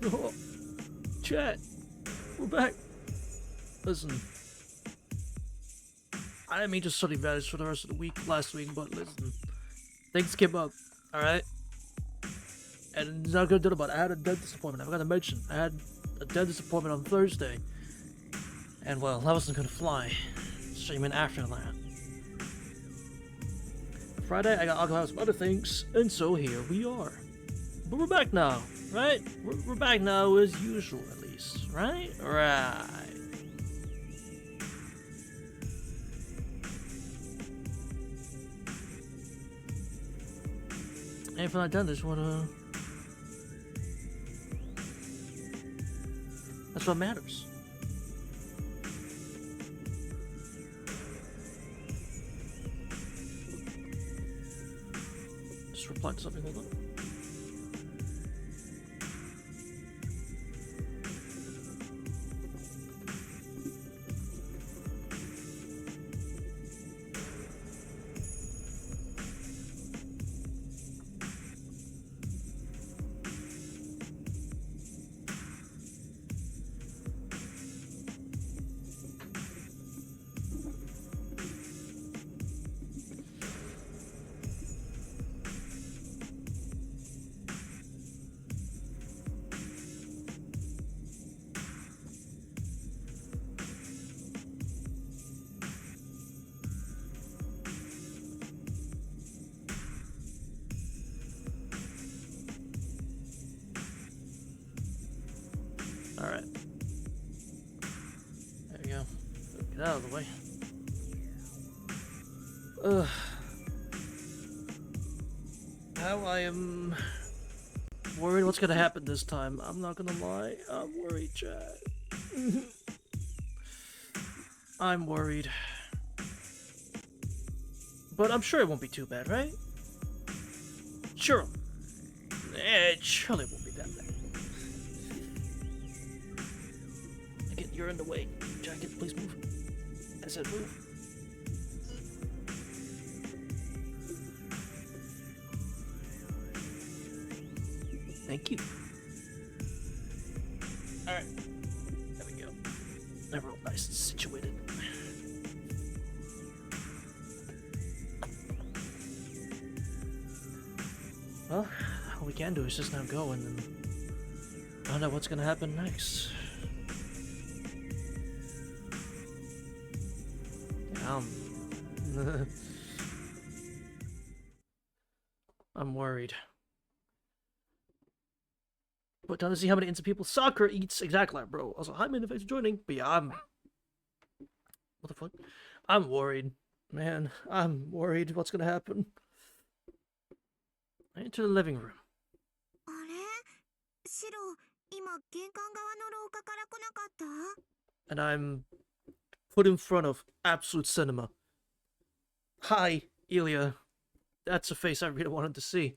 Oh, chat, we're back. Listen, I didn't mean to suddenly vanish for the rest of the week last week, but listen, things came up, alright? And it's not gonna do about it. I had a dentist appointment. I forgot to mention. I had a dentist appointment on Thursday. And well, I wasn't gonna fly. Stream in after that. Friday, I got occupied with some other things, and so here we are. But we're back now, right? We're back now as usual, at least, right? Right. And if I'm done, that's what matters. Just reply to something. Hold on. Alright. There we go. Get out of the way. Ugh. How I am worried what's gonna happen this time. I'm not gonna lie. I'm worried, chat. I'm worried. But I'm sure it won't be too bad, right? Sure. It surely won't be that bad. Again, you're in the way. Jacket, please move. I said move. Thank you. Alright. There we go. They're real nice and situated. Well, all we can do is just now go and then find out what's gonna happen next. I'm worried. But time to see how many instant people Sakura eats. Exactly, bro. Also, hi, man, thanks for joining. But yeah, what the fuck? I'm worried. Man, I'm worried what's gonna happen. I enter the living room. And I'm put in front of absolute cinema. Hi, Ilya. That's a face I really wanted to see.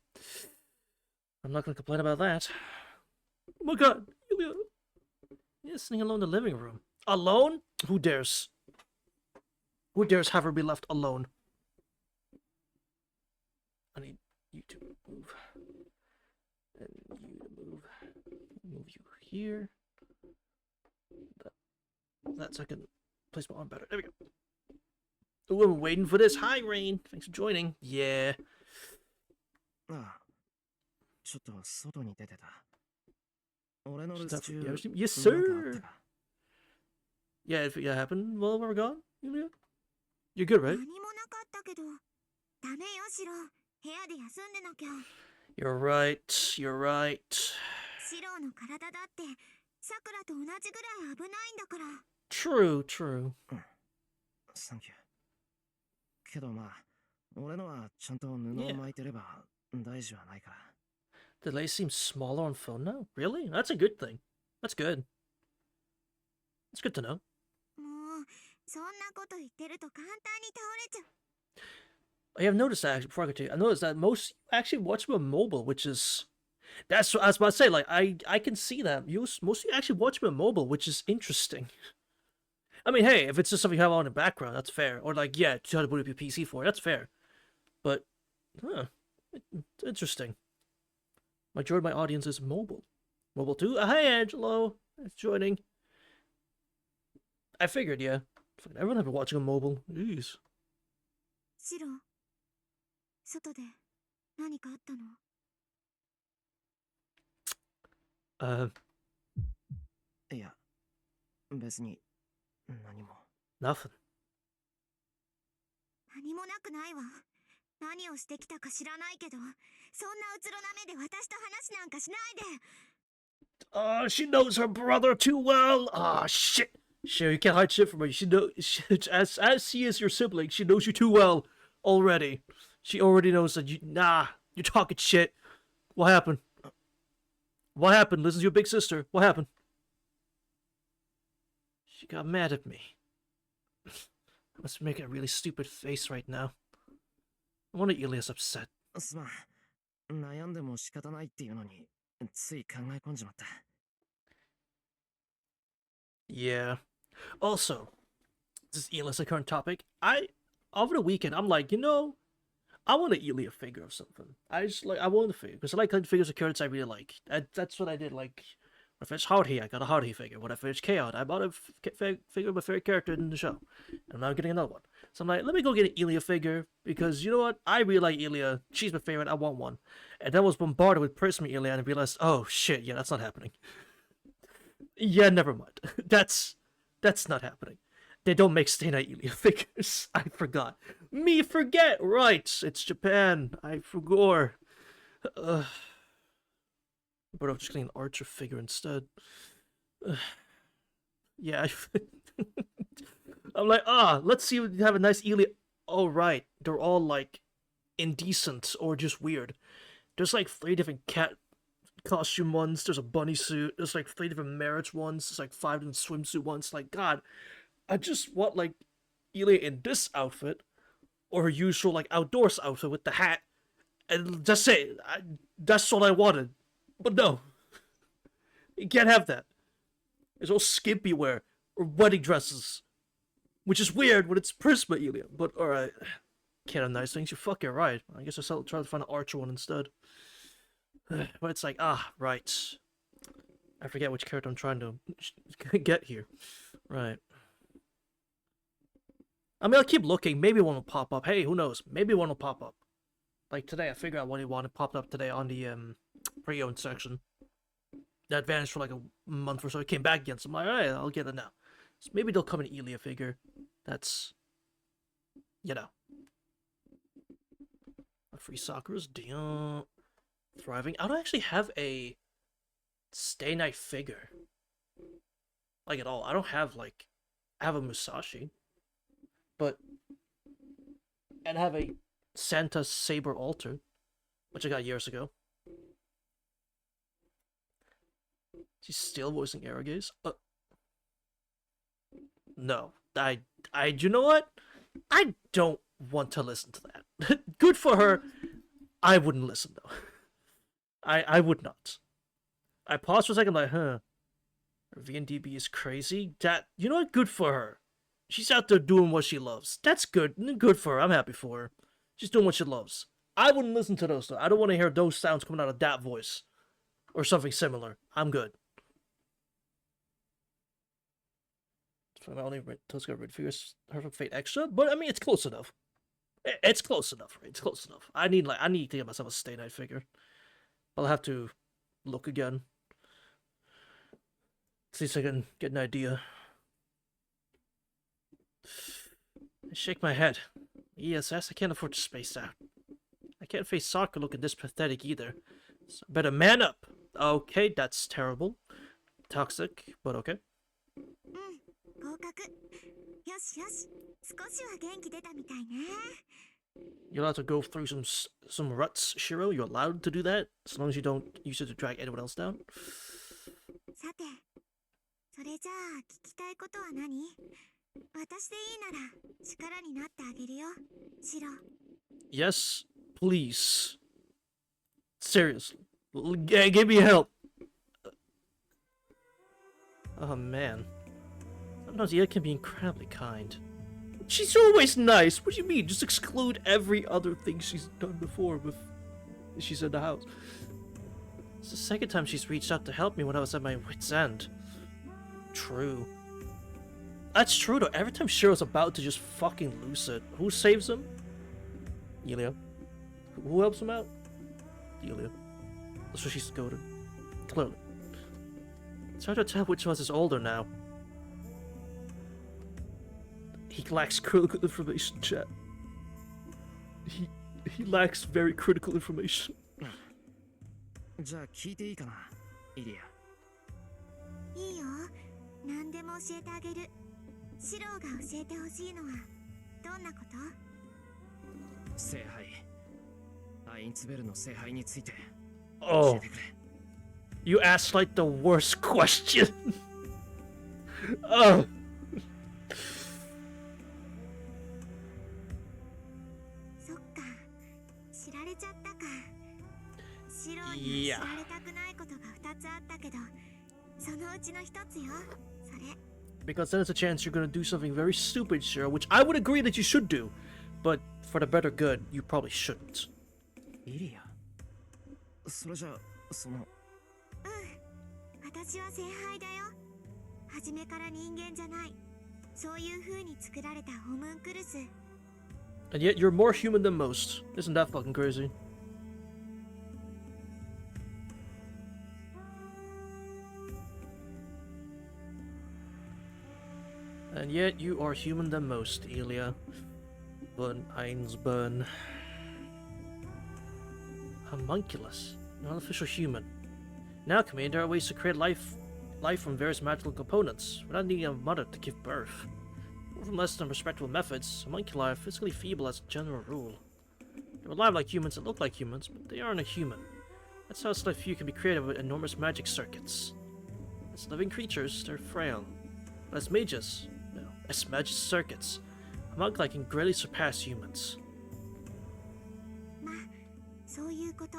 I'm not gonna complain about that. Oh my god, Ilya. You're sitting alone in the living room. Alone? Who dares? Who dares have her be left alone? I need you to move. And you to move. Move you here. That so I can place my arm better. There we go. Ooh, I'm waiting for this. Hi, Rain. Thanks for joining. Yeah. Yes, sir. Yeah, if it happened while we were gone, you're good, right? You're right. You're right. True, true. Thank you. けどまあ、俺のはちゃんと布を巻いてれば大事はないから。The lace seems smaller on phone now? Really? That's a good thing. That's good. It's good to know. I have noticed that, actually, before I continue, I noticed that most actually watch me on mobile, which is... That's what I was about to say, like, I can see that. Most of you actually watch me on mobile, which is interesting. I mean, hey, if it's just something you have on in the background, that's fair. Or, like, yeah, to try to boot up your PC for it, that's fair. But, it's interesting. Majority of my audience is mobile. Mobile 2? Hi, Angelo. Thanks for joining. I figured, yeah. Fucking everyone have been watching on mobile. Jeez. シロ、外で何かあったの？ Uh, いや、別に何も。 nothing. 何もなくないわ。何をしてきたか知らないけど、そんなうつろな目で私と話なんかしないで。Oh, she knows her brother too well. Ah, shit. Sure, you can't hide shit from her. As she is your sibling, she knows you too well already. She already knows that you're talking shit. What happened? What happened? Listen to your big sister. What happened? She got mad at me. I must make a really stupid face right now. I wonder Ilia's upset. すまん。悩んでも仕方ないっていうのに、つい考え込んじまった。Yeah. Also, this is Ilia's a current topic. Over the weekend, I'm like, I want an Ilia figure of something. I want the figure because I like collecting figures of characters I really like. That's what I did. Like, when I finished Haruhi, I got a Haruhi figure. When I finished Chaos, I bought a figure of my favorite character in the show. And now I'm getting another one. So I'm like, let me go get an Ilia figure because you know what? I really like Ilia. She's my favorite. I want one. And then I was bombarded with Prism Ilia and I realized, oh shit, yeah, that's not happening. Yeah, never mind. That's not happening. They don't make Stay Night Ilia figures. I forgot. Me forget. Right. It's Japan. I forgot. But I'm just getting an Archer figure instead. Yeah. I'm like, let's see if we have a nice Ilia. Oh, right. They're all like indecent or just weird. There's like 3 different cat costume ones. There's a bunny suit. There's like 3 different marriage ones. There's like 5 different swimsuit ones. Like, God, I just want like Ilia in this outfit or her usual like outdoors outfit with the hat, and just say that's what I wanted. But no, you can't have that. It's all skimpy wear or wedding dresses, which is weird when it's Prisma Ilia. But all right, can't have nice things. You're fucking right. I guess I'll try to find an Archer one instead. But it's like, right. I forget which character I'm trying to get here. Right. I mean, I'll keep looking. Maybe one will pop up. Hey, who knows? Maybe one will pop up. Like today, I figured out what he wanted popped up today on the pre-owned section. That vanished for like a month or so. It came back again. So I'm like, alright, I'll get it now. So maybe they'll come in Ilia figure. That's, a free Sakura's damn thriving. I don't actually have a Stay Night figure. Like at all. I don't have like, I have a Musashi. But, and have a Santa Saber Alter, which I got years ago. She's still voicing Aragaze? No. You know what? I don't want to listen to that. Good for her. I wouldn't listen, though. I would not. I paused for a second, like, huh. Her VNDB is crazy? You know what? Good for her. She's out there doing what she loves. That's good. Good for her. I'm happy for her. She's doing what she loves. I wouldn't listen to those, though. I don't want to hear those sounds coming out of that voice. Or something similar. I'm good. My only Tozuka Red Figures Perfect Fate Extra, but I mean, it's close enough. It's close enough, right? It's close enough. I need to get myself a Stay Night figure. I'll have to look again. See if I can get an idea. I shake my head. ESS, I can't afford to space out. I can't face Sakura looking this pathetic either. So I better man up. Okay, that's terrible. Toxic, but okay. 合格。よしよし。少しは元気出たみたいね。You're allowed to go through some ruts, Shiro. You're allowed to do that, as long as you don't use it to drag anyone else down. さて、それじゃあ聞きたいことは何？私でいいなら力になってあげるよ、シロ。 Yes, please. Seriously. Give me help. Oh man. Sometimes Ida can be incredibly kind. She's always nice. What do you mean? Just exclude every other thing she's done before with she's in the house. It's the second time she's reached out to help me when I was at my wit's end. True. That's true though. Every time Shiro's about to just fucking lose it, who saves him? Yulia. Who helps him out? Yulia. That's what she's goaded. Clearly. It's hard to tell which one is older now. He lacks critical information, chat. He lacks very critical information. じゃあ聞いていいかな、イリア。いいよ。何でも教えてあげる。シロが教えてほしいのはどんなこと？聖杯。アインツベルの聖杯について教 Oh, えてくれ。you asked like the worst question. Oh. そっか。知られちゃったか。シロには知られたくないことが2つあったけど、そのうちの1つよ。それ。 Because then there's a chance you're gonna do something very stupid, Shiro, which I would agree that you should do. But for the better good, you probably shouldn't. イリア。それじゃあ、その。私は聖杯だよ。初めから人間じゃない。そういう風に作られたホムンクルス。 And yet you're more human than most. Isn't that fucking crazy? And yet you are human than most, Ilya. Burn, Eins, burn. Homunculus, an artificial human. Now, Commander, there are ways to create life from various magical components without needing a mother to give birth. Or from less than respectable methods, homunculi are physically feeble as a general rule. They're alive like humans and look like humans, but they aren't a human. That's how select few can be created with enormous magic circuits. As living creatures, they're frail. But as mages, no, as magic circuits, homunculi can greatly surpass humans. まあ、そういうこと。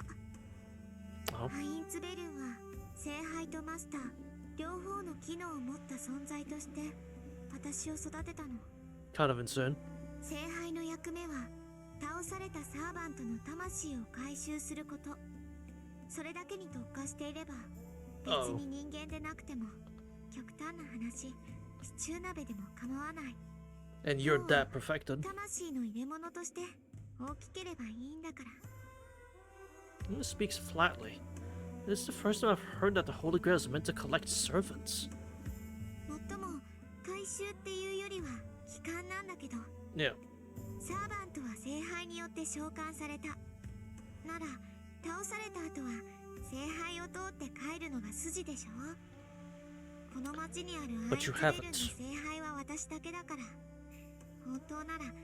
Oh, アインツベルンは聖杯とマスター両方の機能を持った存在として私を育てたの。 kind of insane. 聖杯の役目は倒されたサーバントの魂を回収すること。それだけに特化していれば別に人間でなくても極端な話シチュー鍋でも構わない。 And you're that perfected. 魂の入れ物として大きければいいんだから。 He speaks flatly. This is the first time I've heard that the Holy Grail is meant to collect servants. もっとも回収っていうよりは帰還なんだけど。 Yeah. サーバントは聖杯によって召喚された。なら、倒された後は聖杯を通って帰るのが筋でしょ。この町にあるアイン But ツ you ベルン haven't. の聖杯は私だけだから。本当なら、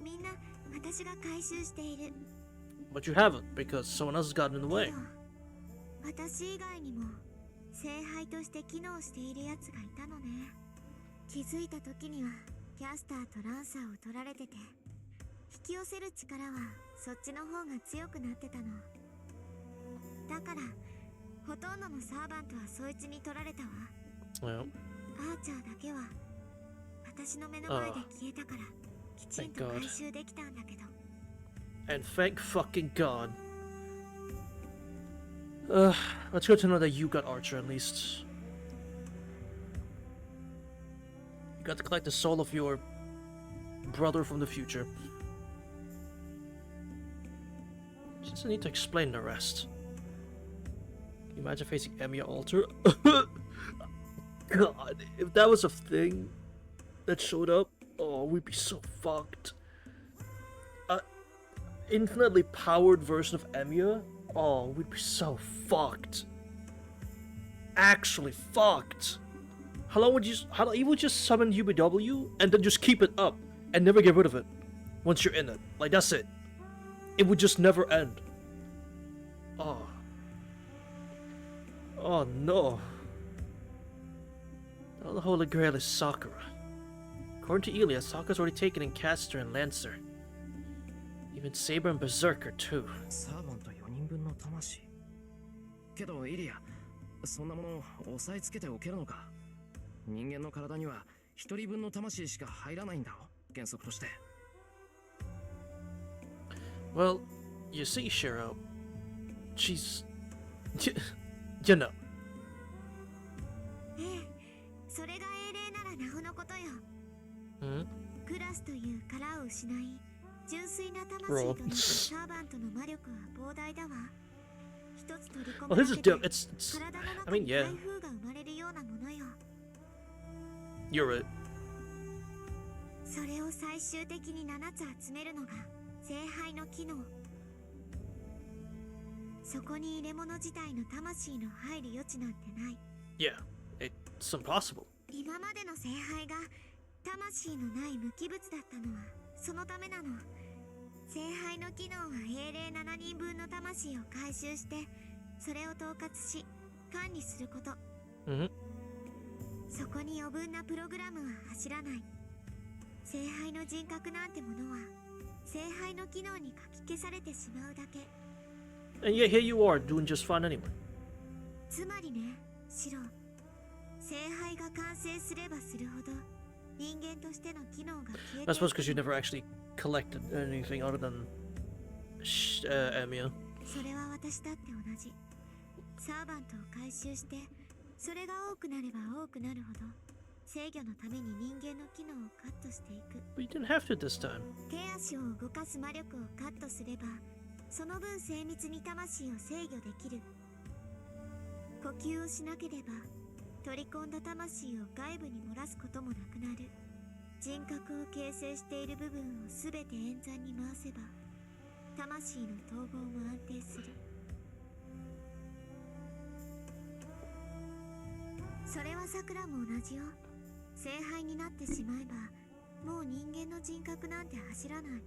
みんな私が回収している。But you haven't, because someone else has gotten in the け way. ど、私以外にも聖杯として機能しているやつがいたのね。気づいた時にはキャスターとランサーを取られてて、引き寄せる力はそっちの方が強くなってたの。だからほとんどのサーバントはそいつに取られたわ。 Yeah. アーチャーだけは私の目の前で消えたからきちんと Thank God. 回収できたんだけど。 And thank fucking God. It's good to know that you got Archer at least. You got to collect the soul of your brother from the future. She doesn't need to explain the rest. Can you imagine facing Emiya Alter? God, if that was a thing that showed up, oh, we'd be so fucked. Infinitely powered version of Emiya? Oh, we'd be so fucked. Actually fucked. How long would you would just summon UBW and then just keep it up and never get rid of it once you're in it. Like that's it. It would just never end. Oh. Oh no. Now the Holy Grail is Sakura. According to Ilya, Sakura's already taken in Caster and Lancer. Even Saber and Berserker too. サーバント4人分の魂。けどイリア、そんなものを押さえつけておけるのか。人間の体には1人分の魂しか入らないんだろ、原則として。Well, you see, Shiro, she's You know. ええ、それが英霊ならなおのことよ。 Hmm? クラスという殻を失い、純粋な魂 Bro. となったサーバントの魔力は膨大だわ。一つ取り込 Well, む this だ is けで dope. It's 体の I 中 mean, に yeah, 台風が生まれるようなものよ。 you're right. それを最終的に7つ集めるのが聖杯の機能。そこに入れ物自体の魂の入る余地なんてない。 Yeah, it's impossible. 今までの聖杯が魂のない無機物だったのはそのためなの。聖杯の機能は英霊7人分の魂を回収してそれを統括し管理すること。 Mm-hmm. そこに余分なプログラムは走らない。聖杯の人格なんてものは聖杯の機能にかき消されてしまうだけ。 And yet here you are doing just fine anyway. つまりね、シロ、聖杯が完成すればするほど人間としての機能が消えて I suppose because you never actually collected anything other than Emiya. それは私だって同じ。サーバントを回収してそれが多くなれば多くなるほど制御のために人間の機能をカットしていく。 But you didn't have to this time. 手足を動かす魔力をカットすればその分精密に魂を制御できる。呼吸をしなければ取り込んだ魂を外部に漏らすこともなくなる。人格を形成している部分を全て演算に回せば魂の統合も安定する。それはさくらも同じよ。聖杯になってしまえばもう人間の人格なんて走らない。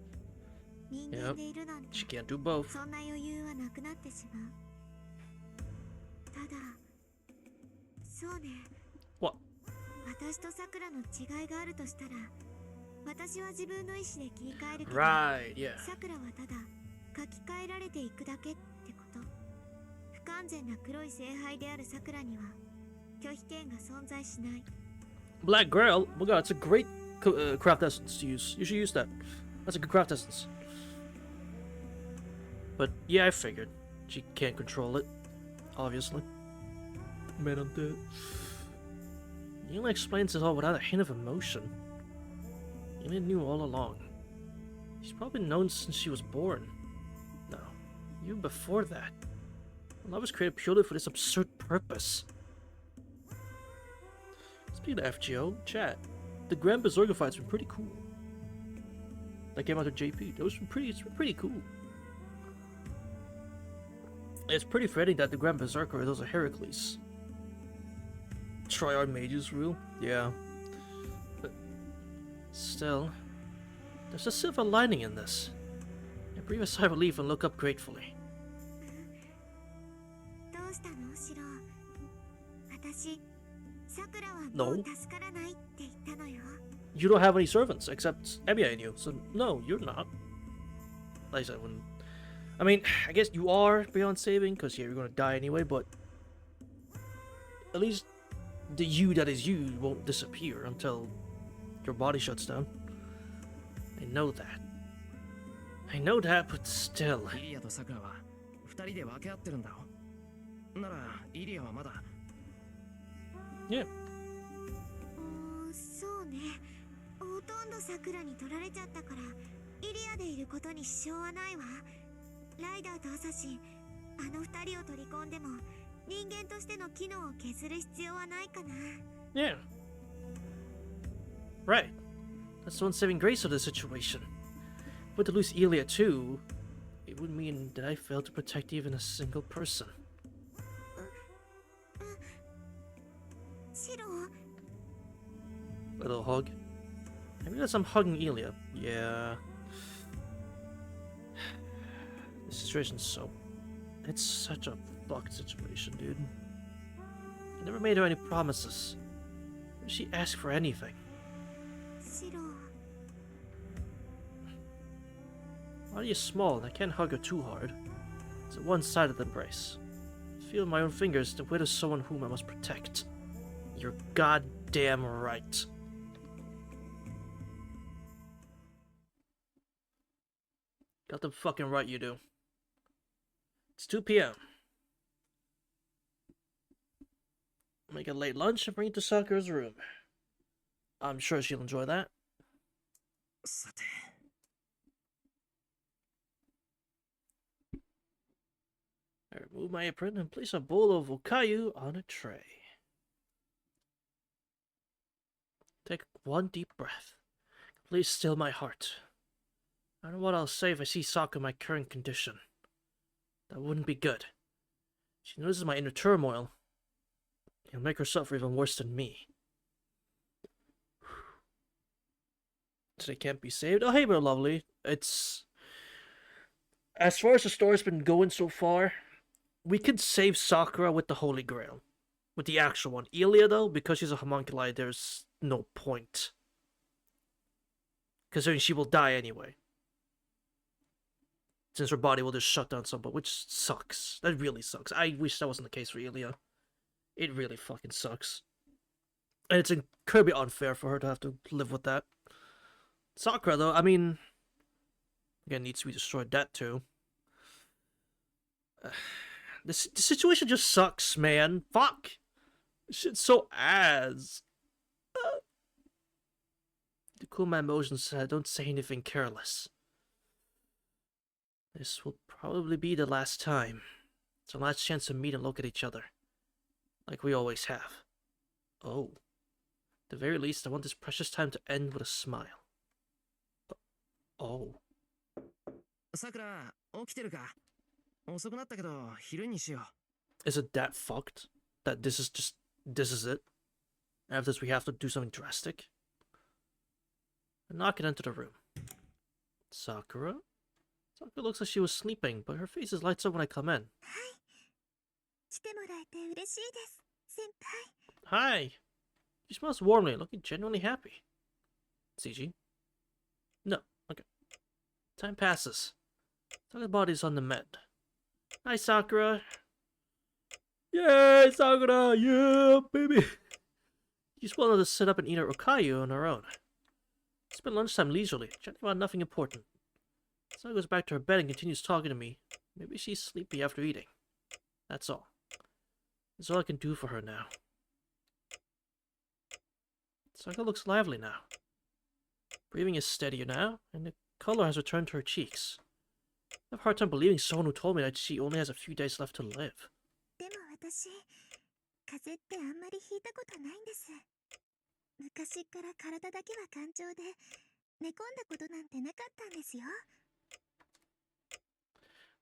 人間でいるなんて She can't do both. そんな余裕はなくなってしまう。ただそうね、 What? 私とさくらの違いがあるとしたら私は自分の意思で切り替えるけど、 Right, yeah. さくらはただ書き換えられていくだけってこと。不完全な黒い聖杯であるさくらには拒否権が存在しない。 Black Grail? Oh my god, it's a great craft essence to use. You should use that. That's a good craft essence. But yeah, I figured. She can't control it. Obviously. Man, I'm dead. Yuna explains it all without a hint of emotion. Yuna knew all along. She's probably known since she was born. No, even before that. Love was created purely for this absurd purpose. Speaking of FGO, chat. The Grand Berserker fights were pretty cool. That came out of JP. Those were pretty cool. It's pretty fitting that the Grand Berserker is also Heracles. Triad mages rule? Yeah. But still, there's a silver lining in this. I breathe a sigh of relief and look up gratefully. どうしたのシロ。私さくらは No. もう助からないって言ったのよ。 You don't have any servants except Emiya and you, so no, you're not. Like I said, I mean, I guess you are beyond saving, because yeah, you're gonna die anyway, but at least the you that is you won't disappear until your body shuts down. I know that. I know that, but still. イリアとサクラは2人で分け合ってるんだろ。ならイリアはまだ。 Yeah. そうね。ほとんどさくらに取られちゃったからイリアでいることに支障はないわ。ライダーとアサシン、あの2人を取り込んでも人間としての機能を削る必要はないかな。 Yeah. Right. That's the one saving grace of the situation. But to lose Elia too, it would mean that I failed to protect even a single person. シロ、 Little hug. I realize I'm hugging Elia. Yeah. The situation's so... It's such a fucked situation, dude. I never made her any promises. She asked for anything. シロ、 Body is small and I can't hug her too hard. It's a one-sided embrace. I feel in my own fingers the weight of someone whom I must protect. You're goddamn right. Got them fucking right, you do. It's 2 p.m. Make a late lunch and bring it to Sakura's room. I'm sure she'll enjoy that. さて I remove my apron and place a bowl of okayu on a tray. Take one deep breath. Please still my heart. I don't know what I'll say if I see Sakura in my current condition. That wouldn't be good. She notices my inner turmoil. It'll make her suffer even worse than me. So they can't be saved? Oh, hey, but lovely. It's... As far as the story's been going so far, we could save Sakura with the Holy Grail. With the actual one. Ilia, though, because she's a homunculi, there's no point. Considering she will die anyway. Since her body will just shut down somewhat, which sucks. That really sucks. I wish that wasn't the case for Ilia. It really fucking sucks. And it's incredibly unfair for her to have to live with that. Sakura, though, I mean... Again, needs to be destroyed, that too. The situation just sucks, man. Fuck! This shit's so ass. To cool my emotions, don't say anything careless. This will probably be the last time. It's our last chance to meet and look at each other. Like we always have. Oh. At the very least, I want this precious time to end with a smile. Oh. さくら起きてるか遅くなったけど昼にしよ Is it that fucked? That this is it? After this we have to do something drastic? I knock it into the room. Sakura? Sakura looks like she was sleeping, but her face lights up when I come in. 来てもらえて嬉しいです先輩 Hi! She smiles warmly, looking genuinely happy. CG? No, okay. Time passes. Sakura's body's on the mend. Hi, Sakura! Yay, Sakura! Yeah, baby! She's well enough to sit up and eat her okayu on her own. Spend lunchtime leisurely, chatting about nothing important. Sakura goes back to her bed and continues talking to me. Maybe she's sleepy after eating. That's all. That's all I can do for her now. Sakura looks lively now. Breathing is steadier now, and the color has returned to her cheeks. I have a hard time believing someone who told me that she only has a few days left to live. でも私風邪ってあんまりひいたことないんです昔から体だけは頑丈で寝込んだことなんてなかったんですよ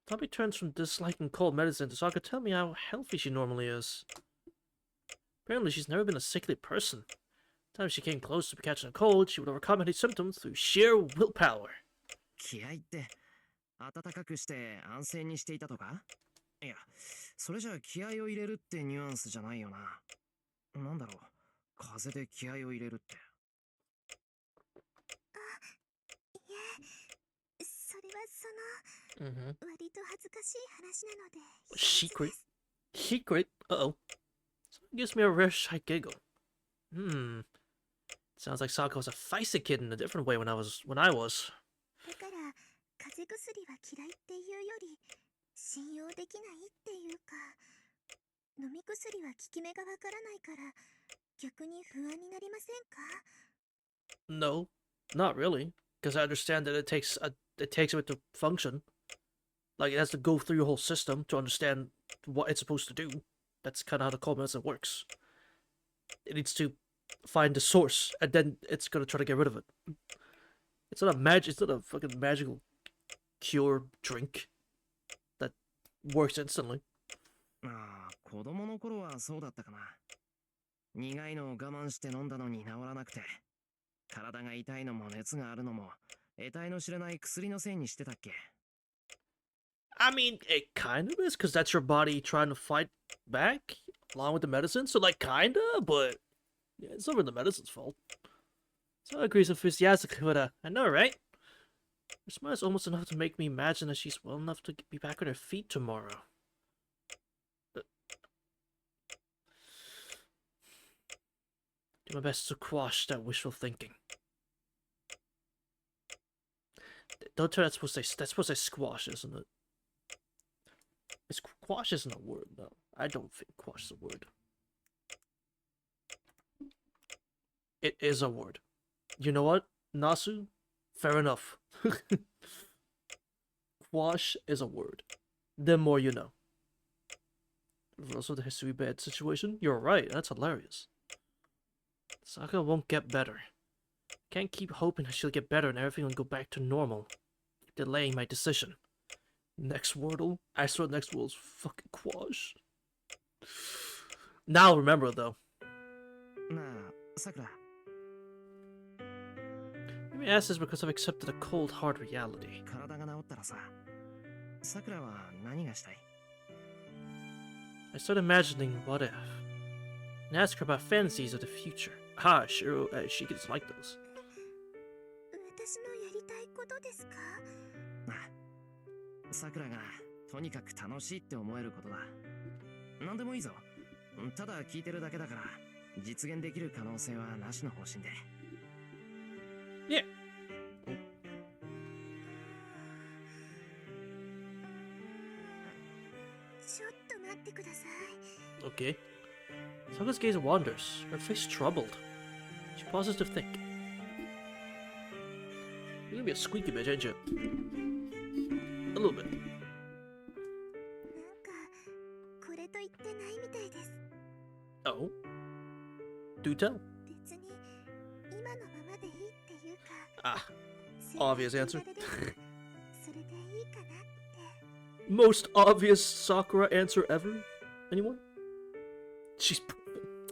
Tommy turns from disliking cold medicine to Sakura tell me how healthy she normally is. Apparently, she's never been a sickly person. Time she came close to catching a cold, she would overcome any symptoms through sheer willpower. 気合って暖かくして安静にしていたとかいやそれじゃ気合を入れるってニュアンスじゃないよななんだろう風で気合を入れるっていえそれはその割と恥ずかしい話なので Secret? Secret? Uh-oh. Someone gives me a rare shy giggle. Sounds like Sakura was a feisty kid in a different way when I was. だから風邪薬は嫌いっていうより信用できないっていうか飲み薬は効き目がわからないから逆に不安になりませんか No, not really. Because I understand that it takes a bit to function. Like, it has to go through your whole system to understand what it's supposed to do. That's kind of how the cold medicine works. It needs to find the source, and then it's gonna try to get rid of it. It's not a fucking magical cure drink that works instantly. ああ子供の頃はそうだったかな苦いのを我慢して飲んだのに治らなくて体が痛いのも熱があるのも得体の知れない薬のせいにしてたっけ I mean, it kind of is, because that's your body trying to fight back along with the medicine. So, like, kinda, but yeah, it's never the medicine's fault. So I agrees enthusiastically with her. I know, right? Her smile is almost enough to make me imagine that she's well enough to be back on her feet tomorrow. Do my best to quash that wishful thinking. Don't tell that's supposed to say squash, isn't it? It's quash isn't a word, no. I don't think quash is a word. It is a word. You know what, Nasu? Fair enough. Quash is a word. The more you know. Also, the history bad situation. You're right. That's hilarious. Sakura won't get better. Can't keep hoping she'll get better and everything will go back to normal. Keep delaying my decision. Next Wordle? I swear next Wordle's fucking Quash. Now I'll remember it though. なあ、さくら。 Maybe I ask this because I've accepted a cold hard reality. 体が治ったらさ、さくらは何がしたい？ I start imagining what if. And ask her about fantasies of the future. Ah, sure, she gets like those. 私のやりたいことですか？さくらがとにかく楽しいって思えることだ。何でもいいぞ。ただ聞いてるだけだから、実現できる可能性はなしの方針で。Yeah. ちょっと待ってください。 Okay. Sakura's gaze wanders, her face troubled. She pauses to think. You're gonna be a squeaky bitch, ain't you? A little bit. なんかこれと言ってないみたいです。 Oh? Do tell. 別に今のままでいいっていうか。 Ah, obvious answer. それでいいかなって。 Most obvious Sakura answer ever? Anyone? She's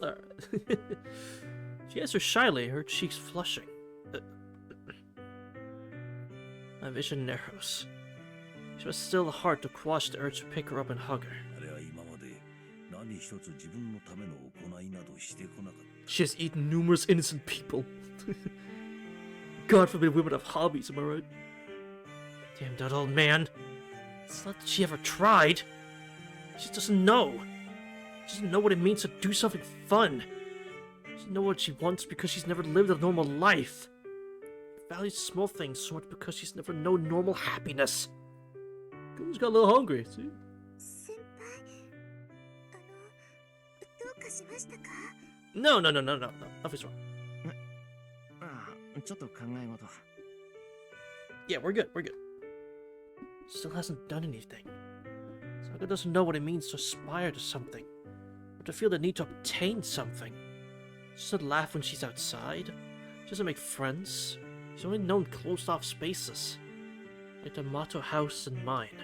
Alright. She answers shyly, her cheeks flushing. My vision narrows. She must still the heart to quash the urge to pick her up and hug her. あれは今まで何一つ自分のための行いなどしてこなかった。 She has eaten numerous innocent people. God forbid women have hobbies, am I right? Damn that old man. It's not that she ever tried. She just doesn't know. She doesn't know what it means to do something fun. She doesn't know what she wants because she's never lived a normal life. Values small things so much because she's never known normal happiness. Girl's got a little hungry, see? 先輩、どうかしましたか？ No. Nothing's wrong. ああ、ちょっと考え事。 Yeah, we're good. Still hasn't done anything. Sakura doesn't know what it means to aspire to something, or to feel the need to obtain something. She doesn't laugh when she's outside. She doesn't make friends. She's only known closed-off spaces, like the Mato house and mine.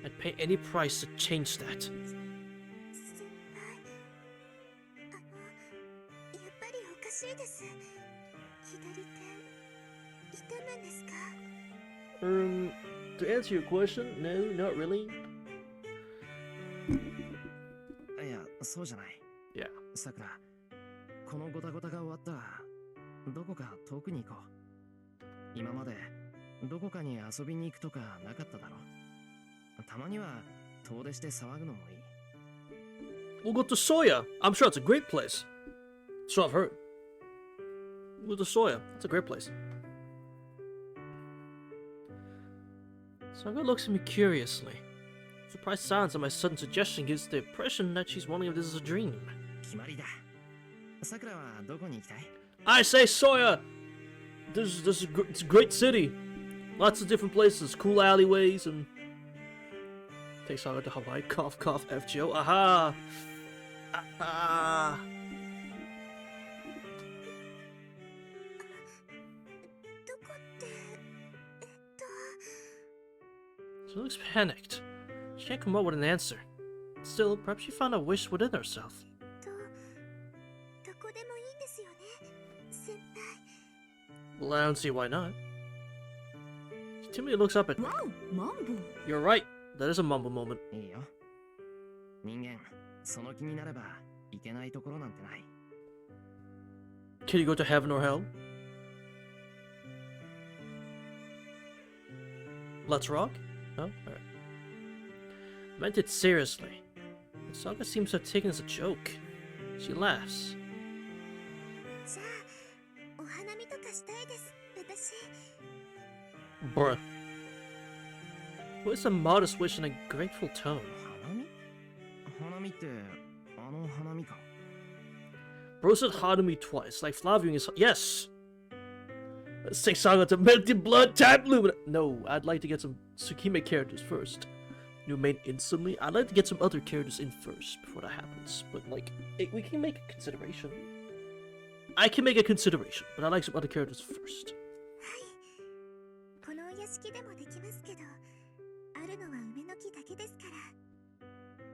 I'd pay any price to change that. 先輩、やっぱりおかしいです。左手、痛むんですか？ To answer your question, no, not really. いや、そうじゃない。 Yeah. さくら、このゴタゴタが終わったら、どこか遠くに行こう。今までどこかに遊びに行くとかなかっただろ。たまには遠出して騒ぐのもいい。 We'll go to Soya. I'm sure it's a great place. So I've heard. We'll go to Soya. It's a great place. Sakura looks at me curiously. Surprised silence at my sudden suggestion gives the impression that she's wondering if this is a dream. 決まりだ。さくらはどこに行きたい？ I say Soya! It's a great city. Lots of different places, cool alleyways, and... Take Sakura to Hawaii. Cough, cough, FGO. Aha! Aha! どこって、She looks panicked. She can't come up with an answer. Still, perhaps she found a wish within herself. どこでもいいんですよね、先輩。 Well, I don't see why not. She timidly looks up at me. Wow, Mambo. You're right. That is a mumble moment. いいよ。人間、その気になればいけないところなんてない。 Can you go to heaven or hell? Let's rock? No? Alright. I meant it seriously. Saga seems to have taken it as a joke. She laughs. じゃあ、お花見とかしたいです、私。 Bruh. What is a modest wish in a grateful tone? 花見？花見ってあの花見か。Roasted Hanami twice, like Flavian is. Yes! Let's take Saga to Melted Blood Type Lumina. No, I'd like to get some Tsukime characters first. New main instantly. I'd like to get some other characters in first before that happens. But, like, we can make a consideration. I can make a consideration, but I like some other characters first. このお屋敷でもできますけど、あるのは梅の木だけですか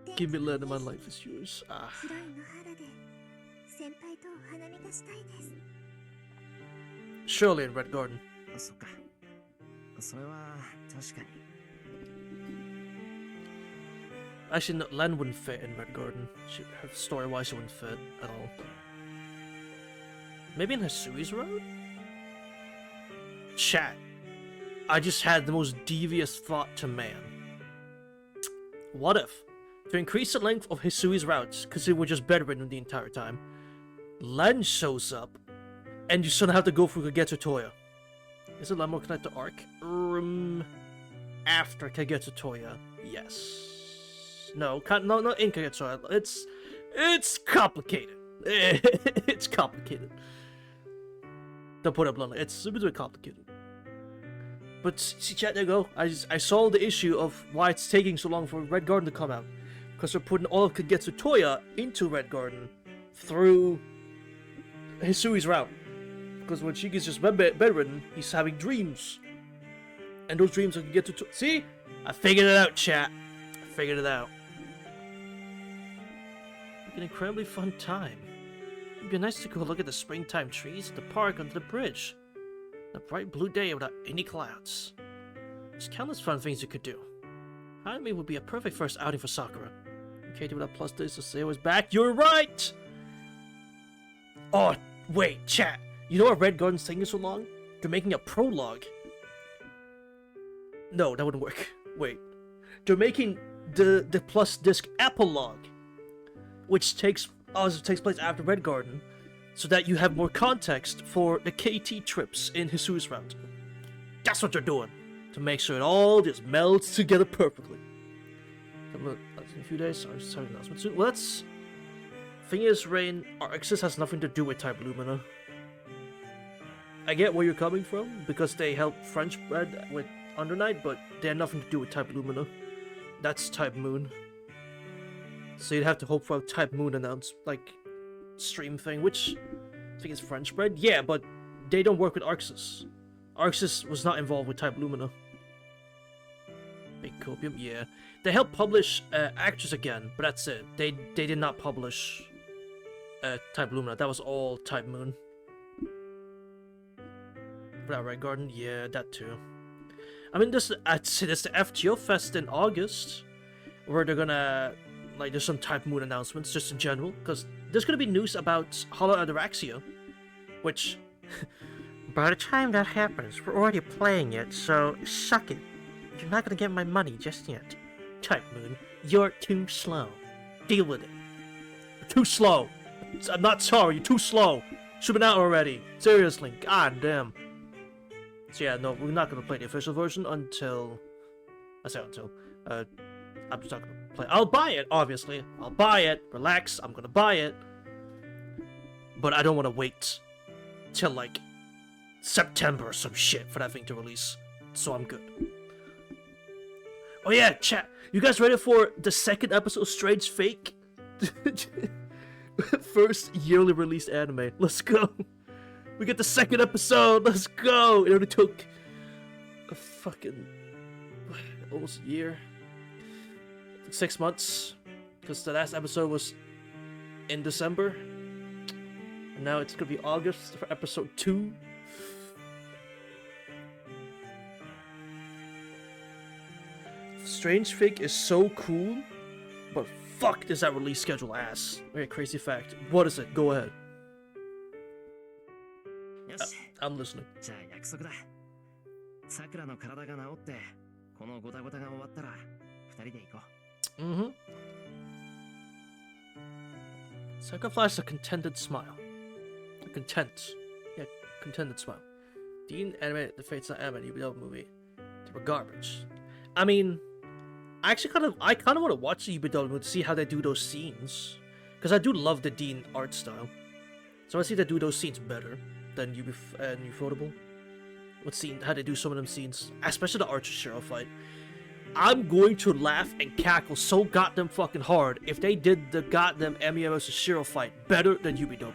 ら。 Give me land, my life is yours. Ah. 広い野原で先輩とお花見がしたいです。 Surely in Red Garden. そっか。それは確かに。 Actually, no, Len wouldn't fit in Red Garden. Her story-wise, she wouldn't fit at all. Maybe in Hisui's road? Chat. I just had the most devious thought to man. What if, to increase the length of Hisui's routes, because they were just bedridden the entire time, Len shows up, and you suddenly have to go through Kagetsu Toya. Is it Len more connected to Arc? After Kagetsu Toya, yes. No, not in Kagetsu Toya. It's complicated. It's complicated. To put it bluntly, it's a bit complicated. But see, chat, there you go. I solved the issue of why it's taking so long for Red Garden to come out. Because they're putting all of Kagetsu Toya into Red Garden through Hisui's route. Because when Shige's just bedridden, he's having dreams. And those dreams are Kagetsu Toya. See? I figured it out, chat. I figured it out. An incredibly fun time. It'd be nice to go look at the springtime trees at the park under the bridge. A bright blue day without any clouds. There's countless fun things you could do. Hanami would be a perfect first outing for Sakura. Katie without plus days to say was back. You're right! Oh, wait, chat. You know why Red Garden's taking so long? They're making a prologue. No, that wouldn't work. Wait. They're making the plus disc epilogue, which takes place after Red Garden, so that you have more context for the KT trips in Hisui's route. That's what they're doing, to make sure it all just melds together perfectly. That's in a few days. I'll just have an announcement soon. Well, that's... Thing is, Rain, Arxis has nothing to do with Type Lumina. I get where you're coming from, because they help French Bread with Under Night, but they have nothing to do with Type Lumina. That's Type Moon. So you'd have to hope for a Type Moon announce, like, stream thing, which I think is French Bread. Yeah, but they don't work with Arxis. Arxis was not involved with Type Lumina. Big Copium, yeah. They helped publish Actress again, but that's it. They did not publish Type Lumina. That was all Type Moon. Without Red Garden, yeah, that too. I mean, I'd say this the FGO Fest in August, where they're gonna, like, there's some Type Moon announcements just in general, because there's gonna be news about Hollow Ataraxia, which, by the time that happens, we're already playing it, so suck it. You're not gonna get my money just yet. Type Moon, you're too slow. Deal with it. You're too slow. I'm not sorry, you're too slow. Should've been out already. Seriously, god damn. So yeah, no, we're not gonna play the official version until... I say until. I'm just not gonna play. I'll buy it, obviously. I'll buy it. Relax, I'm gonna buy it. But I don't want to wait till, like, September or some shit for that thing to release. So I'm good. Oh yeah, chat. You guys ready for the second episode of Strange Fake? First yearly released anime. Let's go. We get the second episode. Let's go. It only took a fucking almost a year. It took 6 months because the last episode was in December. And now it's gonna be August for episode 2. Strange Fake is so cool, but fuck does that release schedule ass. Okay, crazy fact. What is it? Go ahead. よし、 I'm listening. じゃあ約束だ。さくらの体が治って、このゴタゴタが終わったら、二人で行こう。Mm-hmm. Sakura flashes a contented smile. A content. Yeah, contented smile. Dean animated the Fates Not Anime UBW movie. They were garbage. I mean, I kind of want to watch the UBW movie to see how they do those scenes. Because I do love the Dean art style. So I see they do those scenes better than Ufotable. What scene? How they do some of them scenes, especially the Archer Shiro fight. I'm going to laugh and cackle so goddamn fucking hard if they did the goddamn Emi vs Shiro fight better than UBW.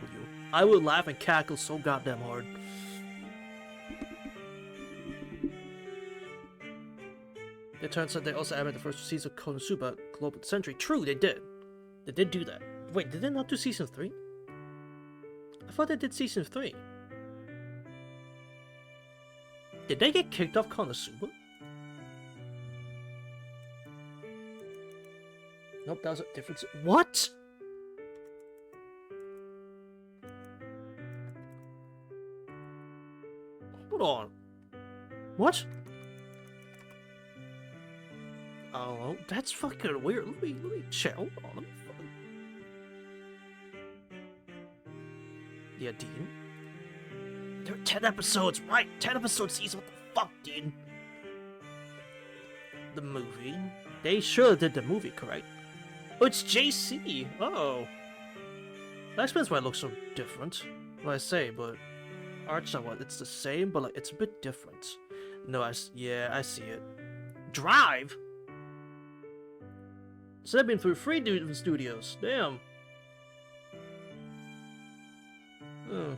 I would laugh and cackle so goddamn hard. It turns out they also animated the first season of Konosuba Global Century. True, they did. They did do that. Wait, did they not do season 3? I thought they did season 3. Did they get kicked off Konosuba? Nope, that was a different... What?! Hold on. What? Oh, that's fucking weird. Let me check. Hold on, let me fucking... Yeah, Dean. There are 10 episodes, right? 10 episode season. What the fuck, Dean? The movie. They sure did the movie, correct? Oh, it's JC. Oh. That explains why it looks so different. What I say, but art's not what. It's the same, but like it's a bit different. No, yeah, I see it. Drive. So they've been through 3 different studios. Damn. Hmm.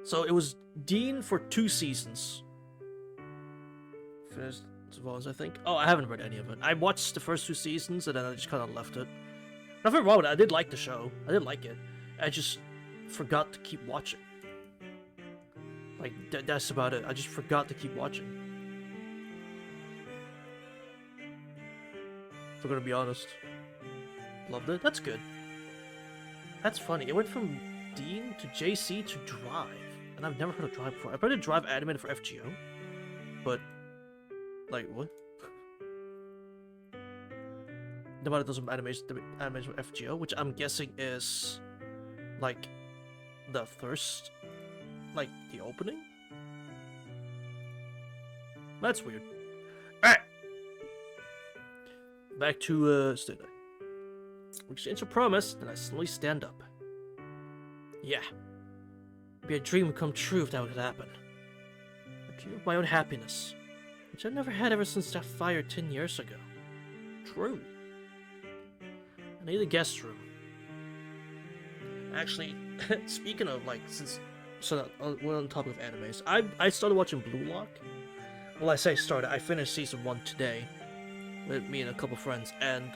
So it was Dean for 2 seasons. Finished as well as I think. Oh, I haven't read any of it. I watched the first 2 seasons and then I just kind of left it. Nothing wrong with it. I did like the show. I did like it. I just forgot to keep watching. Like, that's about it. I just forgot to keep watching. If we're gonna be honest. Loved it. That's good. That's funny. It went from Dean to JC to Drive. And I've never heard of Drive before. I've heard of Drive animated for FGO. But, like, what? Nobody does animation for FGO, which I'm guessing is, like, the first, like, the opening? That's weird. Alright! Back to, Stay There. We exchange a promise, then I slowly stand up. Yeah. It'd be a dream would come true if that would happen. A dream of my own happiness, which I've never had ever since that fire 10 years ago. True. I need a guest room. Actually, speaking of, like, we're on the topic of animes, I started watching Blue Lock. Well, I say started, I finished season 1 today with me and a couple friends, and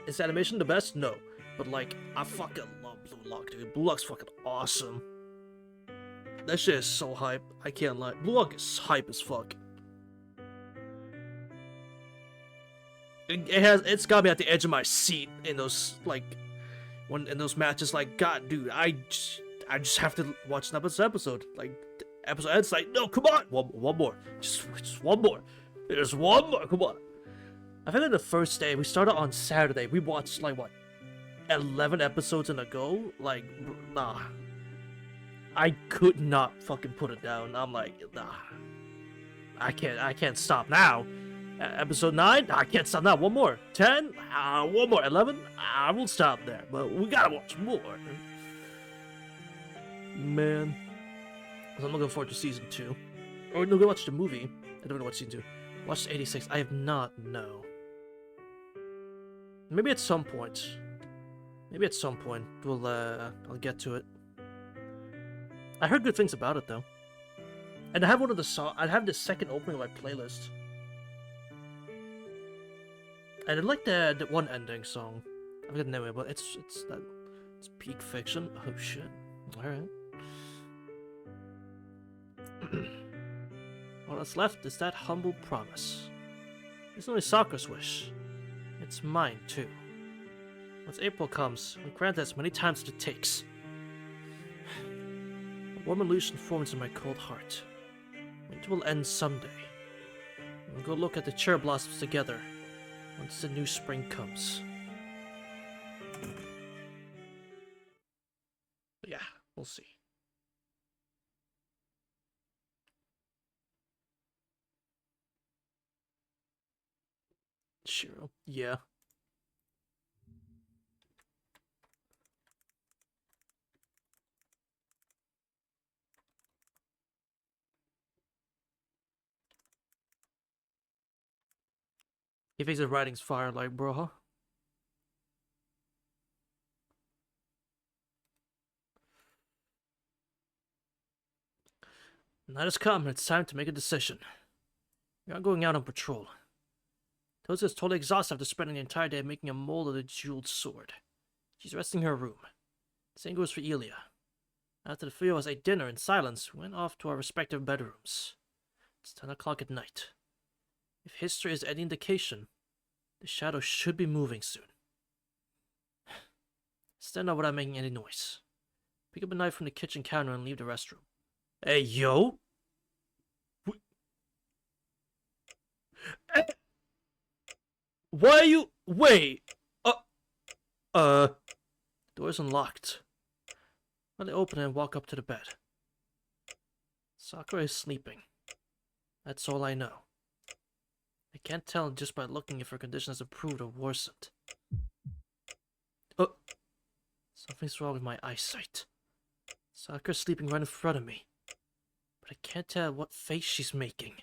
is animation the best? No. But, like, I fucking love Blue Lock, dude. Blue Lock's fucking awesome. That shit is so hype. I can't lie. Blue Lock is hype as fuck. It's got me at the edge of my seat in those, like, in those matches. Like, God, dude, I just have to watch an episode. Like, episode ends, like, no, come on, one more, just one more, there's one more, come on. I think like the first day we started on Saturday, we watched like what, 11 episodes in a go. Like, nah, I could not fucking put it down. I'm like, nah, I can't stop now. Episode 9, I can't stop now. One more. 10, one more. 11, I will stop there. But we gotta watch more. Man. So I'm looking forward to season 2. Or no, go watch the movie. I don't know what season 2. Watch 86. I have not, no. Maybe at some point. Maybe at some point we'll I'll get to it. I heard good things about it though. And I have one of the I have the second opening of my playlist. I did like the one ending song. I forget the name of it, but it's Peak Fiction. Oh shit. Alright. All that's left is that humble promise. It's only Sakura's wish. It's mine, too. Once April comes, I'll grant it as many times as it takes. A warm illusion forms in my cold heart. Winter will end someday. We'll go look at the cherry blossoms together once the new spring comes. But yeah, we'll see. Shiro. Yeah. He thinks his writing's fire like, bro. Night has come, and it's time to make a decision. We aren't going out on patrol. Toza is totally exhausted after spending the entire day making a mold of the jeweled sword. She's resting in her room. Same goes for Elia. After the three of us ate dinner in silence, we went off to our respective bedrooms. It's 10 o'clock at night. If history is any indication, the shadow should be moving soon. Stand up without making any noise. Pick up a knife from the kitchen counter and leave the restroom. Hey, yo! Why are you... Wait! Door's unlocked. Let me open it and walk up to the bed. Sakura is sleeping. That's all I know. I can't tell just by looking if her condition has improved or worsened. Something's wrong with my eyesight. Sakura's sleeping right in front of me. But I can't tell what face she's making.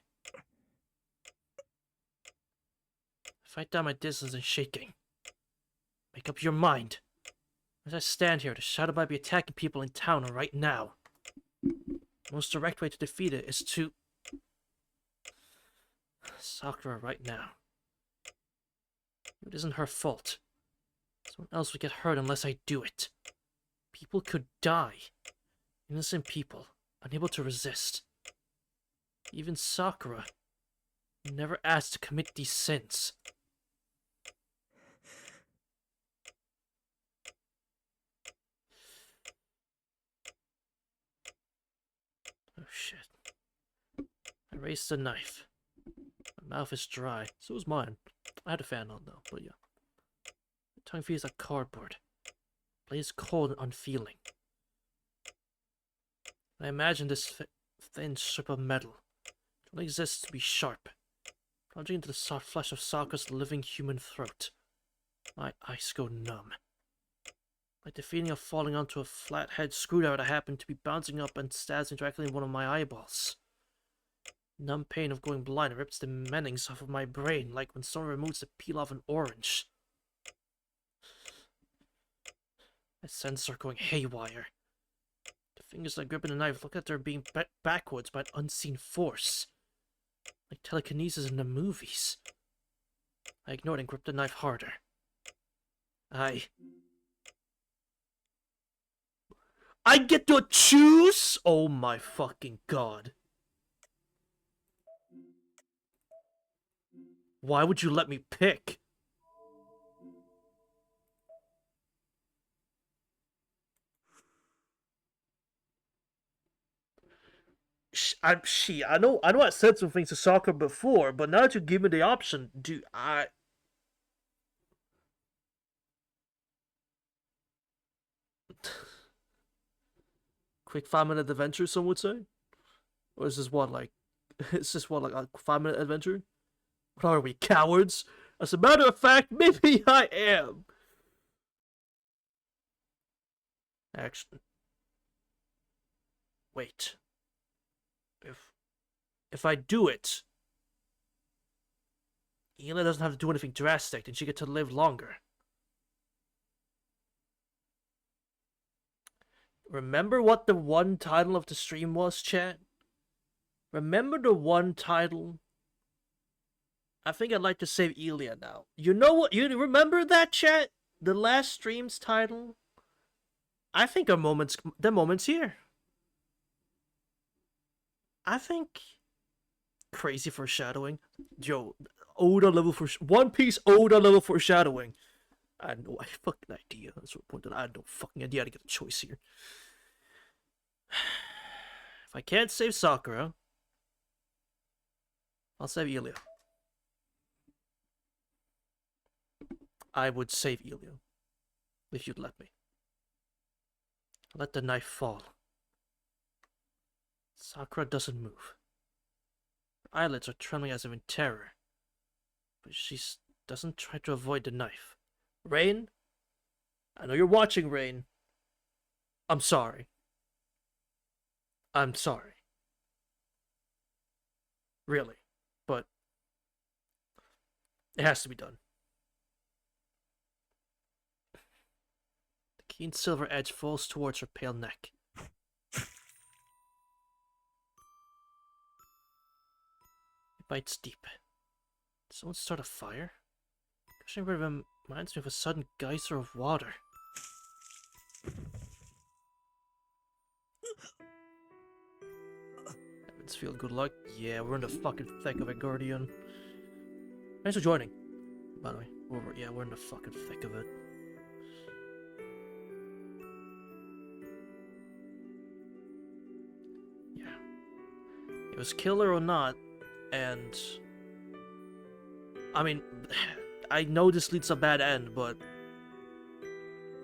Fight down my distance and shaking. Make up your mind. As I stand here, the shadow might be attacking people in town right now. The most direct way to defeat it is to... Sakura right now. It isn't her fault. Someone else would get hurt unless I do it. People could die. Innocent people, unable to resist. Even Sakura, never asked to commit these sins. Oh shit. I raised the knife. My mouth is dry. So is mine. I had a fan on though, but yeah. My tongue feels like cardboard. Blade is cold and unfeeling. I imagine this thin strip of metal. It only exists to be sharp. Plunging into the soft flesh of Sakura's living human throat. My eyes go numb. Like the feeling of falling onto a flathead screwdriver that happened to be bouncing up and stabs me directly in one of my eyeballs. Numb pain of going blind rips the mendings off of my brain like when someone removes the peel off an orange. My senses are going haywire. The fingers that grip the knife look like they're being bent backwards by an unseen force. Like telekinesis in the movies. I ignored and gripped the knife harder. I get to choose? Oh my fucking god. Why would you let me pick? I know I said some things to Sakura before, but now that you give me the option, quick 5-minute adventure, some would say? Or is this what, like... Is this what, like a 5-minute adventure? What are we, cowards? As a matter of fact, maybe I am. Action. Wait. If I do it, Hila doesn't have to do anything drastic, and she gets to live longer. Remember what the one title of the stream was, chat? Remember the one title? I think I'd like to save Elia now. You know what? You remember that, chat? The last stream's title? I think the moment's here. I think... Crazy foreshadowing. Yo, Oda level for One Piece Oda level foreshadowing. I had no fucking idea. That's what point that I had no fucking idea how to get a choice here. If I can't save Sakura, I'll save Elia. I would save Elia. If you'd let me. Let the knife fall. Sakura doesn't move. Her eyelids are trembling as if in terror. But she's doesn't try to avoid the knife. Rain? I know you're watching, Rain. I'm sorry. I'm sorry. Really. But it has to be done. The keen silver edge falls towards her pale neck. It bites deep. Did someone start a fire? Gushing rid of him reminds me of a sudden geyser of water. Heavens, feel good luck. Yeah, we're in the fucking thick of it, Guardian. Thanks for joining. By the way, we're in the fucking thick of it. Yeah. It was killer or not, and I mean, I know this leads to a bad end, but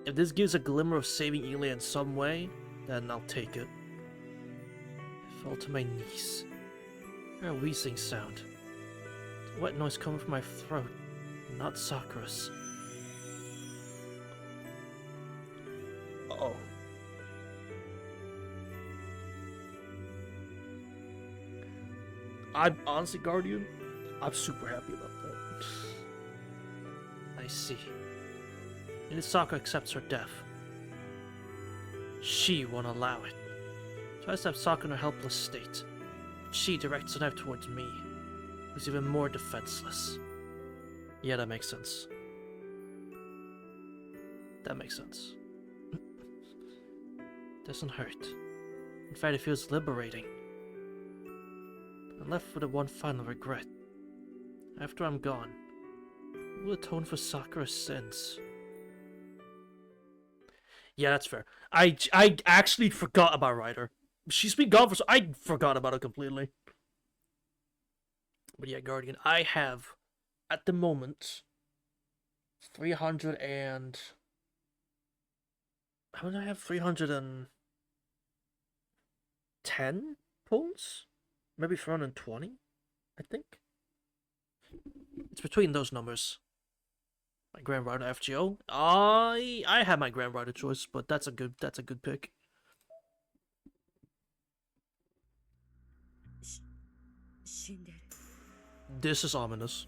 if this gives a glimmer of saving Elia in some way, then I'll take it. I fell to my knees. I heard a wheezing sound. A wet noise coming from my throat, not Sakura's. Uh-oh. I'm honestly, Guardian, I'm super happy about that. I see. And Sakura accepts her death. She won't allow it. Tries to have Sakura in her helpless state. She directs the knife towards me, who's even more defenseless. Yeah, that makes sense. That makes sense. Doesn't hurt. In fact, it feels liberating. I'm left with a one final regret. After I'm gone, who will atone for Sakura's sins? Yeah, that's fair. I actually forgot about Ryder. She's been gone for I forgot about her completely. But yeah, Guardian, I have, at the moment, 300 and... How many do I have? 310 points? Maybe 320, I think. It's between those numbers. My Grand Rider FGO. I had my Grand Rider choice, but that's a good pick. This is ominous.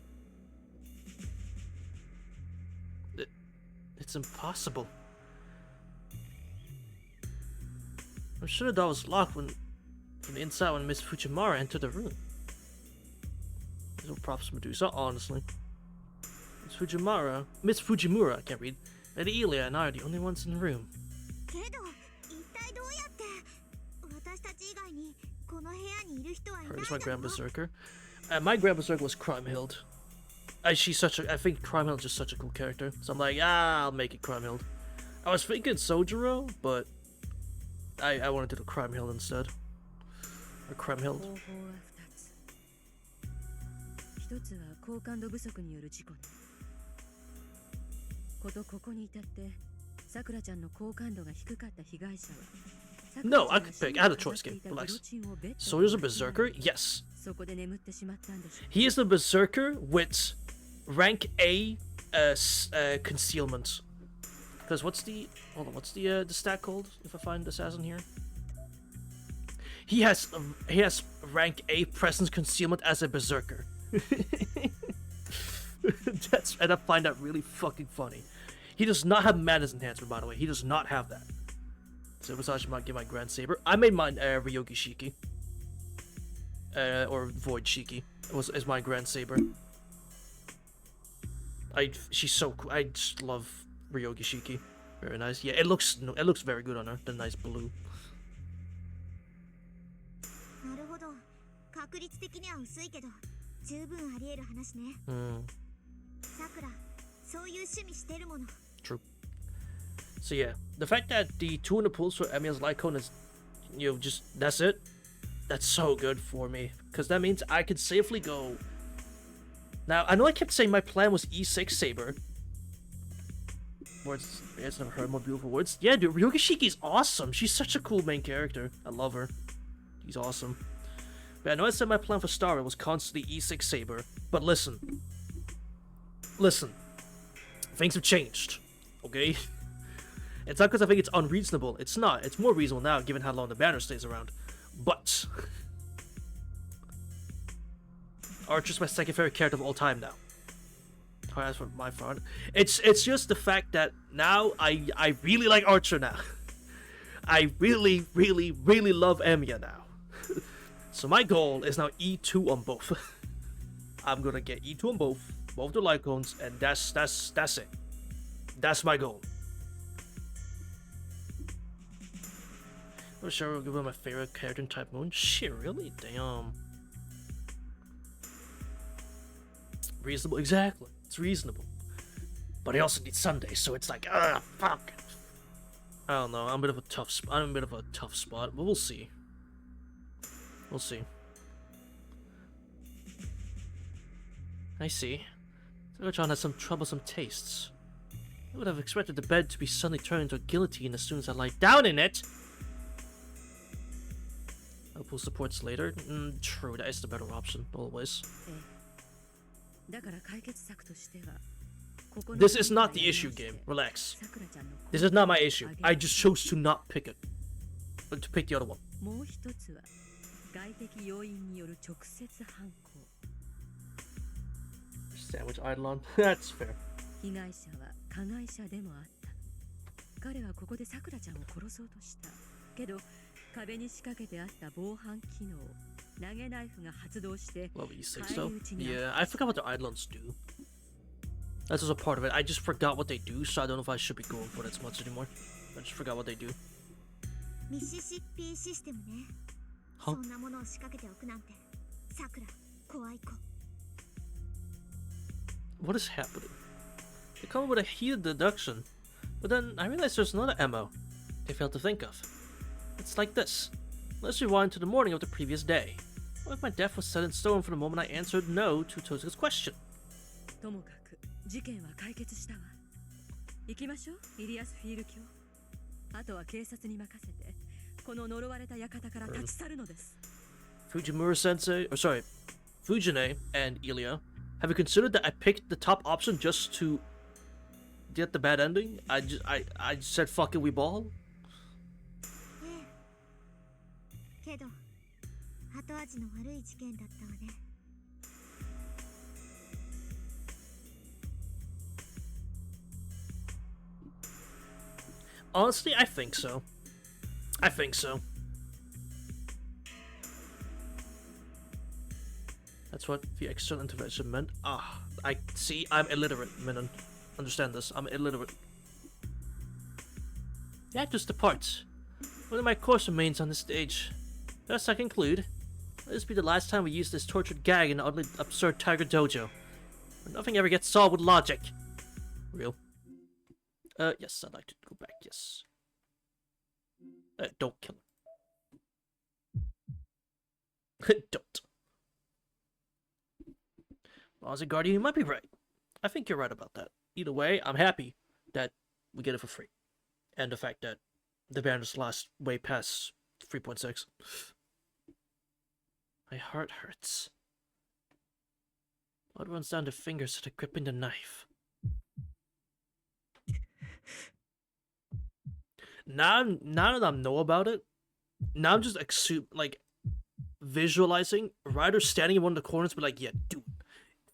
It's impossible. I'm sure the door was locked from the inside when Miss Fujimura entered the room. There's no props, Medusa, honestly. Miss Fujimura, I can't read, Lady Elia and I are the only ones in the room. Here's my Grand Berserker. My Grand Berserker was Crimehild. I think Crimehild is just such a cool character. So I'm like, I'll make it Crimehild. I was thinking Sojiro, but I wanted to do Crimehild instead. Or Crimehild. 一つは好感度不足による事故ね。ここに至ってさくらちゃんの好感度が低かった被害者は No, I could pick. I had a choice game. Relax. Soldier's a berserker? Yes. He is the berserker with rank A concealment. Because what's the stat called? If I find the assassin here, he has rank A presence concealment as a berserker. And I find that really fucking funny. He does not have madness enhancement, by the way. He does not have that. So besides, I might get my Grand Saber. I made mine Ryogi Shiki. Or Void Shiki is my Grand Saber. She's so cool. I just love Ryogi Shiki. Very nice. Yeah, it looks very good on her. The nice blue. True. So yeah, the fact that the 200 pulls for Emiya's Lycone is, just, that's it. That's so good for me. Because that means I could safely go... Now, I know I kept saying my plan was E6 Saber. Words, it's never heard more beautiful words. Yeah, dude, Ryogi Shiki's awesome. She's such a cool main character. I love her. She's awesome. But I know I said my plan for Star was constantly E6 Saber. But listen. listen, things have changed, okay? It's not because I think it's unreasonable. It's not. It's more reasonable now, given how long the banner stays around. But Archer's my second favorite character of all time now. That's for my front. It's just the fact that now I really like Archer now. I really, really, really love Emiya now. So my goal is now E2 on both. I'm gonna get E2 on both the Lycones, and that's it. That's my goal. I'm sure I'll give him my favorite character in Type Moon. Shit, really? Damn. Reasonable, exactly. It's reasonable. But I also need Sunday, so it's like, fuck. I don't know. I'm in a bit of a tough spot, but we'll see. We'll see. I see. Sakura-chan has some troublesome tastes. I would have expected the bed to be suddenly turned into a guillotine as soon as I lie down in it. I'll pull supports later. True, that is the better option, always. This is not the issue, game. Relax. This is not my issue. I just chose to not pick it. But to pick the other one. Sandwich Eidolon. That's fair. 被害者は加害者でもあった。彼はここでさくらちゃんを殺そうとした。けど壁に仕掛けてあった防犯機能、投げナイフが発動して。Well, you say so. Yeah, I forgot what the Eidolons do. That's also part of it. I just forgot what they do, so I don't know if I should be going for it as much anymore. I just forgot what they do. ミシシッピシステムね。そんなものを仕掛けておくなんて。さくら、怖い子。What is happening? They come up with a heated deduction, but then I realized there's another ammo they failed to think of. It's like this. Let's rewind to the morning of the previous day. What if my death was set in stone from the moment I answered no to Tozuka's question? ともかく事件は解決したわ。行きましょう、イリアスフィール卿。あとは警察に任せて、この呪われた館から立ち去るのです。Fujimura Sensei, or sorry, Fujine and Ilya, have you considered that I picked the top option just to get the bad ending? I just said fuck it, we ball. けど、後味の悪い事件だったわね。Honestly, I think so. I think so. That's what the external intervention meant. Ah, I see. I'm illiterate, Minon. Understand this. I'm illiterate. The actors depart. Only my course remains on the stage. Thus, I conclude, let this be the last time we use this tortured gag in the utterly absurd Tiger Dojo, where nothing ever gets solved with logic. Real. Yes, I'd like to go back. Yes. Don't kill him. Don't. As a guardian, you might be right. I think you're right about that. Either way, I'm happy that we get it for free. And the fact that the banners last way past 3.6. My heart hurts. Blood runs down the fingers that are gripping the knife. Now that I know about it, now I'm just visualizing Ryder standing in one of the corners, be like, yeah, dude.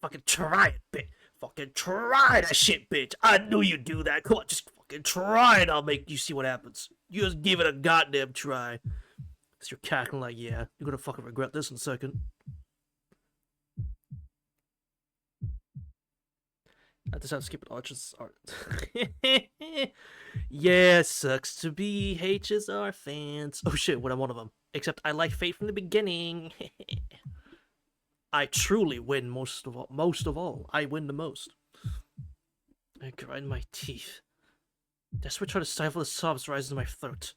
Fucking try it, bitch. Fucking try that shit, bitch. I knew you'd do that. Come on, just fucking try it. I'll make you see what happens. You just give it a goddamn try. Because you're cackling like, yeah, you're gonna fucking regret this in a second. I just have to skip it. Archer's art. Yeah, sucks to be HSR fans. Oh shit, what I'm one of them. Except I like Fate from the beginning. I truly win most of all. I win the most. I grind my teeth. Desperate try to stifle the sobs rising to my throat.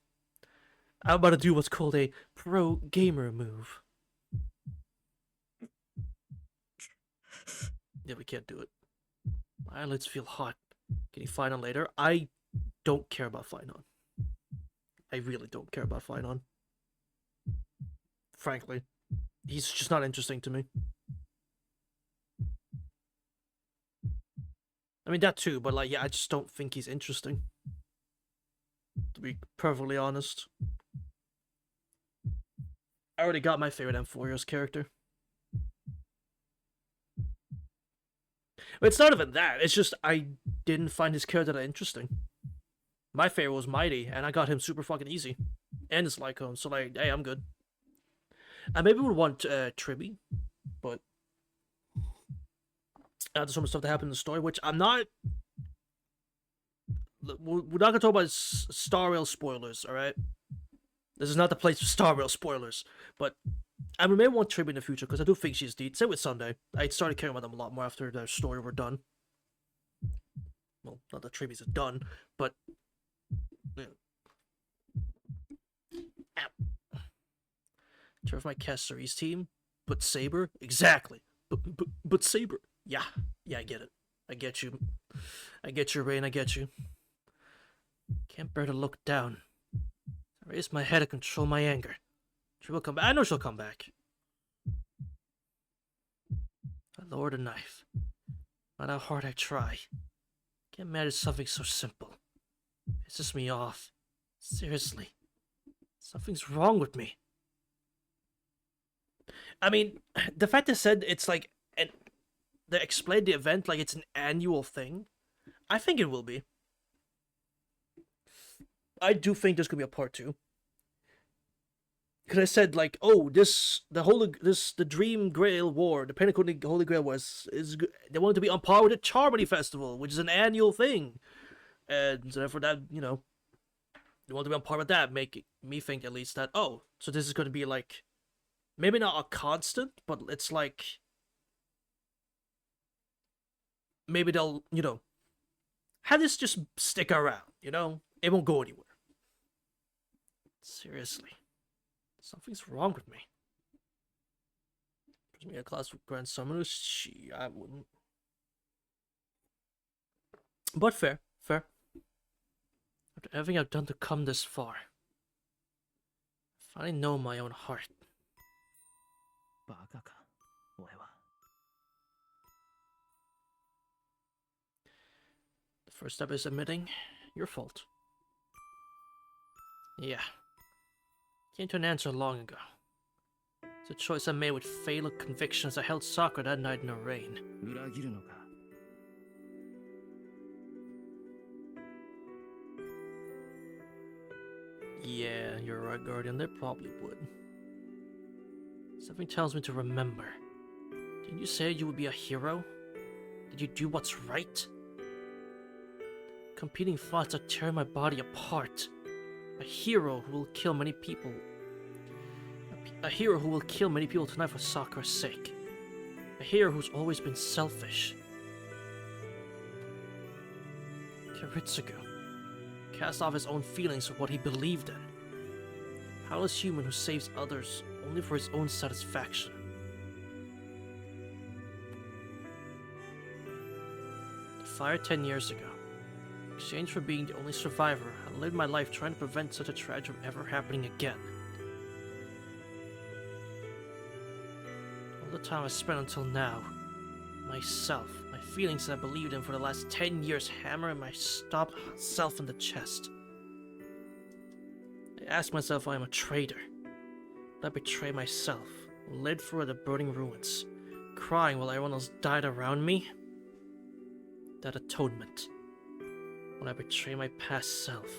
I'm about to do what's called a pro gamer move. Yeah, we can't do it. My eyelids feel hot. Getting fine on later. I don't care about fine on. I really don't care about fine on. Frankly. He's just not interesting to me. I mean, that too, but like, yeah, I just don't think he's interesting. To be perfectly honest. I already got my favorite M4 character. But it's not even that. It's just I didn't find his character that interesting. My favorite was Mighty, and I got him super fucking easy. And it's Lycone, so like, hey, I'm good. I maybe would want Tribby, but there's so much stuff that happened in the story, which I'm not. We're not gonna talk about Star Rail spoilers, all right? This is not the place for Star Rail spoilers, but I may want Tribby in the future because I do think she's deep. Same with Sunday. I started caring about them a lot more after their story were done. Well, not that Tribby's done, but yeah. Ow. Turn off my Caceres team, but Saber, exactly. But Saber, yeah, I get it. I get you. I get you, Rain. I get you. Can't bear to look down. I raise my head to control my anger. She will come back. I know she'll come back. I lower the knife. No matter how hard I try. Get mad at something so simple. Pisses me off. Seriously. Something's wrong with me. I mean, the fact they said it's like, and they explained the event like it's an annual thing. I think it will be. I do think there's gonna be a part 2. Because I said like, oh, the Dream Grail War, the Pinnacle Holy Grail they wanted to be on par with the Charmony Festival, which is an annual thing, and therefore that they want to be on par with that, make me think at least that so this is going to be like, maybe not a constant, but it's like maybe they'll have this just stick around, it won't go anywhere. Seriously. Something's wrong with me. Puts me a class with Grand Summoners? I wouldn't. But fair. After everything I've done to come this far, I finally know my own heart. バカか、俺は。The first step is admitting your fault. Yeah. Came to an answer long ago. It's a choice I made with fatal conviction as I held Sakura that night in the rain. 裏切るのか。Yeah, you're right, Guardian. They probably would. Something tells me to remember. Didn't you say you would be a hero? Did you do what's right? Competing thoughts are tearing my body apart. A hero who will kill many people. A hero who will kill many people tonight for Sakura's sake. A hero who's always been selfish. Kiritsugu cast off his own feelings for what he believed in. A powerless human who saves others only for his own satisfaction. The fire 10 years ago. In exchange for being the only survivor, I lived my life trying to prevent such a tragedy from ever happening again. All the time I spent until now, myself, my feelings that I believed in for the last 10 years hammering my stopped self in the chest. I ask myself if I am a traitor. Did I betray myself, led through the burning ruins, crying while everyone else died around me? That atonement. When I betray my past self,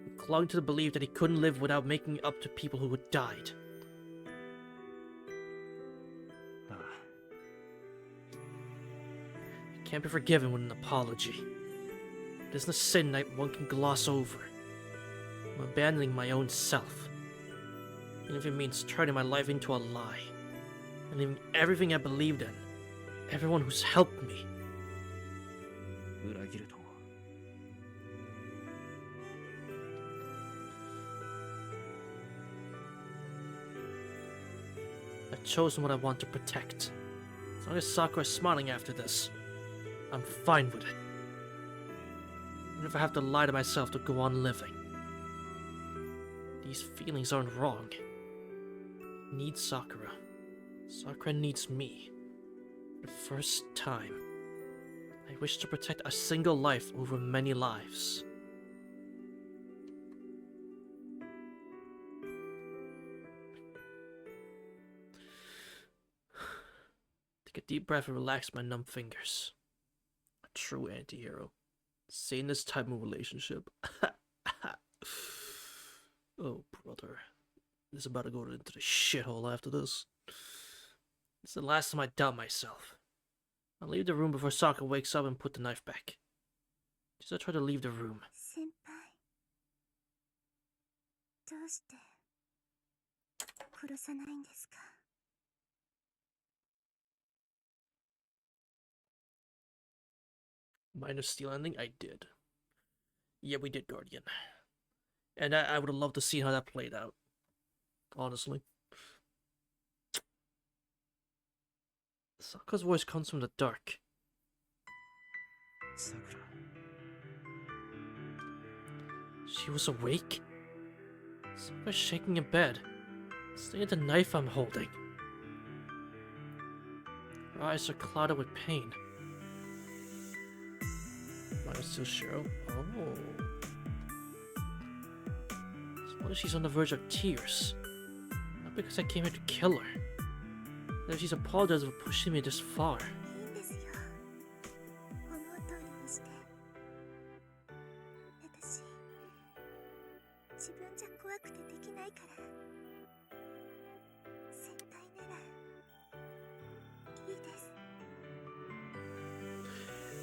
and clung to the belief that he couldn't live without making it up to people who had died. ああ。I can't be forgiven with an apology. It isn't a sin that one can gloss over. I'm abandoning my own self. Even if it means turning my life into a lie. And leaving everything I believed in. Everyone who's helped me. 裏切るとも。I've chosen what I want to protect. As long as Sakura is smiling after this, I'm fine with it. Even if I have to lie to myself to go on living. These feelings aren't wrong. I need Sakura. Sakura needs me. For the first time, I wish to protect a single life over many lives. Take a deep breath and relax my numb fingers. A true anti-hero. Sanest type of relationship. Oh, brother. This is about to go into the shithole after this. It's the last time I doubt myself. I'll leave the room before Sakura wakes up and put the knife back. Just I try to leave the room. 先輩どうして殺さないんですか Minor steel ending? I did. Yeah, we did, Guardian. And I would have loved to see how that played out. Honestly. Sakura's voice comes from the dark. Sakura. She was awake? Sakura's shaking in bed, staring at the knife I'm holding. Her eyes are clouded with pain. Minor steel Shiro? Oh. It's wonder she's on the verge of tears. Not because I came here to kill her. That she's apologized for pushing me this far. いいんですよ思う通りにして私自分じゃ怖くてできないから先輩ならいいです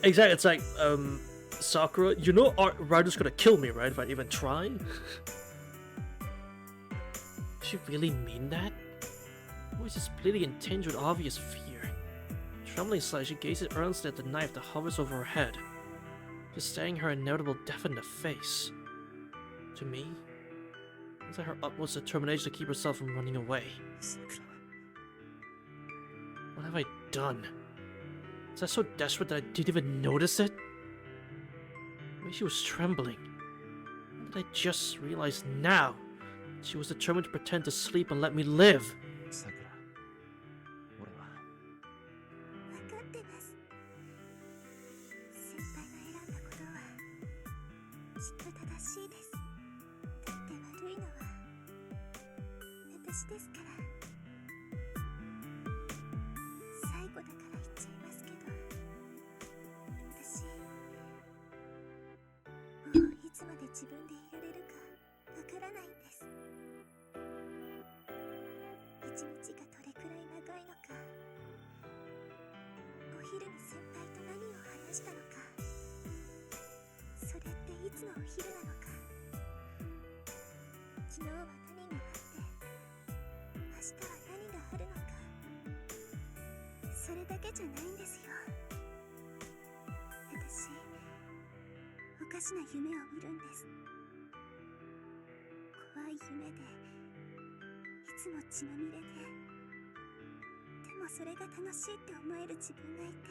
Exactly, it's like, Sakura, you know Ryder's gonna kill me, right, if I even try? Does she really mean that? Her voice is bleeding and tinged with obvious fear. Trembling slightly, she gazes earnestly at the knife that hovers over her head, just staring her inevitable death in the face. To me, it's like her utmost determination to keep herself from running away. Sakura. What have I done? Was I so desperate that I didn't even notice it? Maybe she was trembling. How did I just realize now? She was determined to pretend to sleep and let me live. Sakura. 俺は分かってます先輩が選んだことはきっと正しいですだって悪いのは私ですから最後だから言っちゃいますけど私もういつまで自分でいられるかわからないんです一日がどれくらい長いのかお昼に先輩と何を話したのかそれっていつのお昼なのか昨日は何があって明日は何があるのかそれだけじゃないんですよ私おかしな夢を見るんです怖い夢でいつも血まみれででもそれが楽しいって思える自分がいて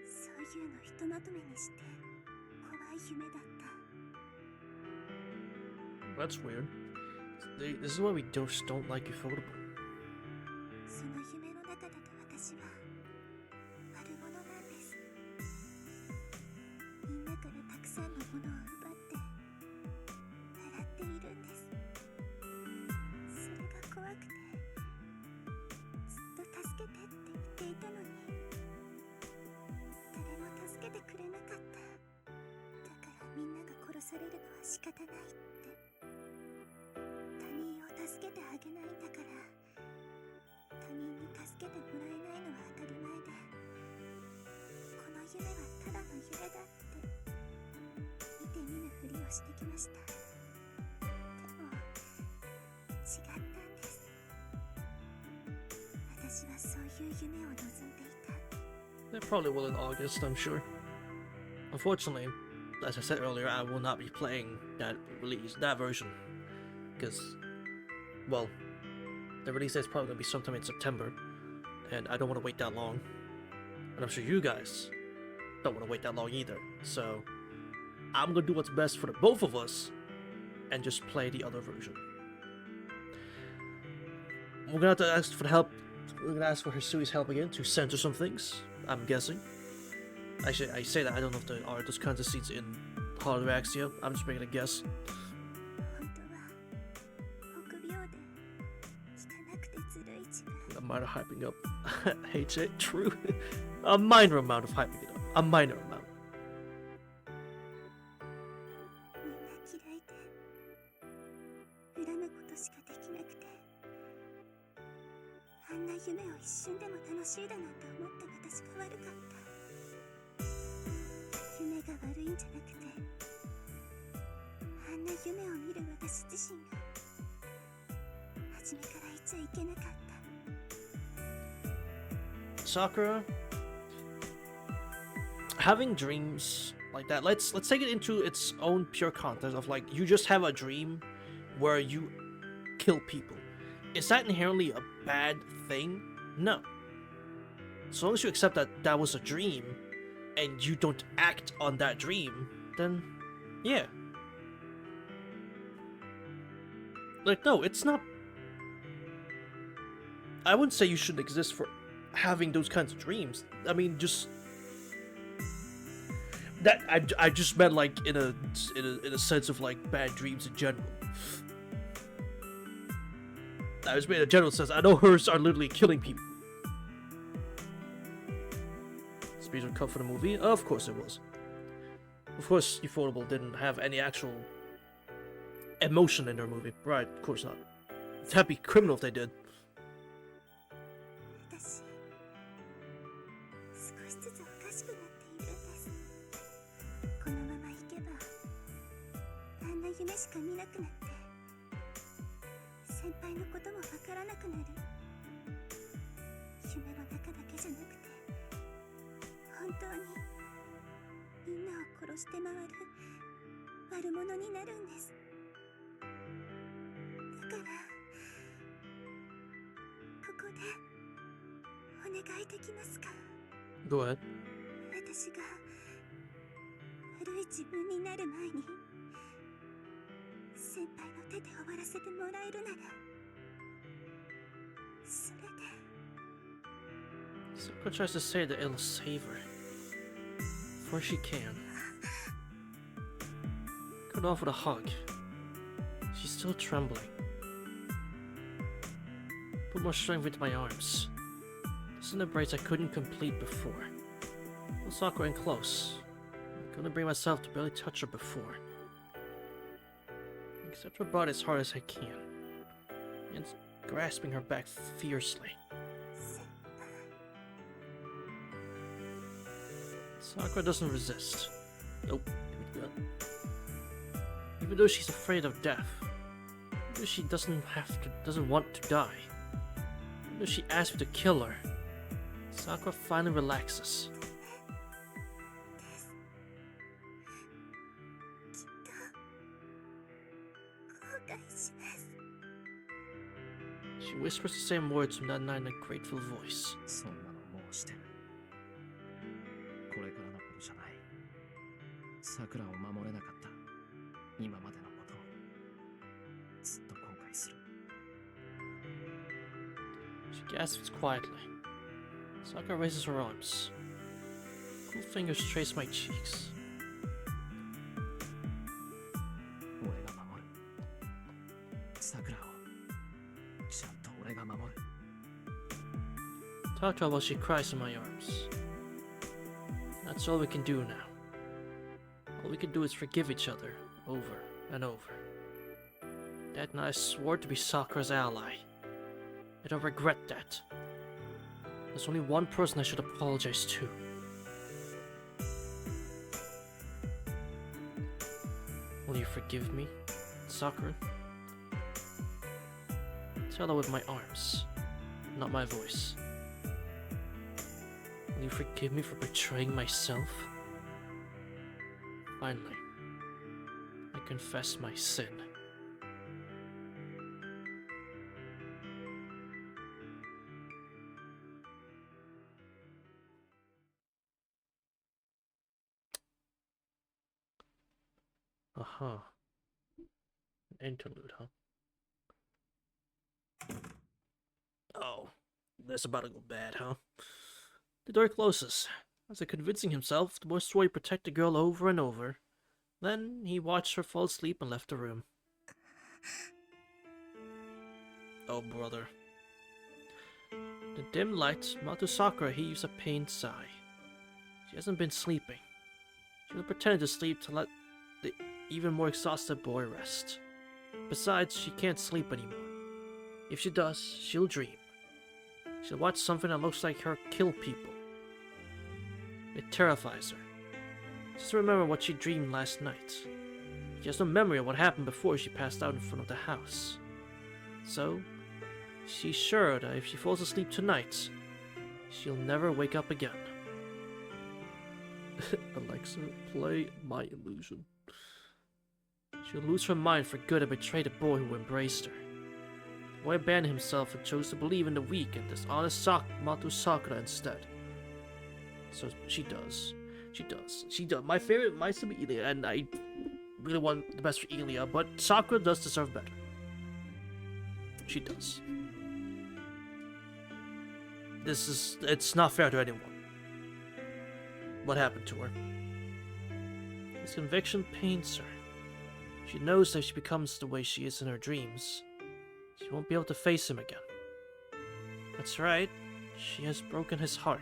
そういうのひとまとめにして怖い夢だった That's weird. This is why we just don't like Ufotable. その夢の中だと私は悪者なんですみんなからたくさんのものを奪って笑っているんですそれが怖くてずっと助けてって言っていたのに誰も助けてくれなかっただからみんなが殺されるのは仕方ないって他人を助けてあげないんだから他人に助けてもらえないのは当たり前でこの夢はただの夢だって見て見ぬふりをしてきましたでも違ったんです私はそういう夢を望んでいた They probably will in August, I'm sure. Unfortunately, as I said earlier, I will not be playing that version. Because, well, the release date is probably going to be sometime in September. And I don't want to wait that long. And I'm sure you guys don't want to wait that long either. So, I'm going to do what's best for the both of us. And just play the other version. We're going to have to ask for help. We're going to ask for Hisui's help again to censor some things, I'm guessing. Actually, I say that, I don't know if there are those kinds of scenes in Heart of Axia. I'm just making a guess. 本当は臆病で汚くてずるい自分 A minor hyping up. HA, true. A minor amount of hyping it up. A minor amount. みんな嫌いで恨むことしかできなくてあんな夢を一瞬でも楽しいだなんて思った私が悪かった夢が悪いんじゃなくてあんな夢を見る私自身が初めから言っちゃいけなかった Sakura, having dreams like that, let's take it into its own pure context of like you just have a dream where you kill people. Is that inherently a bad thing? No. As long as you accept that that was a dream and you don't act on that dream, then yeah. Like, no, it's not. I wouldn't say you shouldn't exist for having those kinds of dreams. I mean, just that I just meant like in a sense of like bad dreams in general. I just made a general sense. I know hers are literally killing people. Speech was cut for the movie? Of course it was. Of course, Ufotable didn't have any actual emotion in their movie. Right, of course not. That'd be criminal if they did. 私少しずつおかしくなっているんですこのままいけばあんな夢しか見なくなって先輩のこともわからなくなる夢の中だけじゃなくて本当にみんなを殺して回る悪者になるんですだからここでお願いできますか Go ahead. 私が悪い自分になる前に先輩の手で終わらせてもらえるならそれで Sakura tries to say that it'll save her. Before she can. Cut off with a hug. She's still trembling. Put more strength into my arms. This is the embrace I couldn't complete before. Pull Sakura in close. I couldn't bring myself to barely touch her before. Accept her body as hard as I can. And grasping her back fiercely. Sakura doesn't resist. Nope. Even though she's afraid of death. Even though she doesn't want to die. Even though she asked me to kill her. Sakura finally relaxes. 後悔します She whispers the same words from that night in a grateful voice. そんなのもうしてるこれからのことじゃない桜を守れなかった今までのことをずっと後悔する She gasps quietly. Sakura raises her arms. Cool fingers trace my cheeks. 俺が守る桜をちゃんと俺が守る Talk to her while she cries in my arms. That's all we can do now. All we can do is forgive each other over and over. That night I swore to be Sakura's ally. I don't regret that. There's only one person I should apologize to. Will you forgive me, Sakura? Tell her with my arms, not my voice. Will you forgive me for betraying myself? Finally, I confess my sin. Aha. An interlude, huh? Oh, this about to go bad, huh? The door closes. As if convincing himself, the boy swore he'd protect the girl over and over. Then he watched her fall asleep and left the room. Oh, brother. In the dim light, Sakura heaves a pained sigh. She hasn't been sleeping. She will pretend to sleep to let the even more exhausted boy rest. Besides, she can't sleep anymore. If she does, she'll dream. She'll watch something that looks like her kill people. It terrifies her. Just remember what she dreamed last night. She has no memory of what happened before she passed out in front of the house. So, she's sure that if she falls asleep tonight, she'll never wake up again. Alexa, play My Illusion. She'll lose her mind for good and betray the boy who embraced her. The boy abandoned himself and chose to believe in the weak and dishonest Sakura instead. So she does. She does. My favorite might still be Ilia, and I really want the best for Ilia, but Sakura does deserve better. She does. It's not fair to anyone. What happened to her? His conviction pains her. She knows that if she becomes the way she is in her dreams, she won't be able to face him again. That's right, she has broken his heart.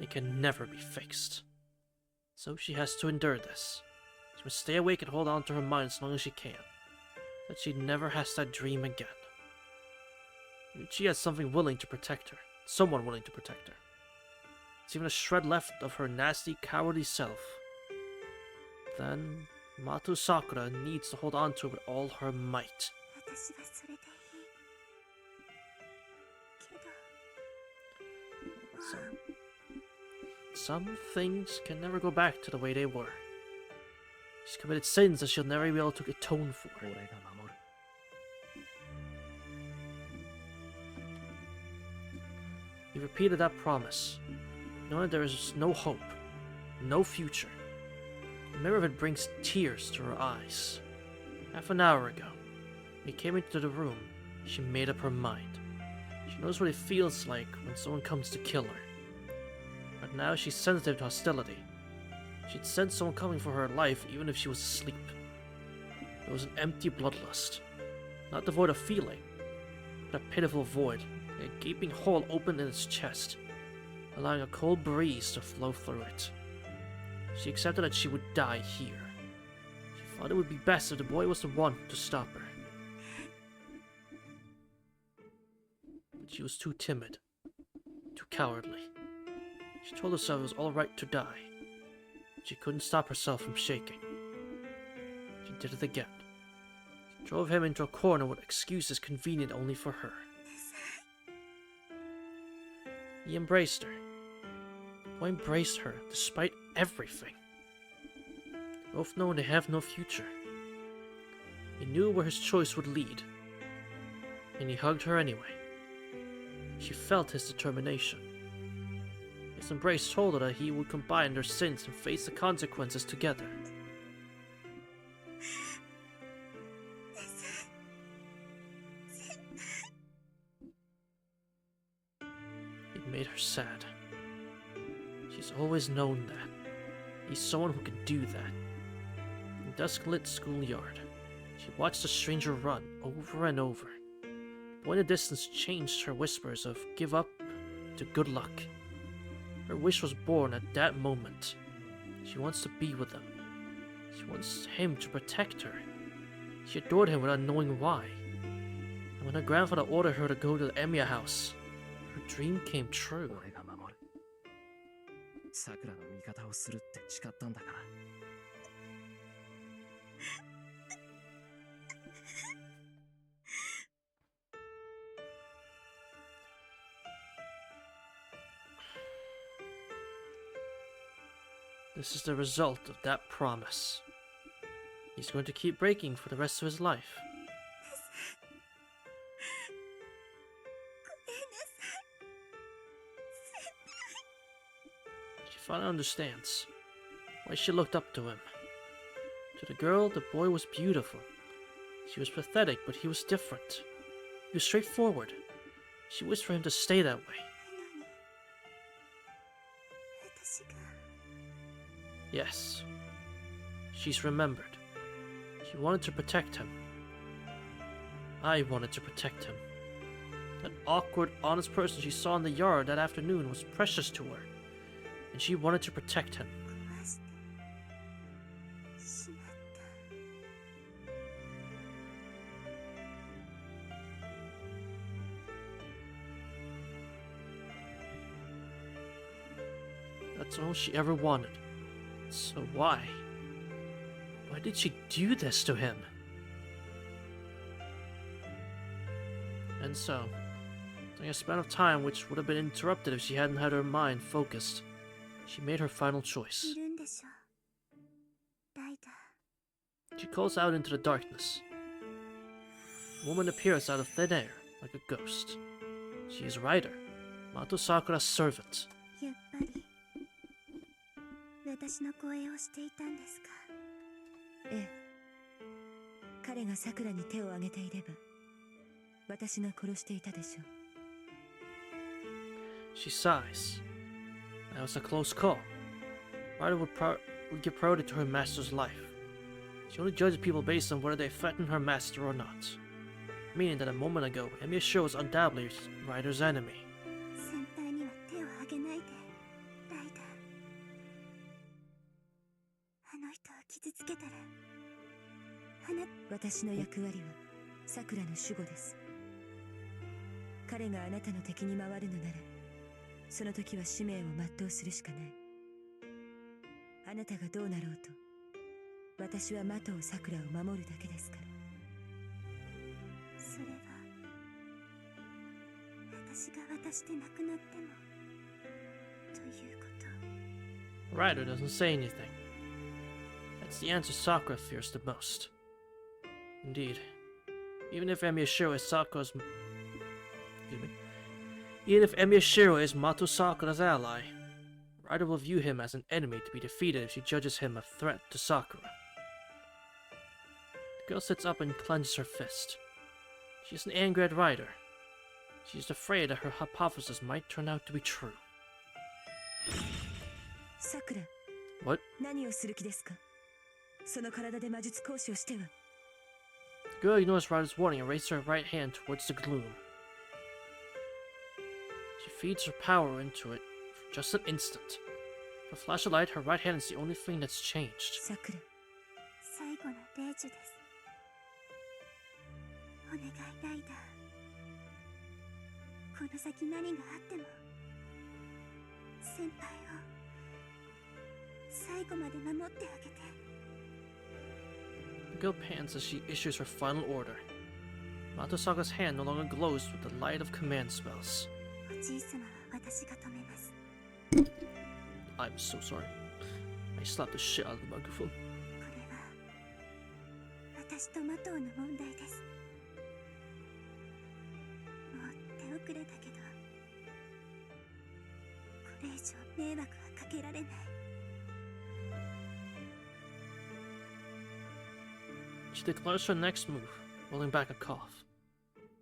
It can never be fixed. So she has to endure this. She must stay awake and hold on to her mind as long as she can. That she never has that dream again. She has something willing to protect her. Someone willing to protect her. There's even a shred left of her nasty, cowardly self. Then, Sakura needs to hold on to it with all her might. 私はそれでいい。けど、 Some things can never go back to the way they were. She's committed sins that she'll never be able to atone for. 俺が守る。 He repeated that promise, knowing there is no hope, no future. The memory of it brings tears to her eyes. Half an hour ago, when he came into the room, she made up her mind. She knows what it feels like when someone comes to kill her. But now she's sensitive to hostility. She'd sense someone coming for her life even if she was asleep. It was an empty bloodlust, not devoid of feeling, but a pitiful void, a gaping hole opened in its chest, allowing a cold breeze to flow through it. She accepted that she would die here. She thought it would be best if the boy was the one to stop her. But she was too timid, too cowardly. She told herself it was alright to die. She couldn't stop herself from shaking. She did it again. She drove him into a corner with excuses convenient only for her. He embraced her. The boy embraced her despite everything. Both knowing they have no future. He knew where his choice would lead. And he hugged her anyway. She felt his determination. His embrace told her that he would combine their sins and face the consequences together. It made her sad. She's always known that. He's someone who can do that. In dusk-lit schoolyard, she watched the stranger run over and over. The boy in the distance changed her whispers of give up to good luck. Her wish was born at that moment. She wants to be with him. She wants him to protect her. She adored him without knowing why. And when her grandfather ordered her to go to the Emiya house, her dream came true. 俺が守る。さくらの味方をするって誓ったんだから。This is the result of that promise. He's going to keep breaking for the rest of his life. She finally understands why she looked up to him. To the girl, the boy was beautiful. She was pathetic, but he was different. He was straightforward. She wished for him to stay that way. 私が Yes. She's remembered. She wanted to protect him. I wanted to protect him. That awkward, honest person she saw in the yard that afternoon was precious to her, and she wanted to protect him. 壊してしまった That's all she ever wanted. So why? Why did she do this to him? And so, during a span of time which would have been interrupted if she hadn't had her mind focused, she made her final choice. いるんでしょライダー She calls out into the darkness. A woman appears out of thin air, like a ghost. She is Ryder, Mato Sakura's servant. やっぱり私の声をしていたんですかええ。彼がさくらに手を挙げていれば、私が殺していたでしょう。She sighs. That was a close call. Ryder would give priority to her master's life. She only judged people based on whether they threatened her master or not. Meaning that a moment ago, Emiya Shiro was undoubtedly Ryder's enemy. 先輩には手を挙げないでライダーあの人を傷つけたら私の役割はさくらの守護です。彼があなたの敵に回るのなら、その時は使命を全うするしかない。あなたがどうなろうと、私は的尾さくらを守るだけですから。それは私が渡して亡くなってもということ Ryder doesn't say anything. That's the answer Sakura fears the most. Indeed, even if Emiya Shiro is Sakura's... Excuse me. Even if Emiya Shiro is Mato Sakura's ally, Ryder will view him as an enemy to be defeated if she judges him a threat to Sakura. The girl sits up and clenches her fist. She is an angry at Ryder. She is afraid that her hypothesis might turn out to be true. さくら、 What? 何をする気ですか？その体で魔術講師をしては。The girl ignores Ryder's warning and raises her right hand towards the gloom. She feeds her power into it for just an instant. For a flash of light, her right hand is the only thing that's changed. さくら、最後の霊樹ですお願いライダーこの先何があっても先輩を最後まで守ってあげて The girl pants as she issues her final order. Matosaka's hand no longer glows with the light of command spells. おじい様は私が止めます I'm so sorry. I slapped the shit out of the microphone. これは私とマトウの問題ですもう手遅れだけどこれ以上迷惑はかけられない She declares her next move, rolling back a cough.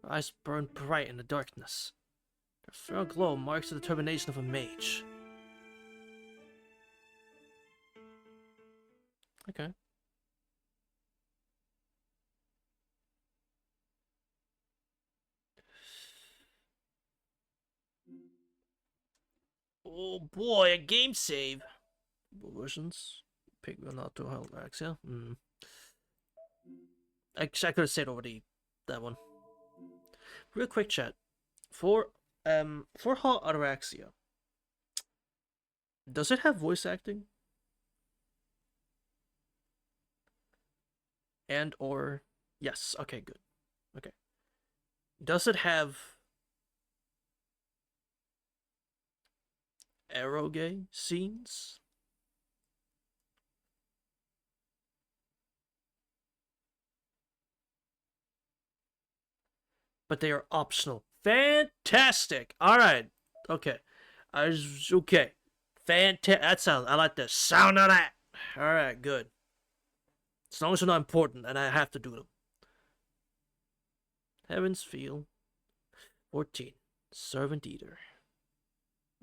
Her eyes burn bright in the darkness. Her frail glow marks the determination of a mage. Okay. Oh boy, a game save. Versions. Pick not to Alexia. Actually, I could have said already that one. Real quick chat. For Hot Ataraxia, does it have voice acting? And or yes, okay, good. Okay. Does it have eroge scenes? But they are optional. Fantastic. All right. Okay. Okay. Fantastic. That sounds. I like the sound of that. All right. Good. As long as they're not important, and I have to do them. Heaven's Feel. 14. Servant Eater.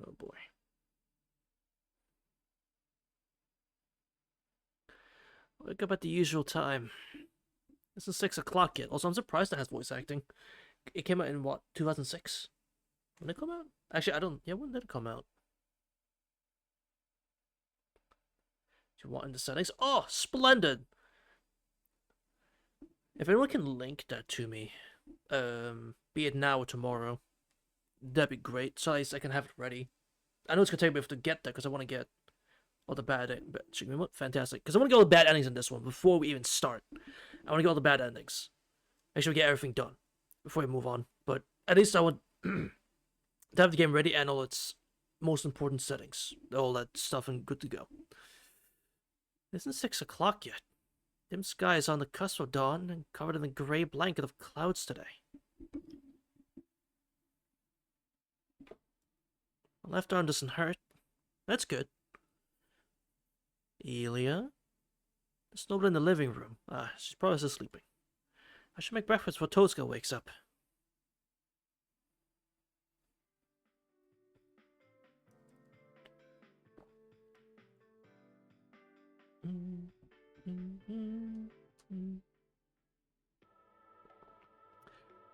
Oh boy. Wake up at the usual time. This is 6 o'clock yet. Also, I'm surprised it has voice acting. It came out in what, 2006? When did it come out? Actually, I don't. Yeah, when did it come out? Do you want in the settings? Oh, splendid! If anyone can link that to me, be it now or tomorrow, that'd be great. So at least I can have it ready. I know it's gonna take me a bit to get there because I want to get all the bad fantastic. Because I want to get all the bad endings in this one before we even start. I want to get all the bad endings. Make sure we get everything done before we move on. But at least I want to have the game ready and all its most important settings, all that stuff, and good to go. It isn't 6 o'clock yet. Dim sky is on the cusp of dawn and covered in a gray blanket of clouds today. My left arm doesn't hurt. That's good. Elia? There's nobody in the living room. She's probably still sleeping. I should make breakfast before Tozuka wakes up.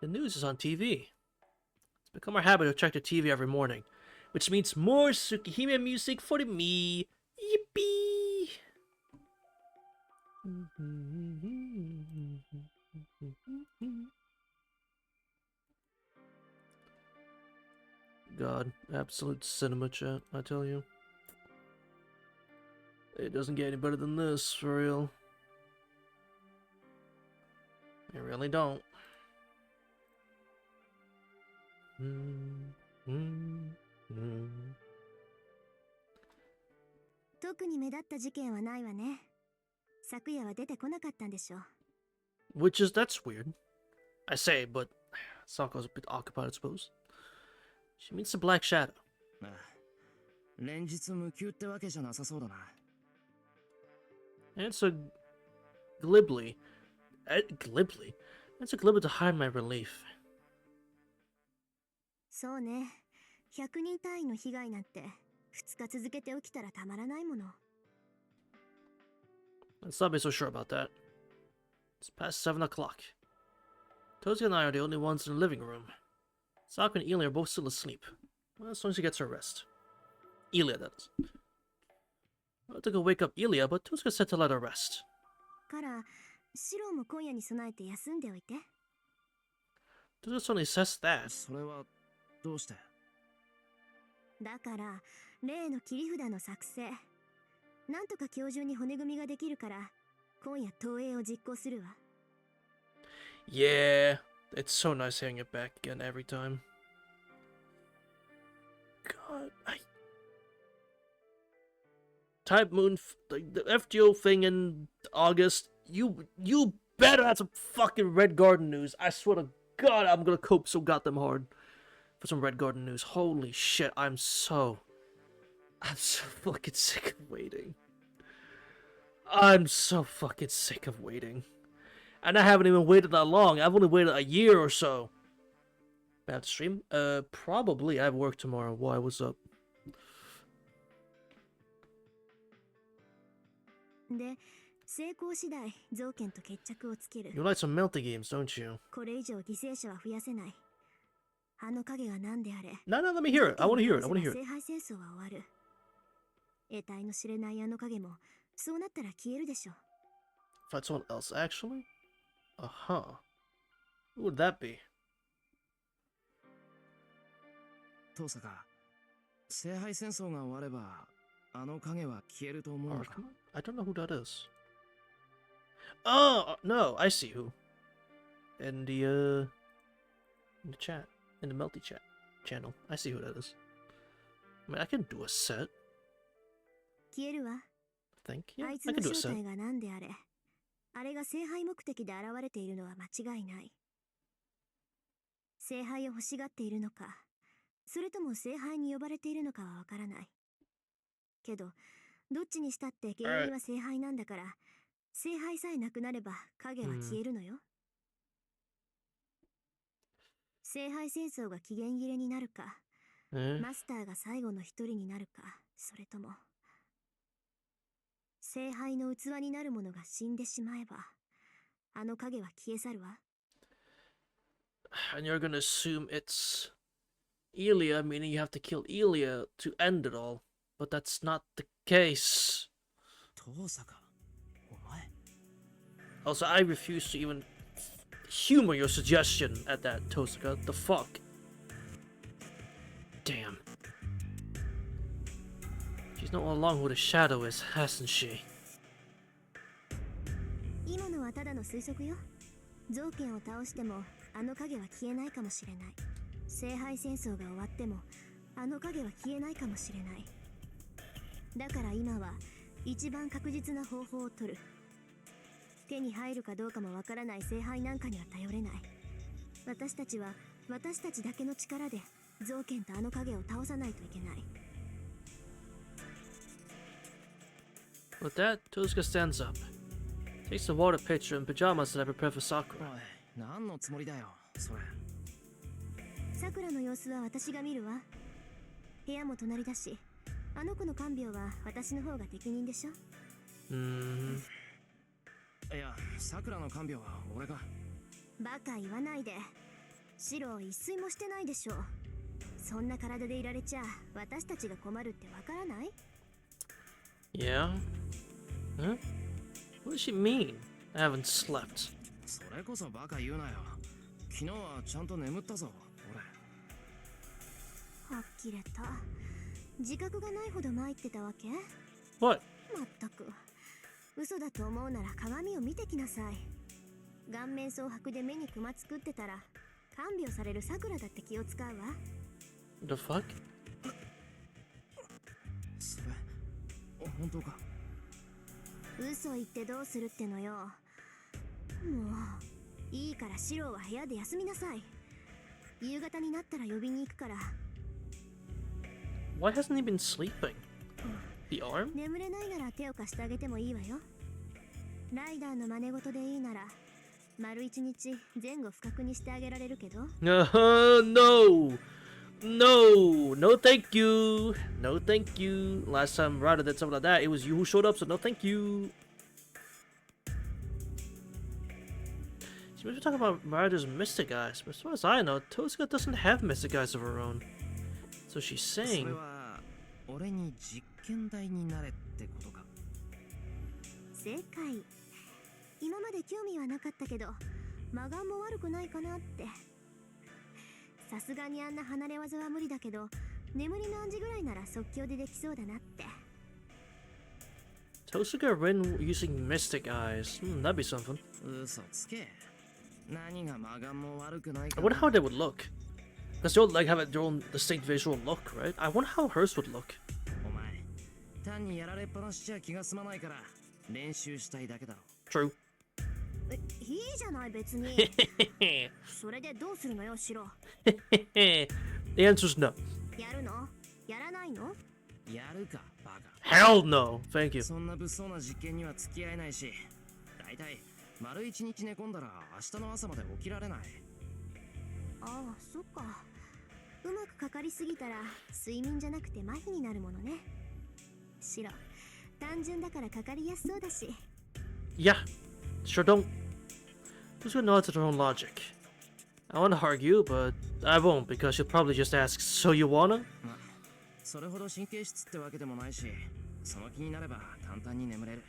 The news is on TV. It's become our habit to check the TV every morning, which means more Tsukihime music for me. Yippee! God, absolute cinema chat, I tell you. It doesn't get any better than this, for real. They really don't. 特に目立った事件はないわね。昨夜は出てこなかったんでしょう。Which is, that's weird. I say, but Sako's a bit occupied, I suppose. She meets the Black Shadow. ああ、連日無休ってわけじゃなさそうだな。And so glibly. Glibly? That's a glibly to hide my relief. そうね。100人単位の被害なんて2日続けて起きたらたまらないもの。Let's not be so sure about that. It's past 7 o'clock. Tozuka and I are the only ones in the living room. Sakura and Elia are both still asleep. Well, as long as she gets her rest. Elia, that is. I had to go wake up Elia, but Tozuka said to let her rest. から、シロも今夜に備えて休んでおいて。Tozuka suddenly says that. それはどうして？だから、例の切り札の作成。なんとか今日中に骨組みができるから、今夜投影を実行するわ。Yeah, it's so nice hearing it back again every time. God, Type Moon, the FGO thing in August. You better have some fucking Red Garden news. I swear to God, I'm gonna cope so goddamn hard for some Red Garden news. Holy shit, I'm so fucking sick of waiting. I'm so fucking sick of waiting. And I haven't even waited that long. I've only waited a year or so. I have to stream? Probably. I have work tomorrow. Why? What's up? で、成功次第、造剣と決着をつける。 You like some melty games, don't you? これ以上犠牲者は増やせない。あの影が何であれ。No, let me hear it. I want to hear it. I want to hear it. 聖杯戦争は終わる。得体の知れないあの影も、そうなったら消えるでしょ。Fight someone else, actually? Uh-huh. Who would that be? 遠坂、聖杯戦争が終われば、あの影は消えると思うのか。 I don't know who that is. Oh, no, I see who. In the chat. In the melty chat channel. I see who that is. I mean, I can do a set. 消えるわ。 I think. Yeah, あ I いつの can do a 正 set. 体が何であれ。あれが聖杯目的で現れているのは間違いない。聖杯を欲しがっているのか、それとも聖杯に呼ばれているのかはわからない。けど、どっちにしたって原因は聖杯なんだから、聖杯さえなくなれば影は消えるのよ。聖杯戦争が期限切れになるか、マスターが最後の一人になるか、それとも聖杯の器になる者が死んでしまえば、あの影は消え去るわ。And you're gonna assume it's Elia, meaning you have to kill Elia to end it all. But that's not the case. 遠坂、お前。 Also, I refuse to even humor your suggestion at that, Tosaka. The fuck? Damn. She's known all along who the shadow is, hasn't she? 今のはただの推測よ。造剣を倒してもあの影は消えないかもしれない。聖杯戦争が終わってもあの影は消えないかもしれない。だから今は一番確実な方法を取る。手に入るかどうかもわからない聖杯なんかには頼れない。私たちは私たちだけの力で造剣とあの影を倒さないといけない。 With that, Tosaka stands up. Takes the water pitcher and pajamas that I prepared for お Sakura. い、何のつもりだよ、それ。さくらの様子は私が見るわ。部屋も隣だし、あの子の看病は私の方が適任でしょ。いや、さくらの看病は俺が。バカ言わないで。シロ一睡もしてないでしょ。そんな体でいられちゃ私たちが困るってわからない？ Yeah? Huh? What does she mean? I haven't slept. それこそバカ言うなよ。昨日はちゃんと眠ったぞ、俺。はっきれた。自覚がないほど参ってたわけ？ What? まったく。嘘だと思うなら鏡を見てきなさい。顔面蒼白で目にクマ作ってたら看病されるさくらだって気を使うわ。 The fuck? それ、本当か？嘘言ってどうするってのよ。もういいからシロは部屋で休みなさい。夕方になったら呼びに行くから。 Why hasn't he been sleeping? The arm? 眠れないなら手を貸してあげてもいいわよ。ライダーの真似事でいいなら丸一日前後不覚にしてあげられるけど。No! No! No thank you! No thank you! Last time Ryder did something like that, it was you who showed up, so no thank you! See, we're talking about Ryder's mystic eyes, but as far as I know, Tosaka doesn't have mystic eyes of her own. So she's それ saying... は俺に実験台になれってことか。正解。今まで興味はなかったけど魔眼も悪くないかなって。さすがにあんな離れ技は無理だけど眠りの暗示ぐらいなら即興でできそうだなって。 Tosaka Rin using mystic eyes. That'd be something. 嘘つけ。何が魔眼も悪くない I か。 wonder how they would look. Because they all like have their own distinct visual look, right? I wonder how hers would look. お前、単にやられっぱなしじゃ気が済まないから練習したいだけだろ。 True. いいじゃない別に。それでどうするのよシロ。 The answer's no. やるの？やらないの？やるか、バカ。 Hell no. Thank you. そんな物騒な実験には付き合えないし、だいたい丸一日寝込んだら明日の朝まで起きられない。ああ、そっか。うまくかかりすぎたら睡眠じゃなくて麻痺になるものね。シロ、単純だからかかりやすそうだし。 Yeah. Sure don't. Who's gonna nods at her own logic? I wanna argue, but I won't because she'll probably just ask, so you wanna? まあ、それほど神経質ってわけでもないし、その気になれば簡単に眠れる。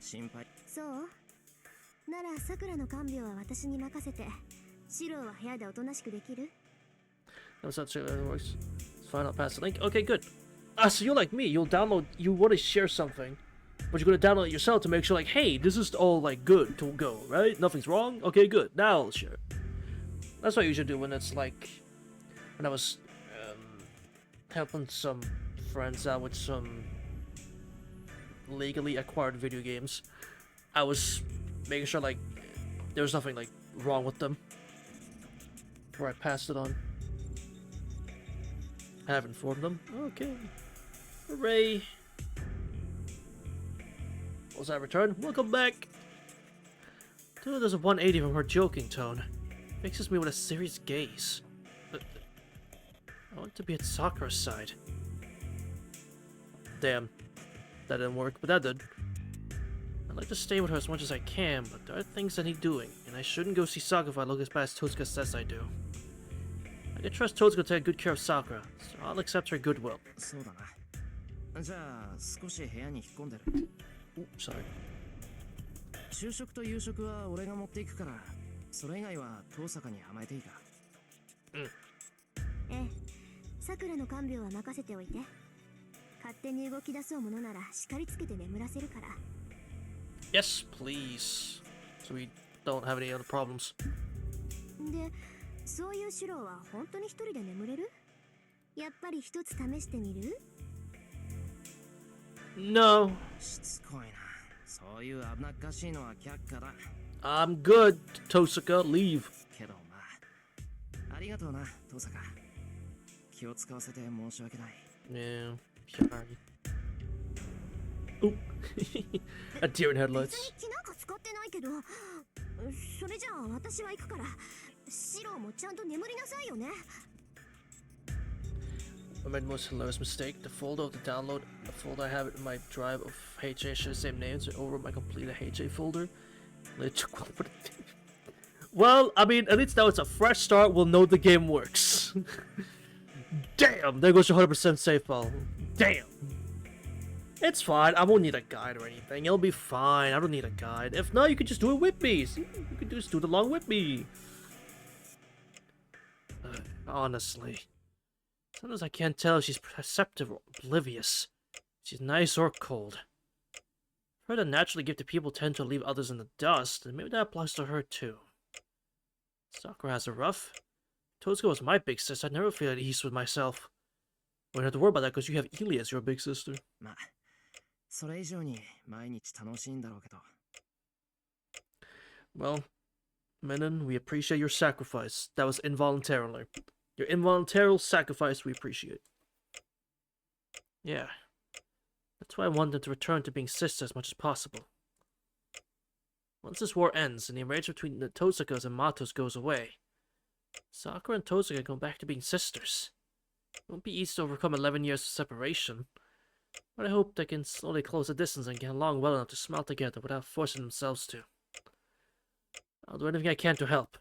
心配。そうならさくらの看病は私に任せて、シロは部屋でおとなしくできる？ That's not sure that works. Let's find out past the link. Okay, good. So you're like me. You want to share something, but you're going to download it yourself to make sure, like, hey, this is all, like, good to go, right? Nothing's wrong? Okay, good. Now I'll share. That's what I usually do when it's, like, when I was helping some friends out with some legally acquired video games. I was making sure, like, there was nothing, like, wrong with them before I passed it on. I have informed them. Okay. Hooray. Was I returned? Welcome back. Dude, there's a 180 from her joking tone. Fixes me with a serious gaze. I want to be at Sakura's side. Damn. That didn't work, but that did. I'd like to stay with her as much as I can, but there are things I need doing, and I shouldn't go see Sakura if I look as bad as Totsuka says I do. I can trust Totsuka to take good care of Sakura, so I'll accept her goodwill. そうだな。じゃあ少し部屋に引っ込んでる。 Ooh, sorry. 昼食と夕食は俺が持っていくから、それ以外は遠坂に甘えていいか。ええ、さくらの看病は任せておいて。勝手に動き出そうものなら叱りつけて眠らせるから。Yes, please. So we don't have any other problems. で、そういうシロは本当に一人で眠れる？やっぱり一つ試してみる？ No, しつこいな。そういう危なっかしいのは却下だ。 I'm good, Totsuka. Leave. けどまあ、ありがとうな、遠坂。気を使わせて申し訳ない。 Yeah, sorry. Oop. A deer in 別 headlights. に気なんか使ってないけど、それじゃあ私は行くから、シロもちゃんと眠りなさいよね。 I made the most hilarious mistake. The folder of the download, the folder I have in my drive of HA share the same names and over my completed HA folder. Well, I mean, at least now it's a fresh start. We'll know the game works. Damn, there goes your 100% save file. Damn. It's fine. I won't need a guide or anything. It'll be fine. I don't need a guide. If not, you could just do it with me. You could just do it along with me. Honestly. Sometimes I can't tell if she's perceptive or oblivious. She's nice or cold. Her that naturally gifted people tend to leave others in the dust, and maybe that applies to her too. Sakura has it rough. Totsuka was my big sister. I'd never feel at ease with myself. We don't have to worry about that because you have Ilia as your big sister. まあ、それ以上に毎日楽しいんだろうけど。 Well, Menon, we appreciate your sacrifice. That was involuntarily. Your involuntary sacrifice we appreciate. Yeah. That's why I want them to return to being sisters as much as possible. Once this war ends and the marriage between the Totsukas and Matos goes away, Sakura and Totsuka go back to being sisters. It won't be easy to overcome 11 years of separation, but I hope they can slowly close the distance and get along well enough to smile together without forcing themselves to. I'll do anything I can to help.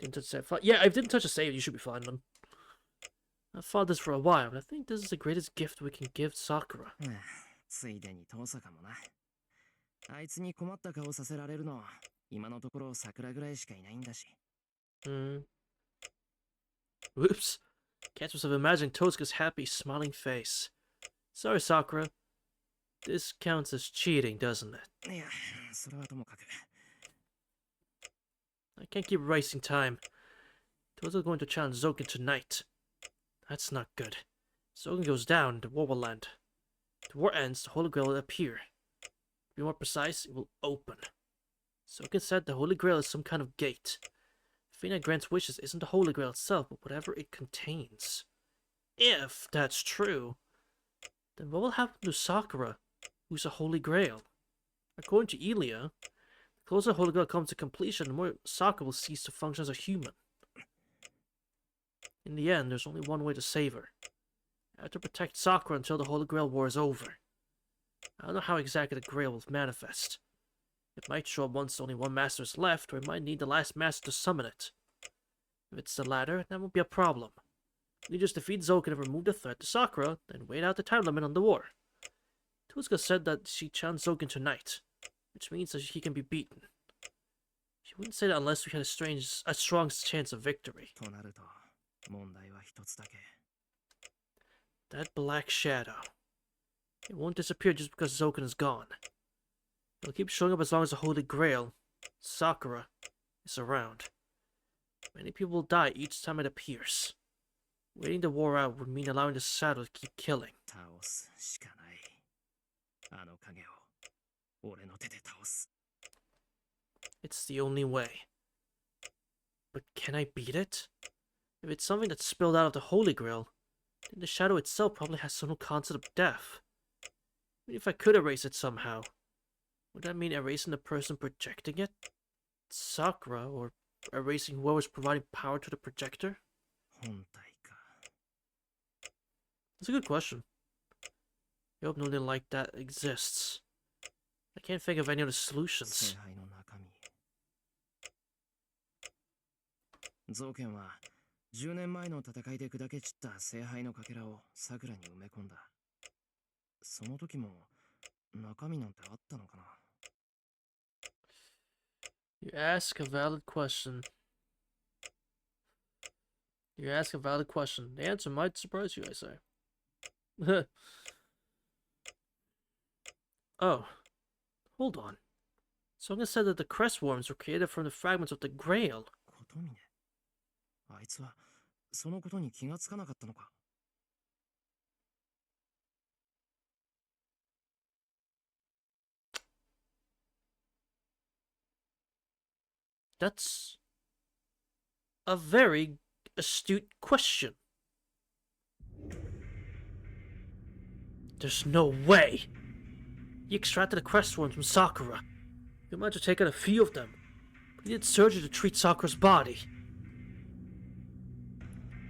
Didn't touch save. Yeah, I didn't touch a save. You should be fine, man. I've fought this for a while, but I think this is the greatest gift we can give Sakura. ついでに遠坂もな。あいつに困った顔させられるの、今のところ桜ぐらいしかいないんだし。Whoops. Can't myself imagine Totsuka's happy, smiling face. Sorry, Sakura. This counts as cheating, doesn't it? いや、それはともかく。 I can't keep wasting time. Totsuka's going to challenge Zoken tonight. That's not good. Zoken goes down, the war will end. The war ends, the Holy Grail will appear. To be more precise, it will open. Zoken said the Holy Grail is some kind of gate. The thing that grants wishes isn't the Holy Grail itself, but whatever it contains. If that's true, then what will happen to Sakura, who's a Holy Grail? According to Ilia, the closer the Holy Grail comes to completion, the more Sakura will cease to function as a human. In the end, there's only one way to save her. I have to protect Sakura until the Holy Grail War is over. I don't know how exactly the Grail will manifest. It might show up once only one master is left, or it might need the last master to summon it. If it's the latter, that won't be a problem. You just defeat Zoken and remove the threat to Sakura, then wait out the time limit on the war. Totsuka said that she challenged Zoken tonight, which means that he can be beaten. She wouldn't say that unless we had a strong chance of victory. となると、問題は一つだけ。 That black shadow. It won't disappear just because Zoken is gone. It'll keep showing up as long as the Holy Grail, Sakura, is around. Many people will die each time it appears. Waiting the war out would mean allowing the shadow to keep killing. 倒すしかない。あの影を俺の手で倒す。 It's the only way. But can I beat it? If it's something that's spilled out of the Holy Grail, then the shadow itself probably has some concept of death. Even if I could erase it somehow, would that mean erasing the person projecting it? Sakura, or erasing whoever's providing power to the projector? 本体か。 That's a good question. You hope nothing like that exists. I can't think of any other solutions. 聖杯の中身。造剣は10年前の戦いで砕け散った聖杯のかけらを桜に埋め込んだ。その時も中身なんてあったのかな。 You ask a valid question. You ask a valid question. The answer might surprise you, I say. Oh. Hold on. Songa said that the crest worms were created from the fragments of the Grail. 琴峰。あいつはそのことに気がつかなかったのか。 That's a very astute question. There's no way. He extracted the crest worms from Sakura. He might have taken a few of them, but he did surgery to treat Sakura's body.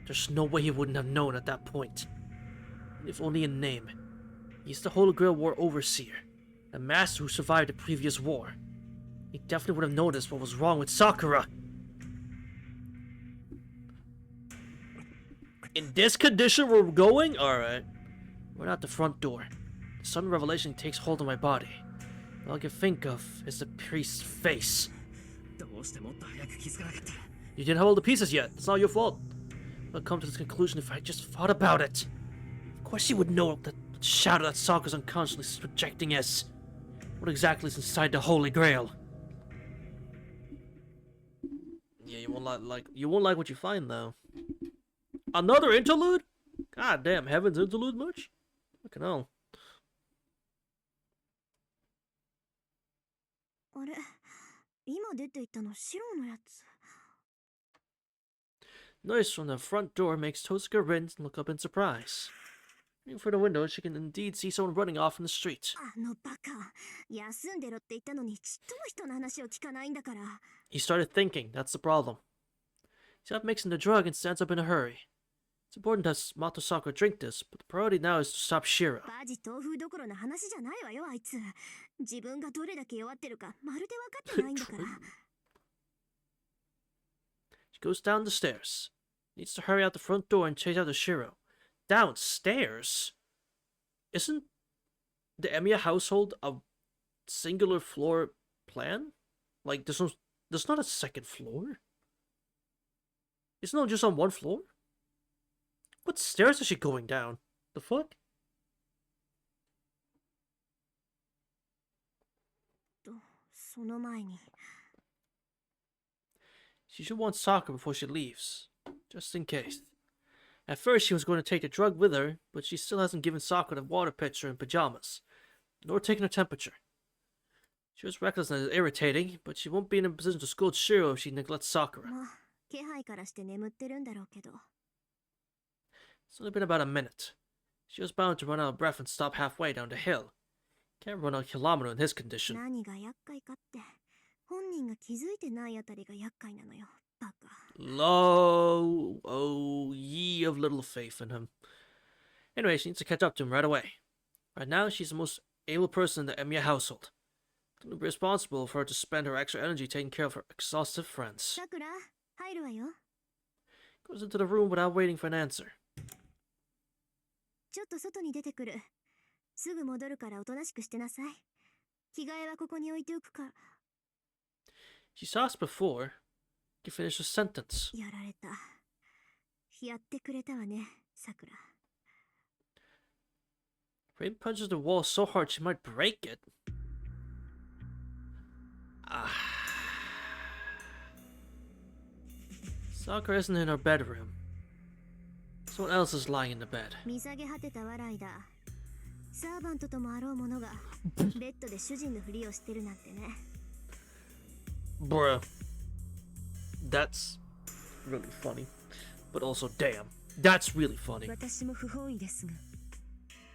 There's no way he wouldn't have known at that point. If only in name. He's the Holy Grail War Overseer, a master who survived the previous war. He definitely would have noticed what was wrong with Sakura. In this condition we're going? Alright. We're at the front door. The sudden revelation takes hold of my body. All I can think of is the priest's face. どうしてもっと早く気づかなかった。 You didn't have all the pieces yet. It's not your fault. I'll come to this conclusion if I just thought about it. Of course he would know what the shadow that Sakura's unconsciously projecting is. What exactly is inside the Holy Grail? Yeah, you won't like what you find though. Another interlude? God damn, Heaven's interlude much? Fucking hell. あれ、今出て行ったの白のやつ。 Noise from the front door makes Tosuka rinse and look up in surprise. Looking through the window, she can indeed see someone running off in the street. あのバカ、休んでろって言ったのにちっとも人の話を聞かないんだから。 He started thinking, that's the problem. He stopped mixing the drug and stands up in a hurry. It's important that Mato Sakura drink this, but the priority now is to stop Shiro. バジ豆腐どころの話じゃないわよ、あいつ。自分がどれだけ弱ってるかまるで分かってないんだから。 She goes down the stairs. Needs to hurry out the front door and chase after Shiro. Downstairs? Isn't the Emiya household a singular floor plan? Like, there's not a second floor? Isn't it just on one floor? What stairs is she going down? The fuck? その前に。 She should warn Sakura before she leaves, just in case. At first, she was going to take the drug with her, but she still hasn't given Sakura the water pitcher and pajamas, nor taken her temperature. She was reckless and irritating, but she won't be in a position to scold Shiro if she neglects Sakura. まあ、気配からして眠ってるんだろうけど。 It's only been about a minute. She was bound to run out of breath and stop halfway down the hill. Can't run a kilometer in his condition. 何が厄介かって、本人が気づいてないあたりが厄介なのよ、バカ。 Lo, oh, ye of little faith in him. Anyway, she needs to catch up to him right away. Right now, she's the most able person in the Emiya household. It would be responsible for her to spend her extra energy taking care of her exhausted friends. さくら、入るわよ。 Goes into the room without waiting for an answer. ちょっと外に出てくる。すぐ戻るからおとなしくしてなさい。着替えはここに置いておくから。 She saw us before. He finished her sentence. やられた。やってくれたわね、さくら。 Rain punches the wall so hard she might break it. Ah. Sakura isn't in her bedroom. Someone else is lying in the bed. 見下げ果てた笑いだ。サーバントともあろうものがベッドで主人のふりをしてるなんてね。 Bruh. That's really funny. But also, damn. That's really funny. 私も不本意ですが、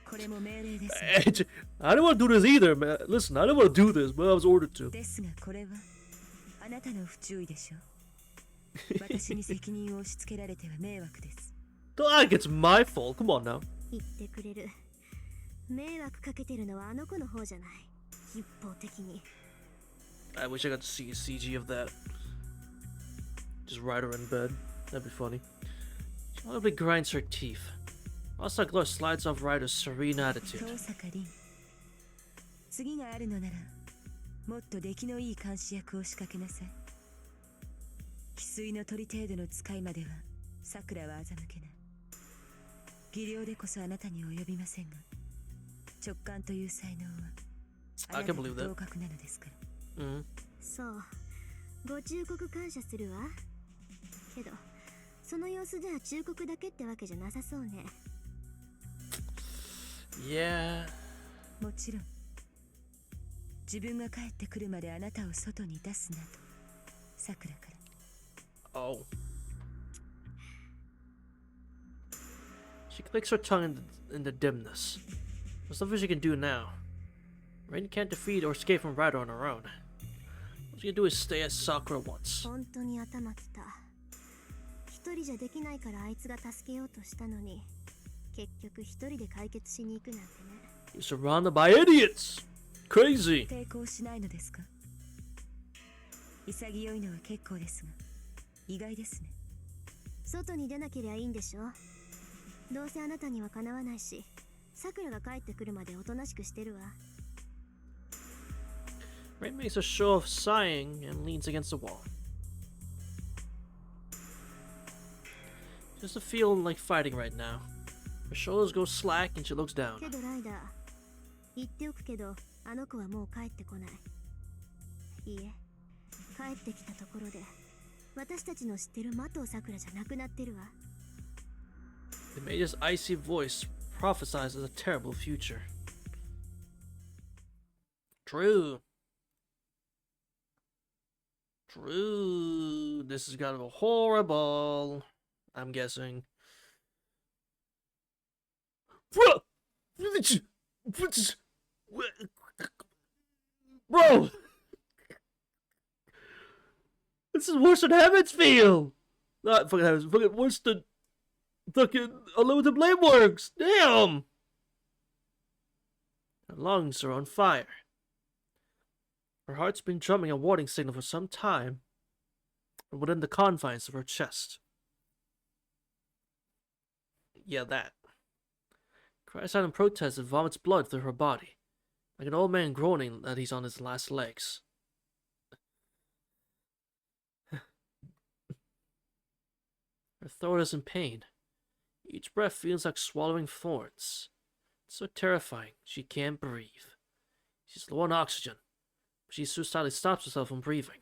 これも命令です。 I don't want to do this either, man. Listen, I don't want to do this, but I was ordered to. ですがこれはあなたの不注意でしょう。私に責任を押し付けられては迷惑です。 Don't act like it's my fault. Come on now. 言ってくれる。迷惑かけてるのはあの子の方じゃない。一方的に。 I wish I got to see a CG of that. Just Ryder in bed. That'd be funny. She audibly grinds her teeth. Also, glow slides off Ryder's serene attitude. 遠坂凛、次があるのならもっと出来のいい監視役を仕掛けなさい。翡翠の鳥程度の使いまでは桜は欺けない。技量でこそあなたに及びませんが、直感という才能はあ I なた can と believe that. 同格なのですから。そう。ご忠告感謝するわ。けど、その様子じゃ忠告だけってわけじゃなさそうね。Yeah. もちろん。自分が帰ってくるまであなたを外に出すなと、桜から。Oh. She clicks her tongue in the dimness. There's nothing she can do now. Rain can't defeat or escape from Ryder on her own. All she can do is stay as Sakura wants. 本当に頭きた。一人じゃできないからあいつが助けようとしたのに、結局一人で解決しに行くなんてね。You're surrounded by idiots! Crazy! 抵抗しないのですか？潔いのは結構ですが、意外ですね。外に出なけりゃいいんでしょ。どうせあなたにはかなわないし、さくらが帰ってくるまでおとなしくしてるわ。Rain makes a show of sighing and leans against the wall. She doesn't feel like fighting right now. Her shoulders go slack and she looks down. けどライダー、言っておくけど、あの子はもう帰ってこない。いいえ、帰ってきたところで、私たちの知ってる麻藤さくらじゃなくなってるわ。The mage's icy voice prophesies a terrible future. True. True. This is gonna be horrible. I'm guessing. Bro! This is worse than Hemisphere! Not fucking Hemisphere, fucking worse than fucking Unlimited Blade Works! Damn! Her lungs are on fire. Her heart's been drumming a warning signal for some time within the confines of her chest. Yeah, that. Cries out in protest and vomits blood through her body, like an old man groaning that he's on his last legs. Her throat is in pain. Each breath feels like swallowing thorns. It's so terrifying, she can't breathe. She's low on oxygen, but she suicidally stops herself from breathing.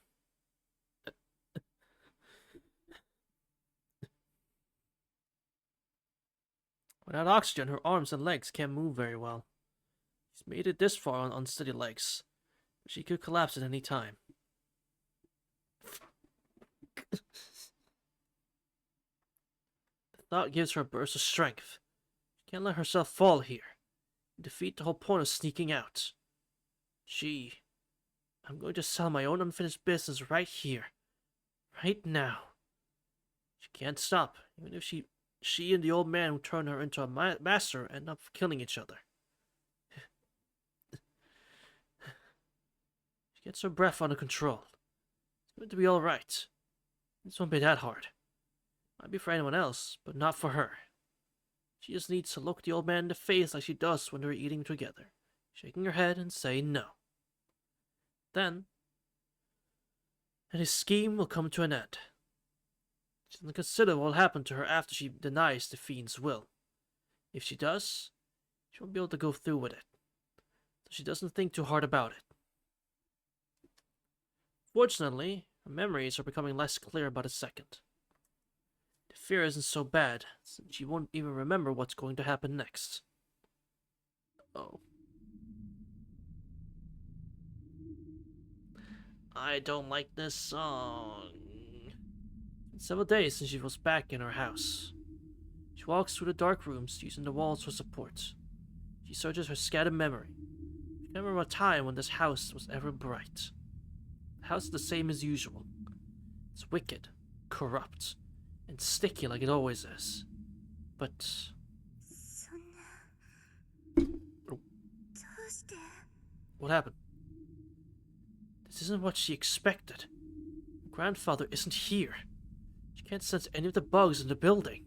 Without oxygen, her arms and legs can't move very well. She's made it this far on unsteady legs, but she could collapse at any time. The thought gives her a burst of strength. She can't let herself fall here and defeat the whole point of sneaking out. I'm going to sell my own unfinished business right here, right now. She can't stop, even if she and the old man who turned her into a master end up killing each other. She gets her breath under control. It's going to be alright. This won't be that hard. Might be for anyone else, but not for her. She just needs to look the old man in the face like she does when they're eating together, shaking her head and say no. Then his scheme will come to an end. She doesn't consider what will happen to her after she denies the fiend's will. If she does, she won't be able to go through with it, so she doesn't think too hard about it. Fortunately, her memories are becoming less clear by the second. The fear isn't so bad, since she won't even remember what's going to happen next. Oh. I don't like this song. It's been several days since she was back in her house. She walks through the dark rooms, using the walls for support. She searches her scattered memory. She can't remember a time when this house was ever bright. The house is the same as usual. It's wicked, corrupt, and sticky like it always is. But... Oh. して。 What happened? This isn't what she expected. Grandfather isn't here. She can't sense any of the bugs in the building.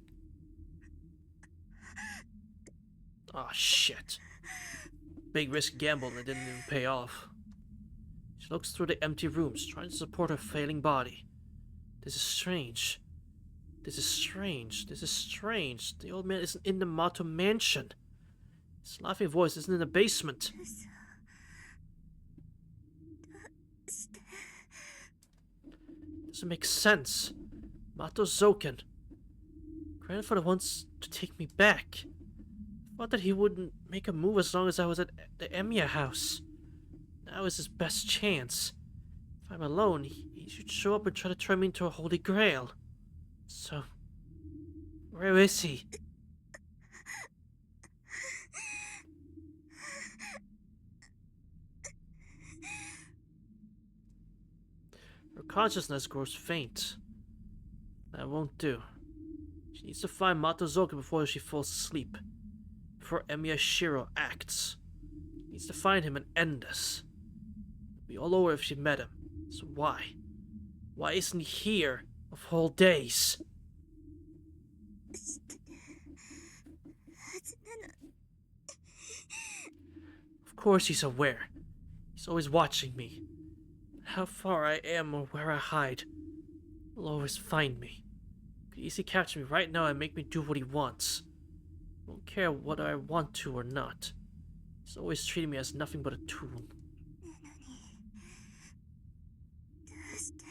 Oh shit. Big risk gamble that didn't even pay off. She looks through the empty rooms, trying to support her failing body. This is strange. This is strange. This is strange. The old man isn't in the Mato mansion. His laughing voice isn't in the basement. 嘘。どうして。 Doesn't make sense. Mato Zoken. Grandfather wants to take me back. I thought that he wouldn't make a move as long as I was at the Emiya house. Now is his best chance. If I'm alone, he should show up and try to turn me into a holy grail. So, where is he? Her consciousness grows faint. That won't do. She needs to find Matozoka before she falls asleep. Before Emiya Shiro acts. She needs to find him and end this. It'd be all over if she met him. So why? Why isn't he here of whole days? はずなの。 Of course he's aware. He's always watching me. How far I am or where I hide, he'll always find me. He could easily capture me right now and make me do what he wants. He won't care whether I want to or not. He's always treating me as nothing but a tool. なのに。どうして。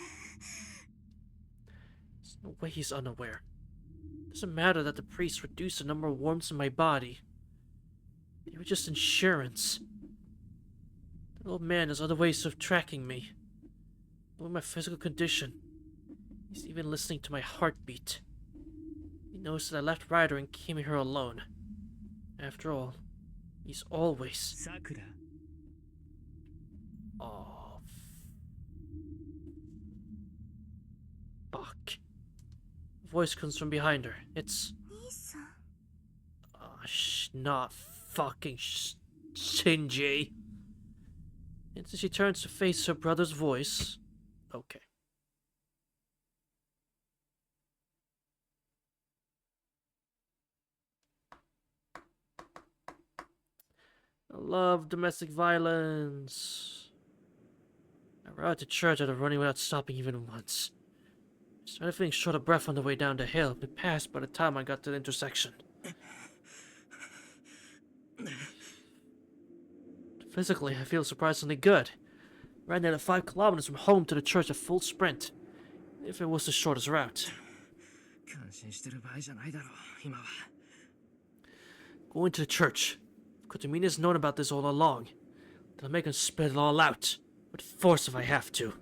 There's no way he's unaware. It doesn't matter that the priest reduced the number of worms in my body. They were just insurance. The old man has other ways of tracking me. Knowing my physical condition. He's even listening to my heartbeat. He knows that I left Ryder and came here alone. After all, he's always... Sakura. Oh, fuck. A voice comes from behind her. It's... 兄さん。 not fucking Shinji. And so she turns to face her brother's voice. Okay. I love domestic violence. I arrived at church after running without stopping even once. I started feeling short of breath on the way down the hill, but passed by the time I got to the intersection. Physically, I feel surprisingly good. Ran nearly 5 kilometers from home to the church at full sprint, if it was the shortest route. 感心してる場合じゃないだろう、今は。 Going to the church. Kotomina's known about this all along. Then I'll make him spit it all out, with force if I have to.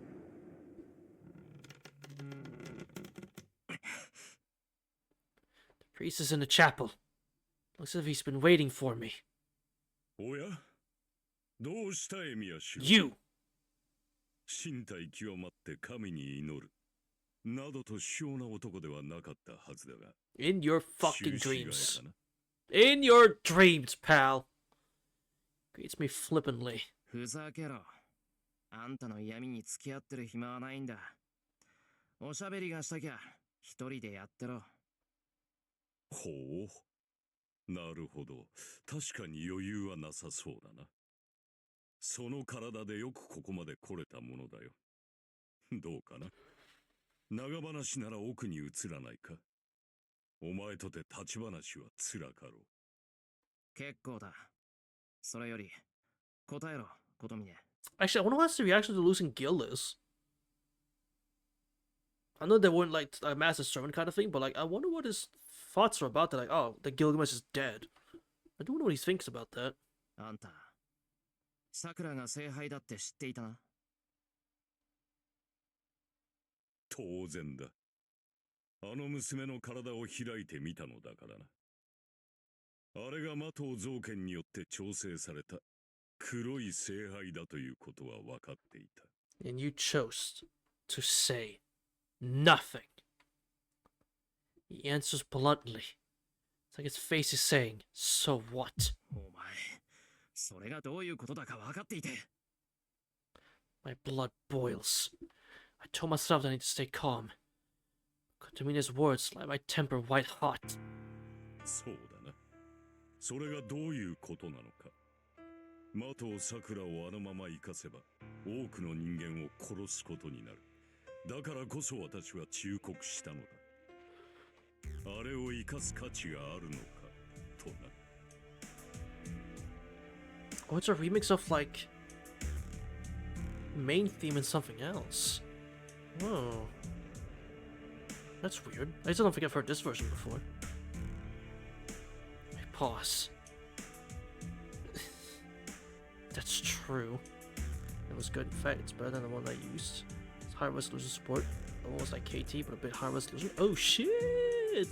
The priest is in the chapel. Looks as if he's been waiting for me. おやどうしたエミヤ氏 You! 身体極まって神に祈るなどと卑怯な男ではなかったはずだが In your fucking 終始 dreams. がやかな In your dreams, pal! Greets me flippantly. ふざけろ。あんたの闇に付き合ってる暇はないんだ。おしゃべりがしたきゃ、一人でやってろ。ほうなるほど確かに余裕はなさそうだなその体でよくここまで来れたものだよどうかな長話なら奥に移らないかお前とて立ち話はつらかろう結構だ。それより、答えろ、琴峰。 Actually, I wonder what the reaction to losing Gil is. I know they weren't like a master servant kind of thing, but like, I wonder what his thoughts are about that. Like, oh, the Gilgamesh is dead. I don't know what he thinks about that. あんた、桜が聖杯だって知っていたな。当然だあの娘の体を開いてみたのだからなあれが魔頭造剣によって調整された黒い聖杯だということは分かっていた And you chose to say nothing. He answers bluntly. It's like his face is saying, so what? お前、それがどういうことだか分かっていて。My blood boils. I told myself that I need to stay calm. Katamina's words light my temper white hot. そうだな。それがどういうことなのか。的を桜をあのまま生かせば、多くの人間を殺すことになる。だからこそ私は忠告したのだ。あれを生かす価値があるのか、とな。Oh, it's a remix of, like, main theme and something else. Oh. That's weird. I still don't think I've heard this version before. Wait, pause. That's true. It was good. In fact, it's better than the one I used. It's high resolution support. Almost like KT, but a bit high resolution. Oh shit!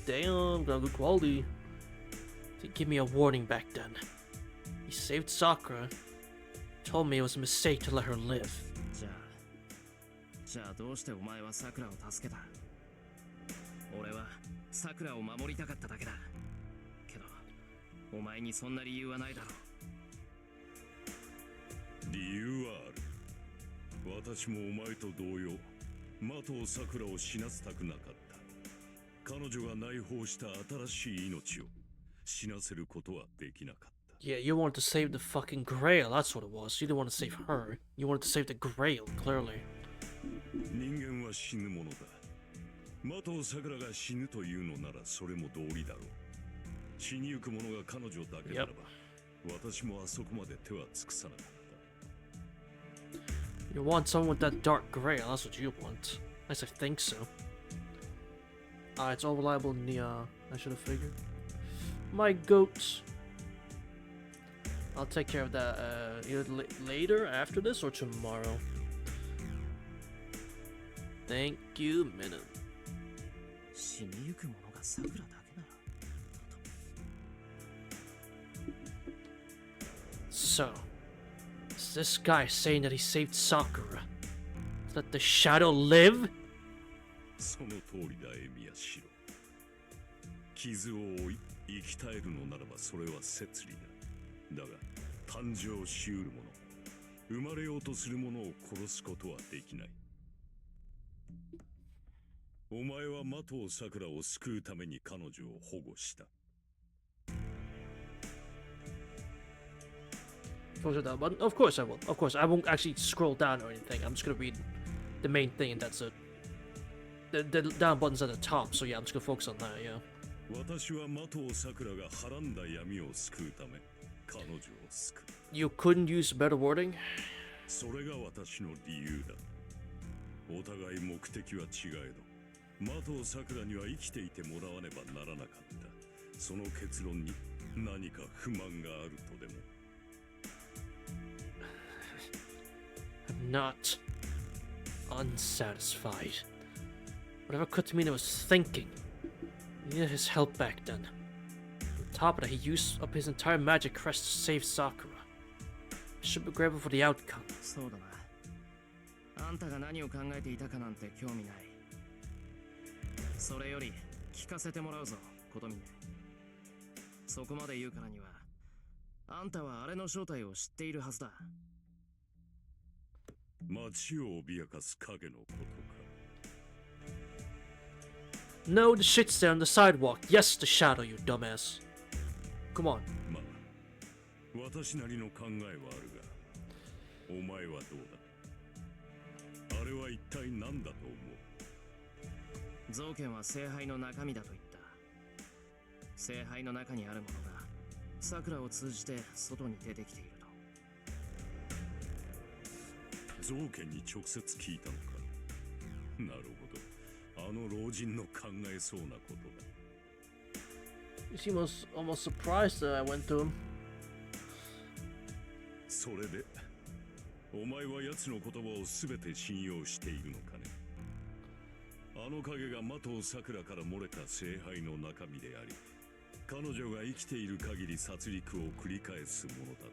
Damn, got good quality. They give me a warning back then. He saved Sakura. Told me it was a mistake to let her live. じゃあどうしてお前は桜を助けた？俺は桜を守りたかっただけだ。けど、お前にそんな理由はないだろう。理由はある。私もお前と同様、的桜を死なせたくなかった。彼女が内包した新しい命を死なせることはできなかった。Yeah, you wanted to save the fucking Grail, that's what it was. You didn't want to save her. You wanted to save the Grail, clearly. 人間は死ぬものだ。的桜が死ぬというのならそれも道理だろう。死にゆく者が彼女だけならば、私もあそこまで手は尽くさなかった。You want someone with that dark Grail, that's what you want. At least I think so. It's all reliable in the, I should have figured. My goats. I'll take care of that, either later, after this, or tomorrow. Thank you, Minute. 死にゆく者が桜だけなら。So, is this guy saying that he saved Sakura? To let the shadow live? その通りだ、エミヤシロ。傷を負い、生き絶えるのならばそれは摂理だ。だが、誕生しうる者、生まれようとする者を殺すことはできない。お前は的桜を救うために彼女を保護した。Close that button? Of course I will. Of course, I won't actually scroll down or anything. I'm just gonna read the main thing, and that's it. The down button's at the top, so yeah, I'm just gonna focus on that, yeah. 私は的桜がはらんだ闇を救うため、彼女を救う。You couldn't use better wording? それが私の理由だ。お互い目的は違えど、的桜には生きていてもらわねばならなかった。その結論に何か不満があるとでも。I'm not unsatisfied. Whatever Kutamina was thinking, he needed his help back then. On top of that, he used up his entire magic crest to save Sakura. I should be grateful for the outcome. そうだな。あんたが何を考えていたかなんて興味ない。それより聞かせてもらうぞ、ことみね。そこまで言うからには、あんたはあれの正体を知っているはずだ。街を脅かす影のことか。No, the shit's there on the sidewalk. Yes, the shadow, you dumbass. Come on. まあ、私なりの考えはあるが、お前はどうだ。あれは一体何だと思う。造剣は聖杯の中身だと言った。聖杯の中にあるものが桜を通じて外に出てきていると。造剣に直接聞いたのか。なるほど。あの老人の考えそうなことだ。She was almost surprised that I went to him. それで、お前は奴の言葉をすべて信用しているのかね。あの影が的桜から漏れた聖杯の中身であり、彼女が生きている限り殺戮を繰り返すものだと。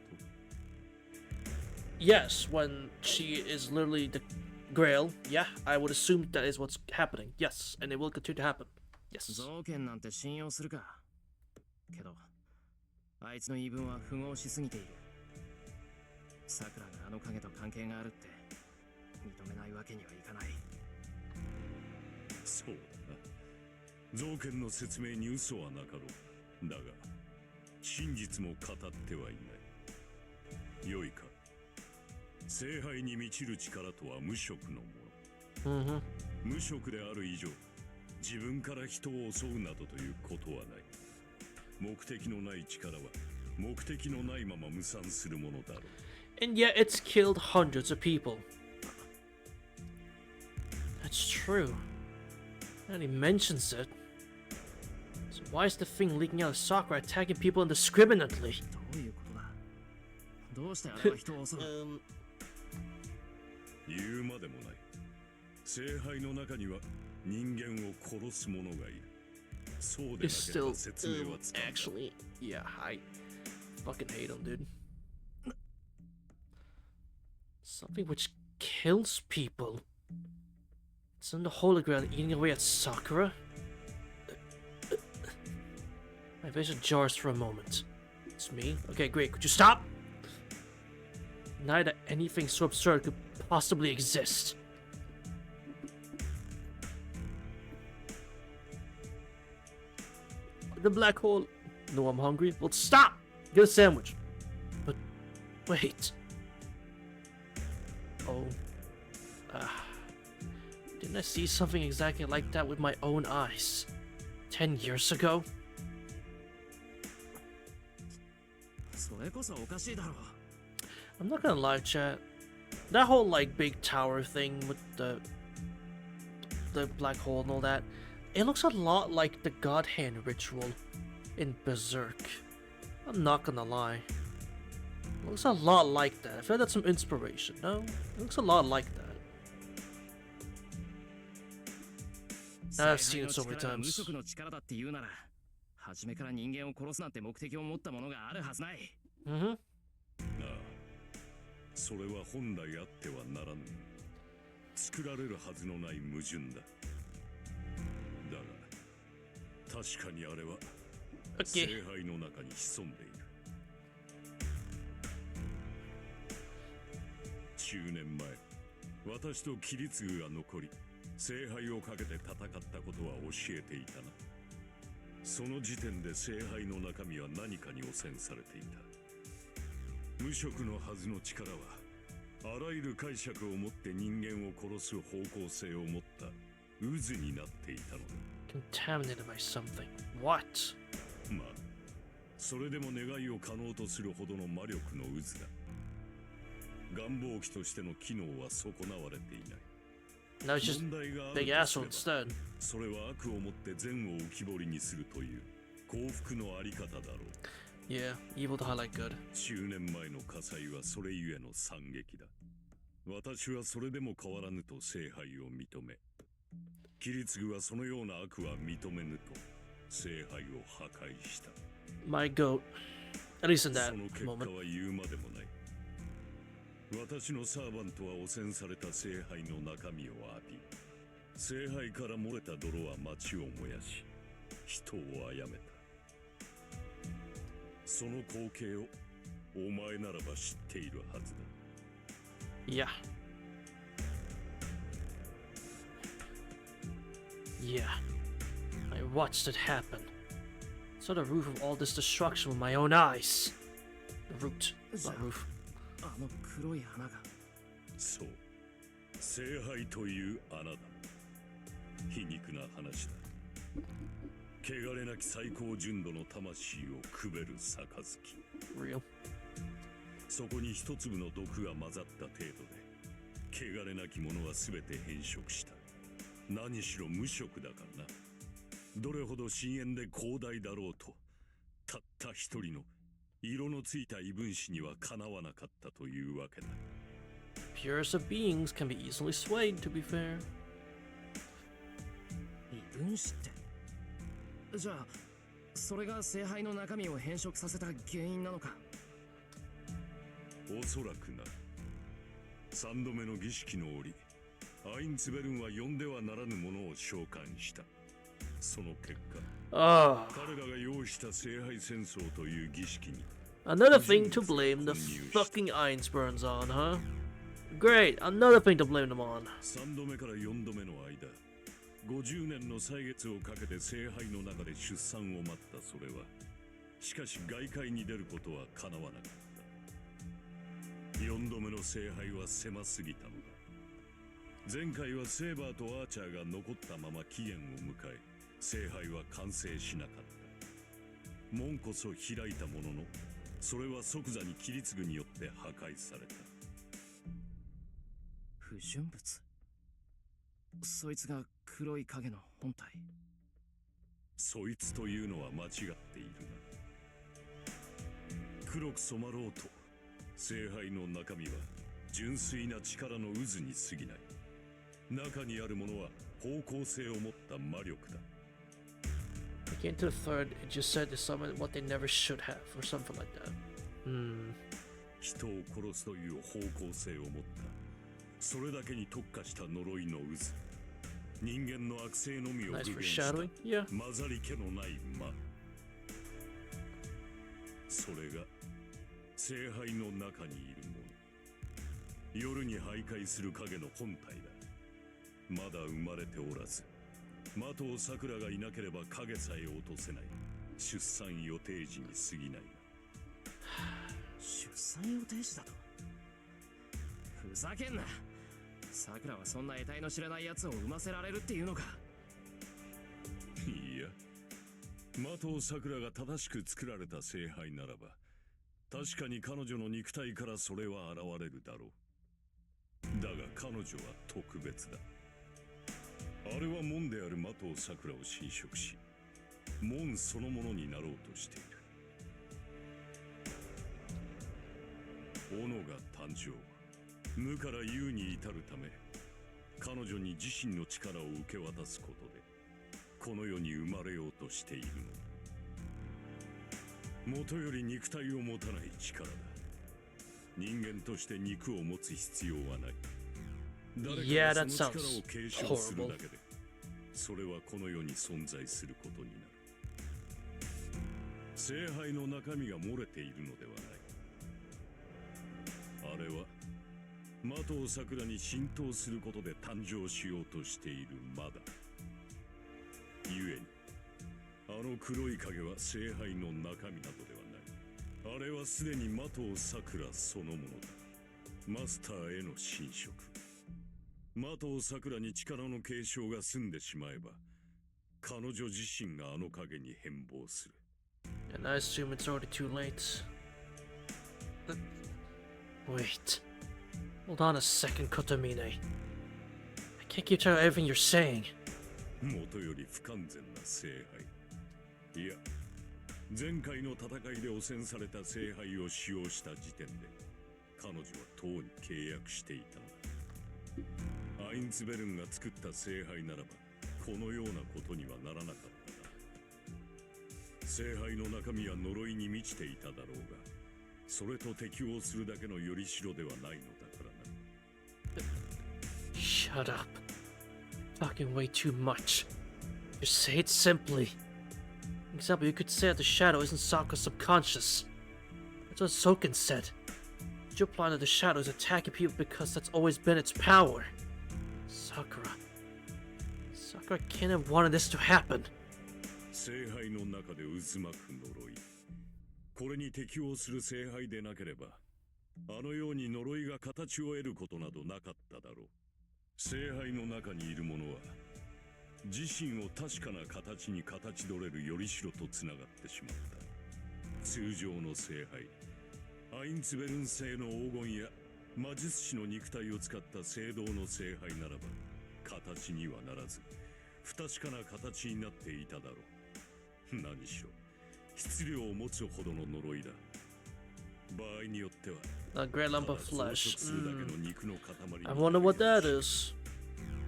Yes, when she is literally the Grail, yeah, I would assume that is what's happening. Yes, and it will continue to happen. Yes. 造剣なんて信用するか。けど、あいつの言い分は符合しすぎている。さくらがあの影と関係があるって認めないわけにはいかない。そうだな。造剣の説明に嘘はなかろう。だが真実も語ってはいない。良いか。聖杯に満ちる力とは無色のもの。無色である以上、自分から人を襲うなどということはない。目的のない力は目的のないまま無産するものだろう。And yet it's killed hundreds of people. That's true. And he mentions it. So why is the thing leaking out of Sakura attacking people indiscriminately? どういうことだ。どうしてあれは人を襲う。言うまでもない。聖杯の中には人間を殺す者がいる。そうでなけ It's れ still ば説明はつかんだ。 actually, yeah, I fucking hate him, dude. Something which kills people. It's in the hologram eating away at Sakura. My vision jars for a moment. It's me? Okay, great. Could you stop? Not that anything so absurd could possibly exist. The black hole. No, I'm hungry. Well, stop! Get a sandwich. But wait. Oh. Didn't I see something exactly like that with my own eyes? 10 years ago? それこそおかしいだろう。 I'm not gonna lie, chat. That whole like big tower thing with the black hole and all that, it looks a lot like the God Hand ritual in Berserk. I'm not gonna lie. It looks a lot like that. I feel like that's some inspiration, no? It looks a lot like that. I've seen it so many 無 times. 色の力だって言うなら、初めから人間を殺すなんて目的を持ったものがあるはずない。Mm-hmm. なあ、それは本来あってはならぬ。作られるはずのない矛盾だ。だが、確かにあれは、聖 Okay. 杯の中に潜んでいる。10年前、私とキリツグが残り、聖杯をかけて戦ったことは教えていたな。その時点で聖杯の中身は何かに汚染されていた。無色のはずの力は、あらゆる解釈を持って人間を殺す方向性を持った渦になっていたのだ。Contaminated by something. What? まあ、それでも願いを可能とするほどの魔力の渦だ。願望機としての機能は損なわれていない。Now it's just 問題がある big と asshole すれば instead. それは悪をもって善を浮き彫りにするという幸福のあり方だろう。Yeah, evil to highlight good. 10年前の火災はそれゆえの惨劇だ。私はそれでも変わらぬと聖杯を認め、キリツグはそのような悪は認めぬと聖杯を破壊した。My goat. At least in that その結果 moment. は言うまでもない。私のサーバントは汚染された聖杯の中身を浴び、聖杯から漏れた泥は町を燃やし、人を殺めた。その光景をお前ならば知っているはずだ。Yeah. Yeah. I watched it happen. Saw the roof of all this destruction with my own eyes. The root, not roof. あの黒い花が。そう、聖杯という穴だ。皮肉な話だ。汚れなき最高純度の魂をくべる杯。 Real. そこに一粒の毒が混ざった程度で、汚れなきものは全て変色した。何しろ無色だからな。どれほど深淵で広大だろうと、たった一人の色のついた異分子にはかなわなかったというわけだ。Purest of beings can be easily swayed, to be fair. 異分子って。じゃあ、それが聖杯の中身を変色させた原因なのか。おそらくな。三度目の儀式の折、アインツベルンは呼んではならぬものを召喚した。その結果、 Ah, 彼らが用意した聖杯戦争という儀式に Another thing to blame the fucking Einsburns on, huh? Great, another thing to blame them on. 3度目から4度目の間、50年の歳月をかけて聖杯の中で出産を待ったそれは、しかし外界に出ることは叶わなかった。4度目の聖杯は狭すぎたのだ。前回はセーバーとアーチャーが残ったまま期限を迎え、聖杯は完成しなかった。門こそ開いたものの、それは即座にキリツグによって破壊された。不純物。そいつが黒い影の本体。そいつというのは間違っているな。黒く染まろうと、聖杯の中身は純粋な力の渦に過ぎない。中にあるものは方向性を持った魔力だ。Again to the third, it just said to summon what they never should have, or something like that. 人を殺すという方向性を持った。それだけに特化した呪いの渦。人間の悪性のみを Nice 具 for 現した shadowing. Yeah. 混ざり気のない魔。それが聖杯の中にいるもの。夜に徘徊する影の本体だ。まだ生まれておらず、的を桜がいなければ影さえ落とせない。出産予定時に過ぎない。出産予定時だと。ふざけんな。桜はそんな得体の知れない奴を産ませられるっていうのか。いや、的を桜が正しく作られた聖杯ならば、確かに彼女の肉体からそれは現れるだろう。だが彼女は特別だ。あれは門である的を桜を侵食し、門そのものになろうとしている。斧が誕生。無から有に至るため、彼女に自身の力を受け渡すことで、この世に生まれようとしているのだ。元より肉体を持たない力だ。人間として肉を持つ必要はない。誰かがその力を継承するだけで、それはこの世に存在することになる。聖杯の中身が漏れているのではない。あれは的を桜に浸透することで誕生しようとしている魔だ。故にあの黒い影は聖杯の中身などではない。あれはすでに的を桜そのものだ。マスターへの侵食。的を桜に力の継承が済んでしまえば、彼女自身があの影に変貌する。And I assume it's already too late. Wait. Hold on a second, Kotomine. I can't keep track of everything you're saying. 元より不完全な聖杯。いや、前回の戦いで汚染された聖杯を使用した時点で、彼女はとうに契約していたのだ。アインツベルンが作った聖杯ならば、このようなことにはならなかったな。聖杯の中身は呪いに満ちていただろうが、それと適応するだけのよりしろではないのだからな。Shut up. Talking way too much. Just say it simply. For example, you could say that the shadow isn't Sakura's subconscious. That's what Soken said. But you're implying that the shadow is attacking people because that's always been its power. Sakura can't have wanted this to happen. 聖杯の中で渦巻く呪い。これに適応する聖杯でなければ、あのように呪いが形を得ることなどなかっただろう。聖杯の中にいる者は、自身を確かな形に形取れるよりしろとつながってしまった。通常の聖杯、アインツベルン製の黄金や魔術師の肉体を使った聖堂の聖杯ならば、形にはならず、不確かな形になっていただろう。何しろ、質量を持つほどの呪いだ。場合によっては、A great lump of ただ増 flesh. 殖するだけの肉の塊に I wonder what that is.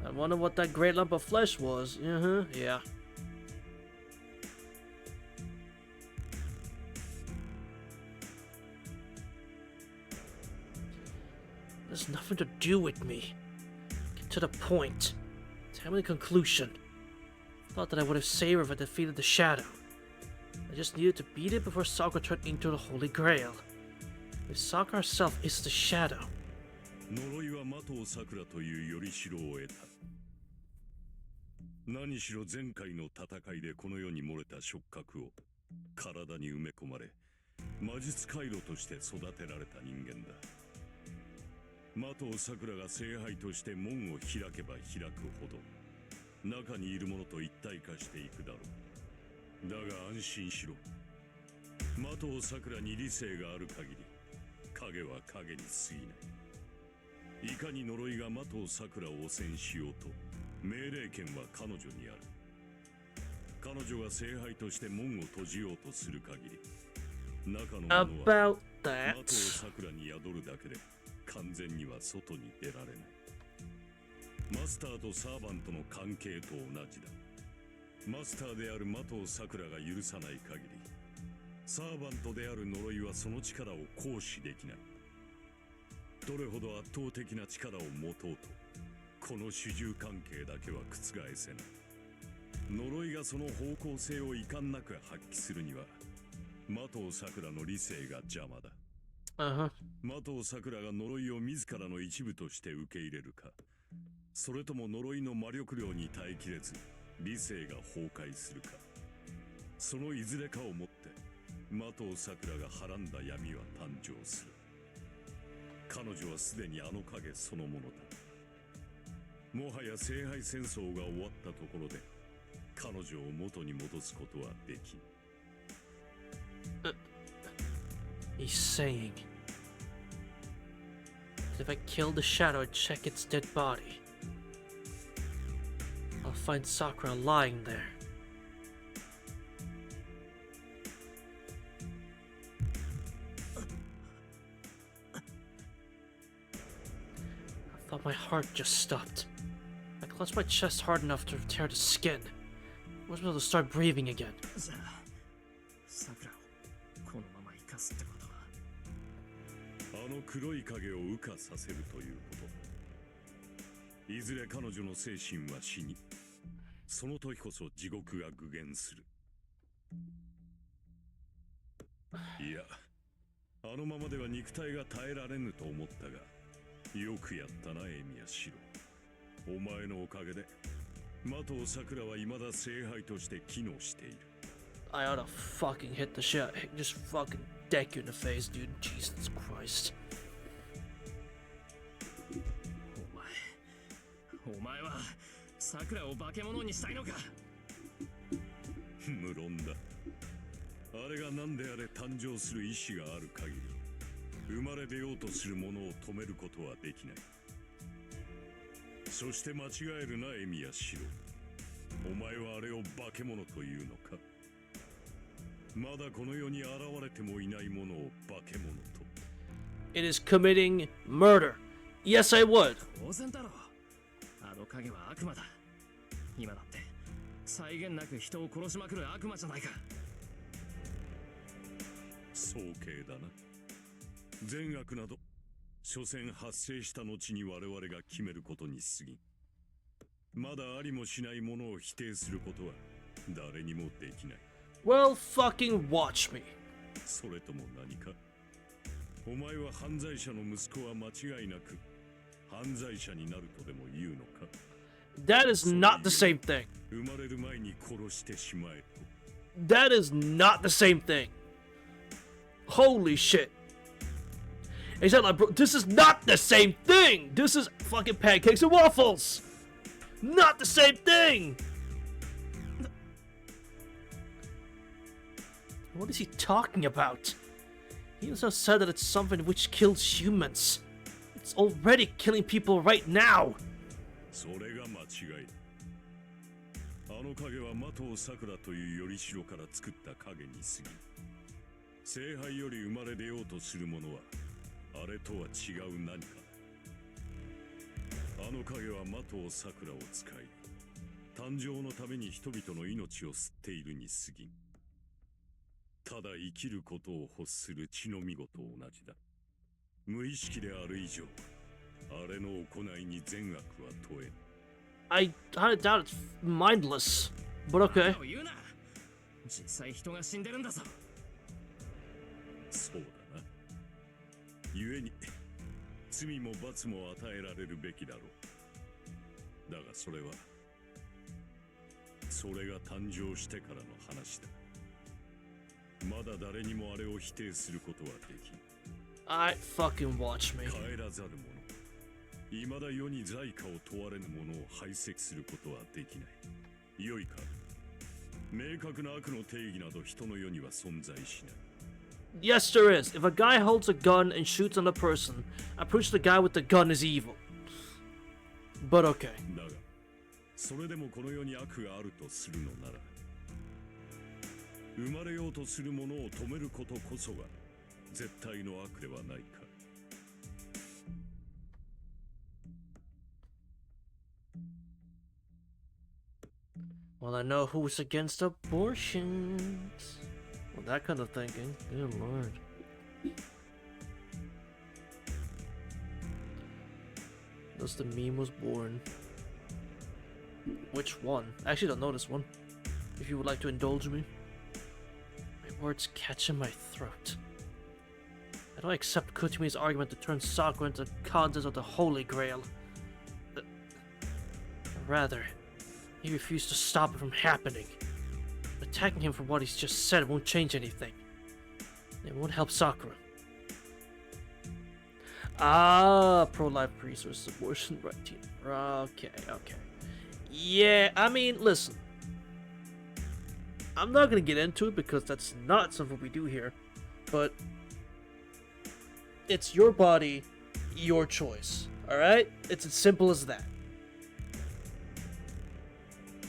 I wonder what that great lump of flesh was. Yeah. There's nothing to do with me. Get to the point. Tell me the conclusion. Thought that I would have saved her if I defeated the shadow. I just needed to beat it before Sakura turned into the Holy Grail. If Sakura herself is the shadow. 呪いは的を桜というより代を得た。何しろ前回の戦いでこの世に漏れた触覚を体に埋め込まれ、魔術回路として育てられた人間だ。的を桜が聖杯として門を開けば開くほど、中にいるものと一体化していくだろう。だが安心しろ。的を桜に理性がある限り、影は影に過ぎない。いかに呪いが的を桜を汚染しようと、命令権は彼女にある。彼女が聖杯として門を閉じようとする限り、中のものは About that. 的を桜に宿るだけで完全には外に出られない。マスターとサーバントの関係と同じだ。マスターである的を桜が許さない限り、サーバントである呪いはその力を行使できない。どれほど圧倒的な力を持とうと、この主従関係だけは覆せない。呪いがその方向性を遺憾なく発揮するには、的を桜の理性が邪魔だ。的を桜が呪いを自らの一部として受け入れるか、それとも呪いの魔力量に耐えきれず理性が崩壊するか、そのいずれかをもって的を桜がはらんだ闇は誕生する。彼女はすでにあの影そのものだ。もはや聖杯戦争が終わったところで彼女を元に戻すことはできん。He's saying that if I kill the shadow and check its dead body, I'll find Sakura lying there. I thought my heart just stopped. I clutched my chest hard enough to tear the skin. I wasn't able to start breathing again. じゃあ桜をこのまま生かすってことは、あの黒い影を羽化させるということ。いずれ彼女の精神は死に、その時こそ地獄が具現する。いや、あのままでは肉体が耐えられぬと思ったが、よくやったなエミヤシロ。お前のおかげで的を桜は未だ聖杯として機能している。I ought to fucking hit the shit. Just fucking deck you in the face, dude. Jesus Christ. お前は桜を化け物にしたいのか。無論だ。あれが何であれ誕生する意志がある限り、生まれ出ようとする者を止めることはできない。そして間違えるなエミヤシロ。お前はあれを化け物というのか。まだこの世に現れてもいないものを化け物と。It is committing murder. Yes, I would. 当然だろう。あの影は悪魔だ。今だって際限なく人を殺しまくる悪魔じゃないか。早計だな。善悪など所詮発生した後に我々が決めることに過ぎ。まだありもしないものを否定することは誰にもできない。Well, fucking watch me. それとも何か。お前は犯罪者の息子は間違いなく犯罪者になるとでも言うのか。 That is not the same thing. 生まれる前に殺してしまえと。 That is not the same thing. Holy shit. He said, like, bro, this is not the same thing. This is fucking pancakes and waffles. Not the same thing. What is he talking about? He also said that it's something which kills humans. It's already killing people right now. それが間違いだ。あの影は的を桜というよりしろから作った影に過ぎ。聖杯より生まれ出ようとする者はあれとは違う何かだ。あの影は的を桜を使い、誕生のために人々の命を吸っているに過ぎん。ただ生きることを欲する血のみごと同じだ。無意識である以上、あれの行いに善悪は問えん。I doubt it's mindless, but okay. 言うな。実際人が死んでるんだぞ。そうだな。故に罪も罰も与えられるべきだろう。だがそれが誕生してからの話だ。まだ誰にもあれを否定することはできん。I fucking watch me. 帰らざる者、未だ世に在価を問われぬ者を排斥することはできない。良いか。明確な悪の定義など人の世には存在しない。Yes, there is. If a guy holds a gun and shoots on a person, I'm pretty sure the guy with the gun is evil. But okay. だが、それでもこの世に悪があるとするのなら、生まれようとする者を止めることこそが絶対の悪ではないか。Well, I know who's against abortions. Well, that kind of thinking. Good lord. Thus the meme was born. Which one? I actually don't know this one. If you would like to indulge me. My words catch in my throat. I don't accept Kutumi's argument to turn Sakura into the contents of the Holy Grail. Rather, he refused to stop it from happening. Attacking him for what he's just said won't change anything. It won't help Sakura. Ah, pro-life priest versus abortion right team. Okay. Yeah, I mean, listen. I'm not gonna get into it because that's not something we do here. But it's your body, your choice. Alright? It's as simple as that.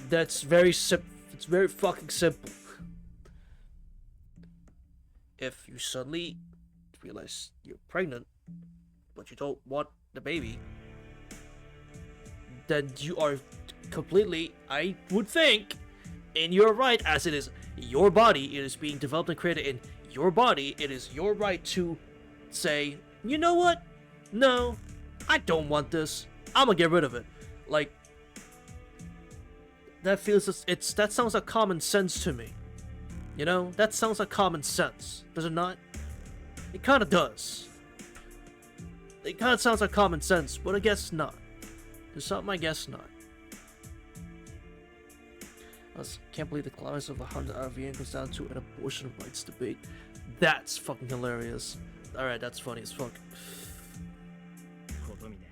That's very simple. It's very fucking simple. If you suddenly realize you're pregnant, but you don't want the baby, then you are completely, I would think, in your right, as it is your body, it is being developed and created in your body, it is your right to say, you know what? No, I don't want this. I'm gonna get rid of it. Like, that sounds like common sense to me. You know, that sounds like common sense, does it not? It kind of does. It kind of sounds like common sense, but I guess not. There's something I guess not. I can't believe the climax of 100 RVN goes down to an abortion rights debate. That's fucking hilarious. Alright, that's funny as fuck. ことみね。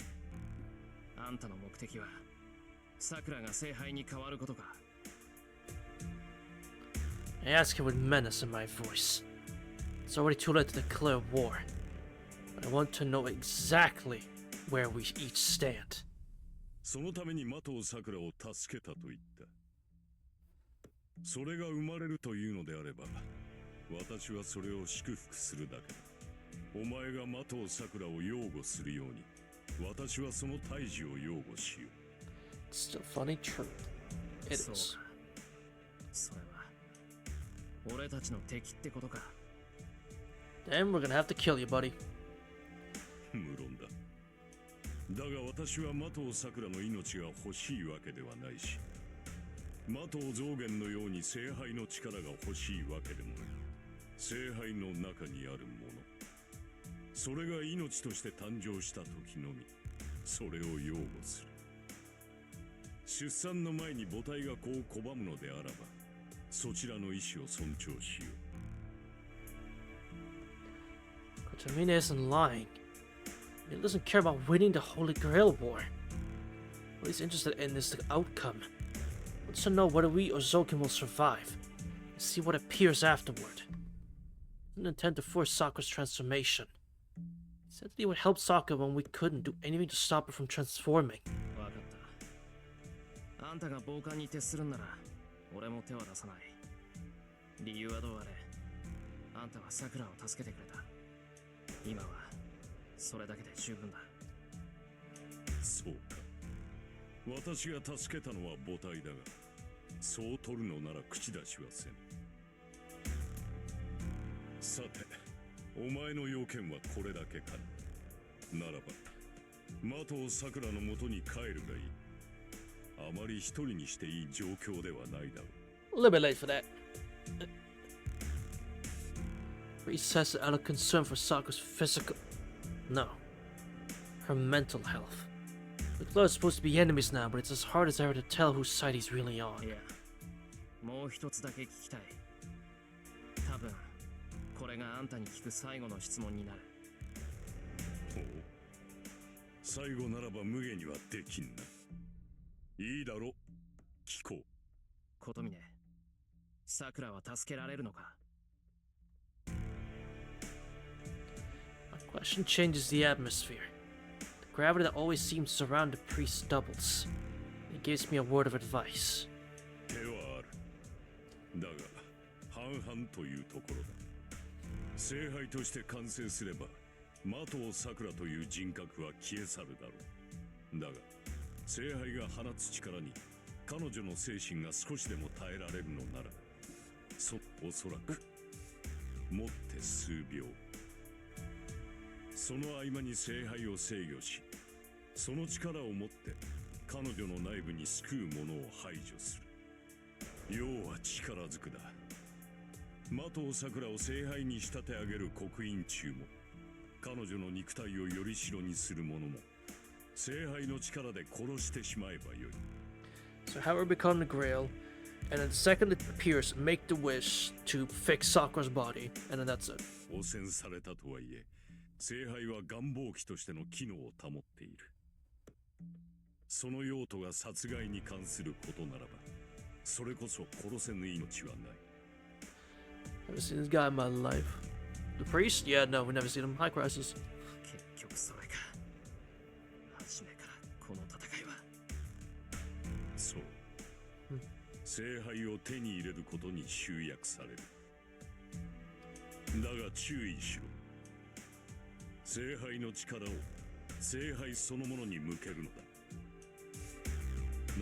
あんたの目的はさくらが聖杯に変わることか。I ask him with menace in my voice. It's already too late to declare war. But I want to know exactly where we each stand. そのために的尾さくらを助けたと言った。それが生まれるというのであれば、私はそれを祝福するだけだ。お前が的尾さくらを擁護するように、私はその胎児を擁護しよう。It's still funny, true. It is. そうか。それは俺たちの敵ってことか。Then we're gonna have to kill you, buddy. 無論だ。だが私は的尾さくらの命が欲しいわけではないし、的尾増減のように聖杯の力が欲しいわけでもない。聖杯の中にあるもの、それが命として誕生した時のみ、それを擁護する。出産の前に母体が子を拒むのであらば、そちらの意志を尊重しよう。Kotomine isn't lying. He doesn't care about winning the Holy Grail War. What he's interested in is the outcome. He wants to know whether we or Zokin will survive, and see what appears afterward. He didn't intend to force Sakura's transformation. He said that he would help Sakura when we couldn't do anything to stop her from transforming. わかった。あんたが傍観に徹するんなら、俺も手は出さない。理由はどうあれ、あんたはさくらを助けてくれた。今はそれだけで十分だ。そうか。私が助けたのは母体だが、そう取るのなら口出しはせん。さて、お前の要件はこれだけか。ならば、的尾さくらのもとに帰るがいい。あまり一人にしていい状況ではないだろう。A little bit late for that. Priest says it out of concern for Sakura's physical... No. Her mental health. The clothes are supposed to be enemies now, but it's as hard as ever to tell whose side he's really on. いや、もう一つだけ聞きたい。多分、これがあんたに聞く最後の質問になる。ほう。最後ならば無下にはできんな。いいだろ、聞こう。琴峰、さくらは助けられるのか？ My question changes the atmosphere. The gravity that always seems to surround the priest doubles. It gives me a word of advice. 手はある。だが、半々というところだ。聖杯として完成すれば、的藤さくらという人格は消え去るだろう。だが、聖杯が放つ力に彼女の精神が少しでも耐えられるのなら、おそらく、もって数秒。その合間に聖杯を制御し、その力を持って彼女の内部に救う者を排除する。要は力ずくだ。的藤さくらを聖杯に仕立て上げる刻印中も、彼女の肉体をより代にする者も、聖杯の力で殺してしまえばよい。So have her become the Grail, and then the second it appears, make the wish to fix Sakura's body, and then that's it. 汚染されたとはいえ、聖杯は願望機としての機能を保っている。その用途が殺害に関することならば、それこそ殺せぬ命はない。Never seen this guy in my life. The priest? Yeah, no, we never seen him. High crisis. 結局それか。初めからこの戦いは。そう。聖杯を手に入れることに集約される。だが注意しろ。聖杯の力を聖杯そのものに向けるのだ。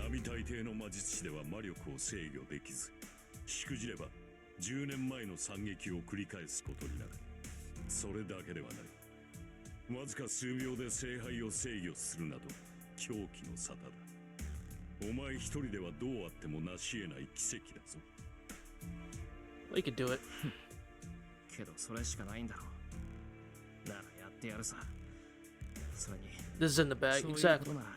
並大抵の魔術師では魔力を制御できず、しくじれば10年前の惨劇を繰り返すことになる。それだけではない。わずか数秒で聖杯を制御するなど狂気の沙汰だ。お前一人ではどうあっても成し得ない奇跡だぞ。We could do it. けどそれしかないんだろう。ならやってやるさ。それに、 This is in the そう bag, いうこ exactly. となら、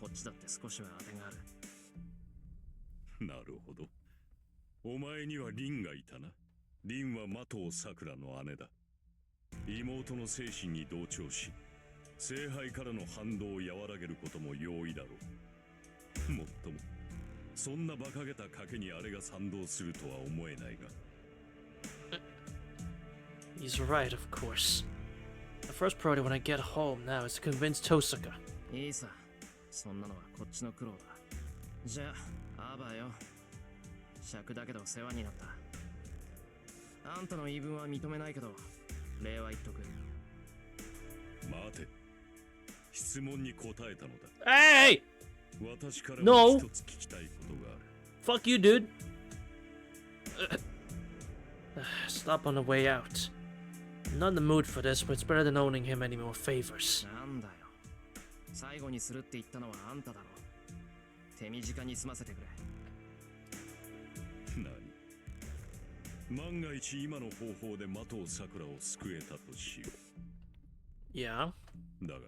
こっちだって少しは当てがある。なるほど。お前には凛がいたな。凛は的藤さくらの姉だ。妹の精神に同調し、聖杯からの反動を和らげることも容易だろう。もっとも、そんな馬鹿げた賭けにあれが賛同するとは思えないが。He's right, of course. The first priority when I get home now is to convince Tosaka. いいさ。そんなのはこっちの苦労だ。じゃあ、アバよ。尺だけど世話になった。あんたの言い分は認めないけど、礼は言っとく。待て。質問に答えたのだ。Hey! 私から No! も一つ聞きたいことがある。 Fuck you, dude. Stop on the way out. I'm not in the mood for this, but it's better than owning him any more favors. なんだよ。最後にするって言ったのはあんただろ。手短に済ませてくれ。何？万が一今の方法で的藤さくらを救えたとしよ Yeah? う。だが、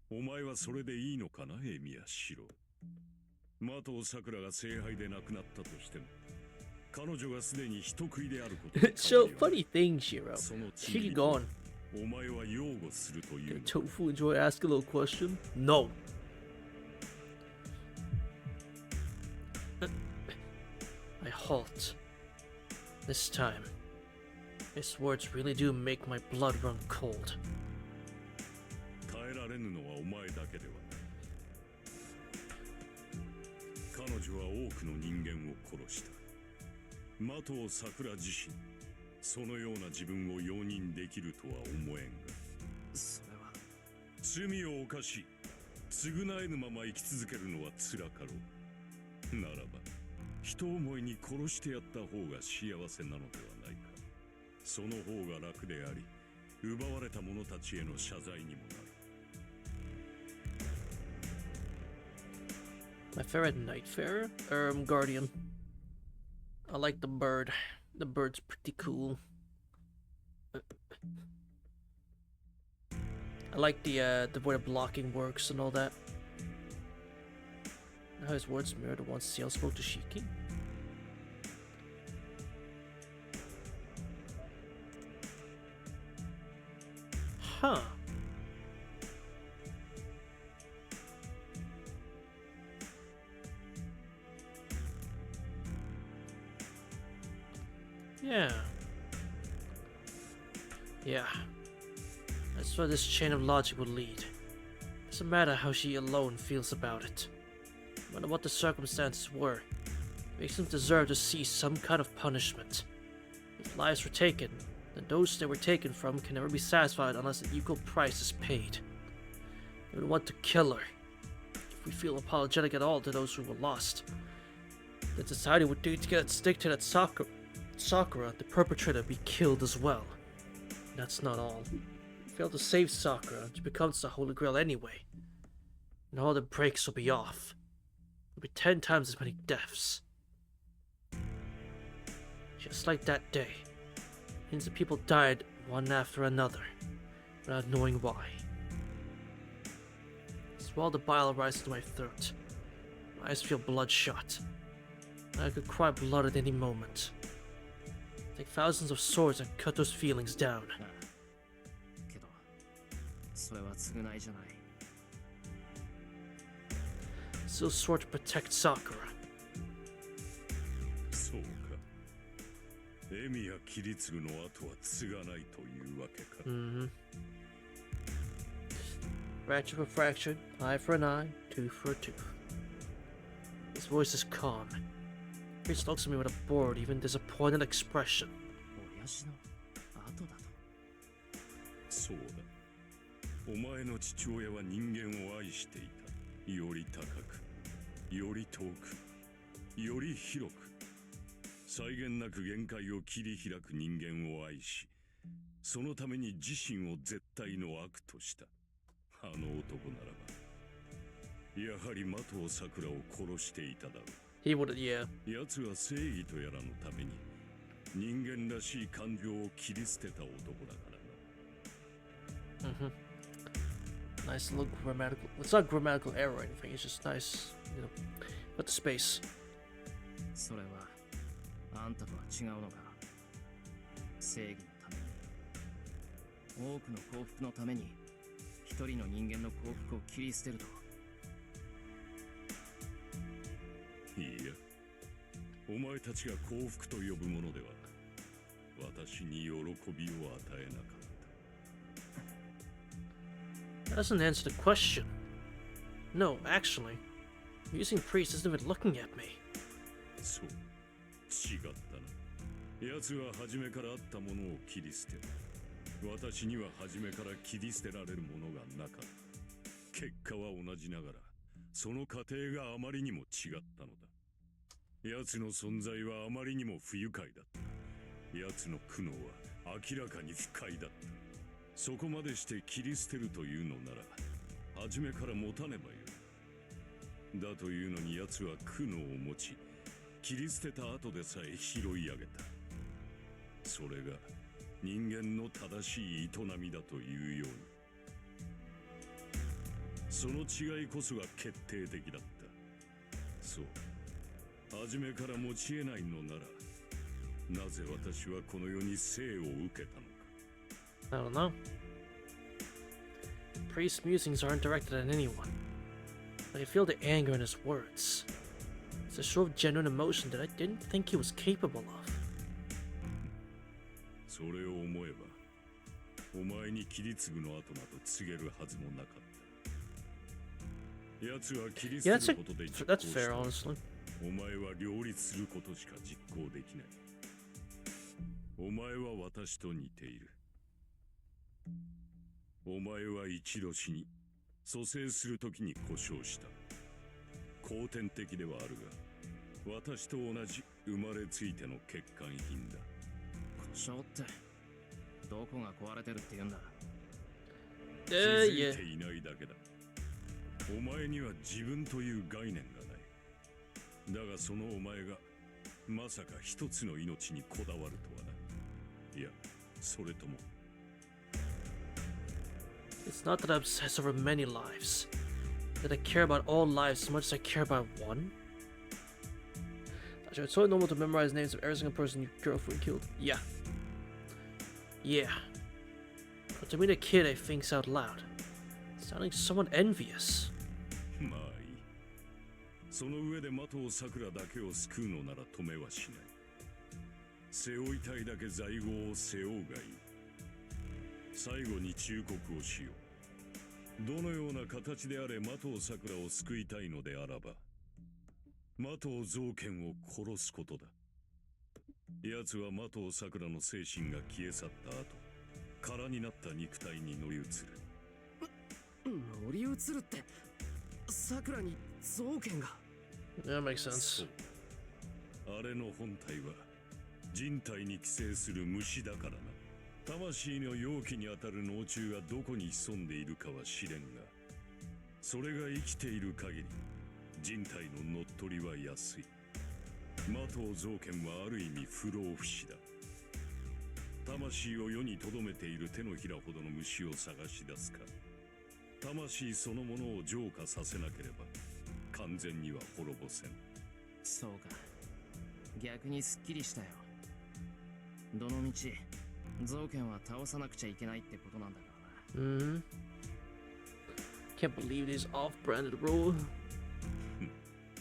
お前はそれでいいのかな、エミヤシロ。的藤さくらが聖杯で亡くなったとしても、彼女がすでに人食いであることに So, funny thing, Shiro. その She 罪 could と go on. お前は擁護するという Did のだ。 Tofu enjoy asking a little question? No. I halt. This time. His words really do make my blood run cold. 耐えられぬのはお前だけではない。彼女は多くの人間を殺した。的藤さくら自身、そのような自分を容認できるとは思えんが。それは。罪を犯し、償えぬまま生き続けるのは辛かろう。ならば、人思いに殺してやった方が幸せなのではないか。その方が楽であり、奪われた者たちへの謝罪にもなる。My favorite Nightfarer? Guardian. I like the bird. The bird's pretty cool. I like the way the blocking works and all that. How his words mirror the ones Ciel spoke to Shiki. Huh. Yeah. Yeah. That's where this chain of logic would lead. Doesn't matter how she alone feels about it. No matter what the circumstances were, it makes them deserve to see some kind of punishment. If lives were taken, then those they were taken from can never be satisfied unless an equal price is paid. We would want to kill her. If we feel apologetic at all to those who were lost, then society would do to get its dictate that Sakura, the perpetrator, be killed as well. And that's not all. If we fail to save Sakura, she becomes the Holy Grail anyway. And all the brakes will be off. There'll be 10 times as many deaths. Just like that day. Millions of people died one after another, without knowing why. I swallow the bile rises to my throat. My eyes feel bloodshot. I could cry blood at any moment. Take thousands of swords and cut those feelings down. けどそれは償いじゃない。 Still swore to protect Sakura. そうか。エミや切り継ぐの後は継がないというわけか。Mm-hmm. Fracture for fracture, eye for an eye, tooth for a tooth. His voice is calm. Priest looks at me with a bored, even disappointed expression. 親父の後だと。そうだ。お前の父親は人間を愛していた。より高く、より遠く、より広く。際限なく限界を切り開く人間を愛し、そのために自身を絶対の悪とした。あの男ならば、やはり的尾桜を殺していただろう。He would, yeah. 奴は正義とやらのために人間らしい感情を切り捨てた男だからな。Mm-hmm. Nice little grammatical. It's not grammatical error or anything. It's just nice, you know. But the space. それはあんたとは違うのか。正義のために、多くの幸福のために、一人の人間の幸福を切り捨てると。いいや、お前たちが幸福と呼ぶものでは、私に喜びを与えなかった。That doesn't answer the question. No, actually, using priest isn't even looking at me. そう、違ったな。奴は初めからあったものを切り捨て、私には初めから切り捨てられるものがなかった。結果は同じながら、その過程があまりにも違ったのだ。奴の存在はあまりにも不愉快だった。奴の苦悩は明らかに不快だった。そこまでして切り捨てるというのなら、初めから持たねばよい。だというのに奴は苦悩を持ち、切り捨てた後でさえ拾い上げた。それが人間の正しい営みだというように。その違いこそが決定的だった。そう。初めから持ち得ないのなら、なぜ私はこの世に生を受けたのか。I don't know. Priest's musings aren't directed at anyone. But I feel the anger in his words. It's a show of genuine emotion that I didn't think he was capable of. それを思えば、お前に切り継ぐの後など告げるはずもなかった。奴は切り継 Yeah, ぐことで実行 that's した。 fair, honestly. お前は両立することしか実行できない。お前は私と似ている。お前は一度死に、蘇生するときに故障した。後天的ではあるが、私と同じ生まれついての欠陥品だ。故障って、どこが壊れてるって言うんだ。気づ Yeah. いていないだけだ。お前には自分という概念がない。だがそのお前がまさか一つの命にこだわるとはな。いや、それとも It's not that I obsess over many lives. That I care about all lives as much as I care about one. Actually, it's so normal to memorize names of every single person your girlfriend killed. Yeah. Yeah. But to meet a kid I thinks out loud. Sounding somewhat envious. まあいい。その上で的を桜だけを救うのなら止めはしない。背負いたいだけ在庫を背負うがいい。最後に忠告をしよう。どのような形であれ的を桜を救いたいのであらば、的を造剣を殺すことだ。奴は的を桜の精神が消え去った後、空になった肉体に乗り移る。乗り移るって、桜に造剣が。That makes sense. あれの本体は人体に寄生する虫だからな。魂の容器にあたる脳虫がどこに潜んでいるかは知れんが、それが生きている限り人体の乗っ取りは安い。的を造剣はある意味不老不死だ。魂を世に留めている手のひらほどの虫を探し出すか、魂そのものを浄化させなければ完全には滅ぼせん。そうか、逆にすっきりしたよ。どのみち造剣は倒さなくちゃいけないってことなんだからな。Can't believe this off-branded rule.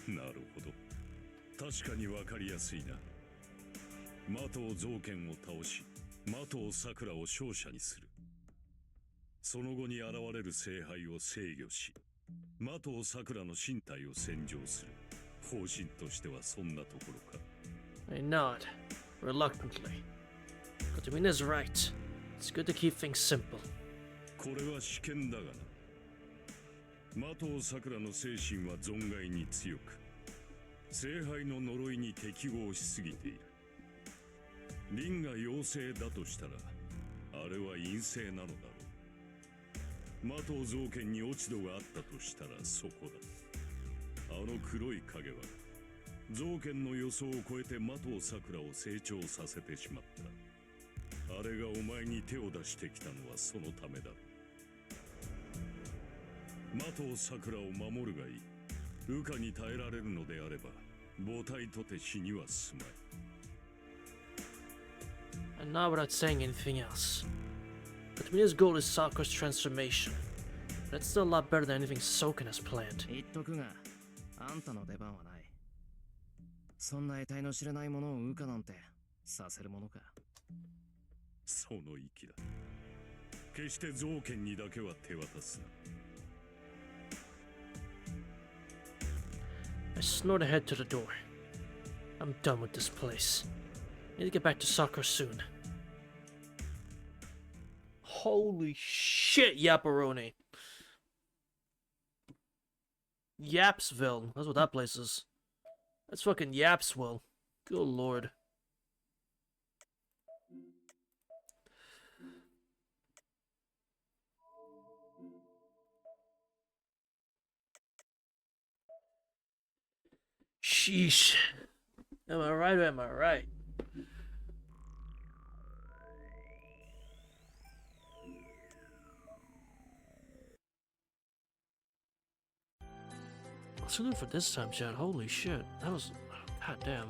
なるほど。確かにわかりやすいな。的を造剣を倒し、的を桜を勝者にする。その後に現れる聖杯を制御し、的を桜の身体を洗浄する。方針としてはそんなところか。I nod, reluctantly. Katamina is right. It's good to keep things simple. これは試験だがな。的を桜の精神は存外に強く、聖杯の呪いに適合しすぎている。輪が陽性だとしたら、あれは陰性なのだろう。的を造剣に落ち度があったとしたらそこだ。あの黒い影は、造剣の予想を超えて的を桜を成長させてしまった。あれがお前に手を出してきたのはそのためだ。的を桜を守るがいい。羽化に耐えられるのであれば、母体とて死にはすまい。And not without saying anything else. Katamina's goal is Sakura's transformation. But it's still a lot better than anything Soken has planned. 言っとくが、あんたの出番はない。そんな得体の知れないものを羽化なんてさせるものか。その息だ。決して造剣にだけは手渡すな。I snort ahead to the door. I'm done with this place. I need to get back to Sakura soon. Holy shit, Yapparoni. Yapsville. That's what that place is. That's fucking Yapsville. Good lord. Sheesh. Am I right or am I right? What's good for this time, Chad? Holy shit. That was... goddamn.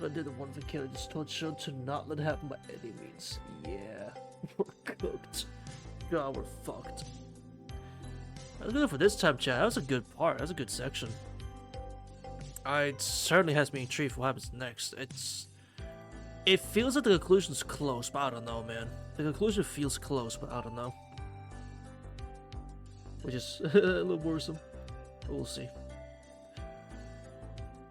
I did the one for Kelly just told Shun to not let it happen by any means. Yeah. We're cooked. God, we're fucked. That was good for this time, Chad. That was a good part. That was a good section. It certainly has me intrigued for what happens next. It feels like the conclusion's close, but I don't know, man. The conclusion feels close, but I don't know. Which is a little worrisome. But we'll see.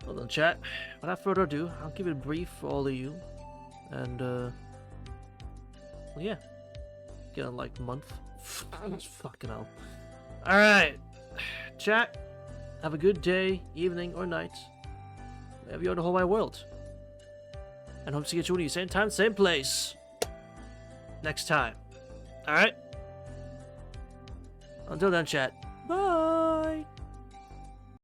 Well then, chat. Without further ado, I'll keep it brief for all of you. And, well, yeah. Get on, like, month. Fucking hell. Alright. Chat. Have a good day, evening, or night. Wherever you're in the whole wide world. And hope to see you same time, same place. Next time. Alright? Until then, chat. Bye!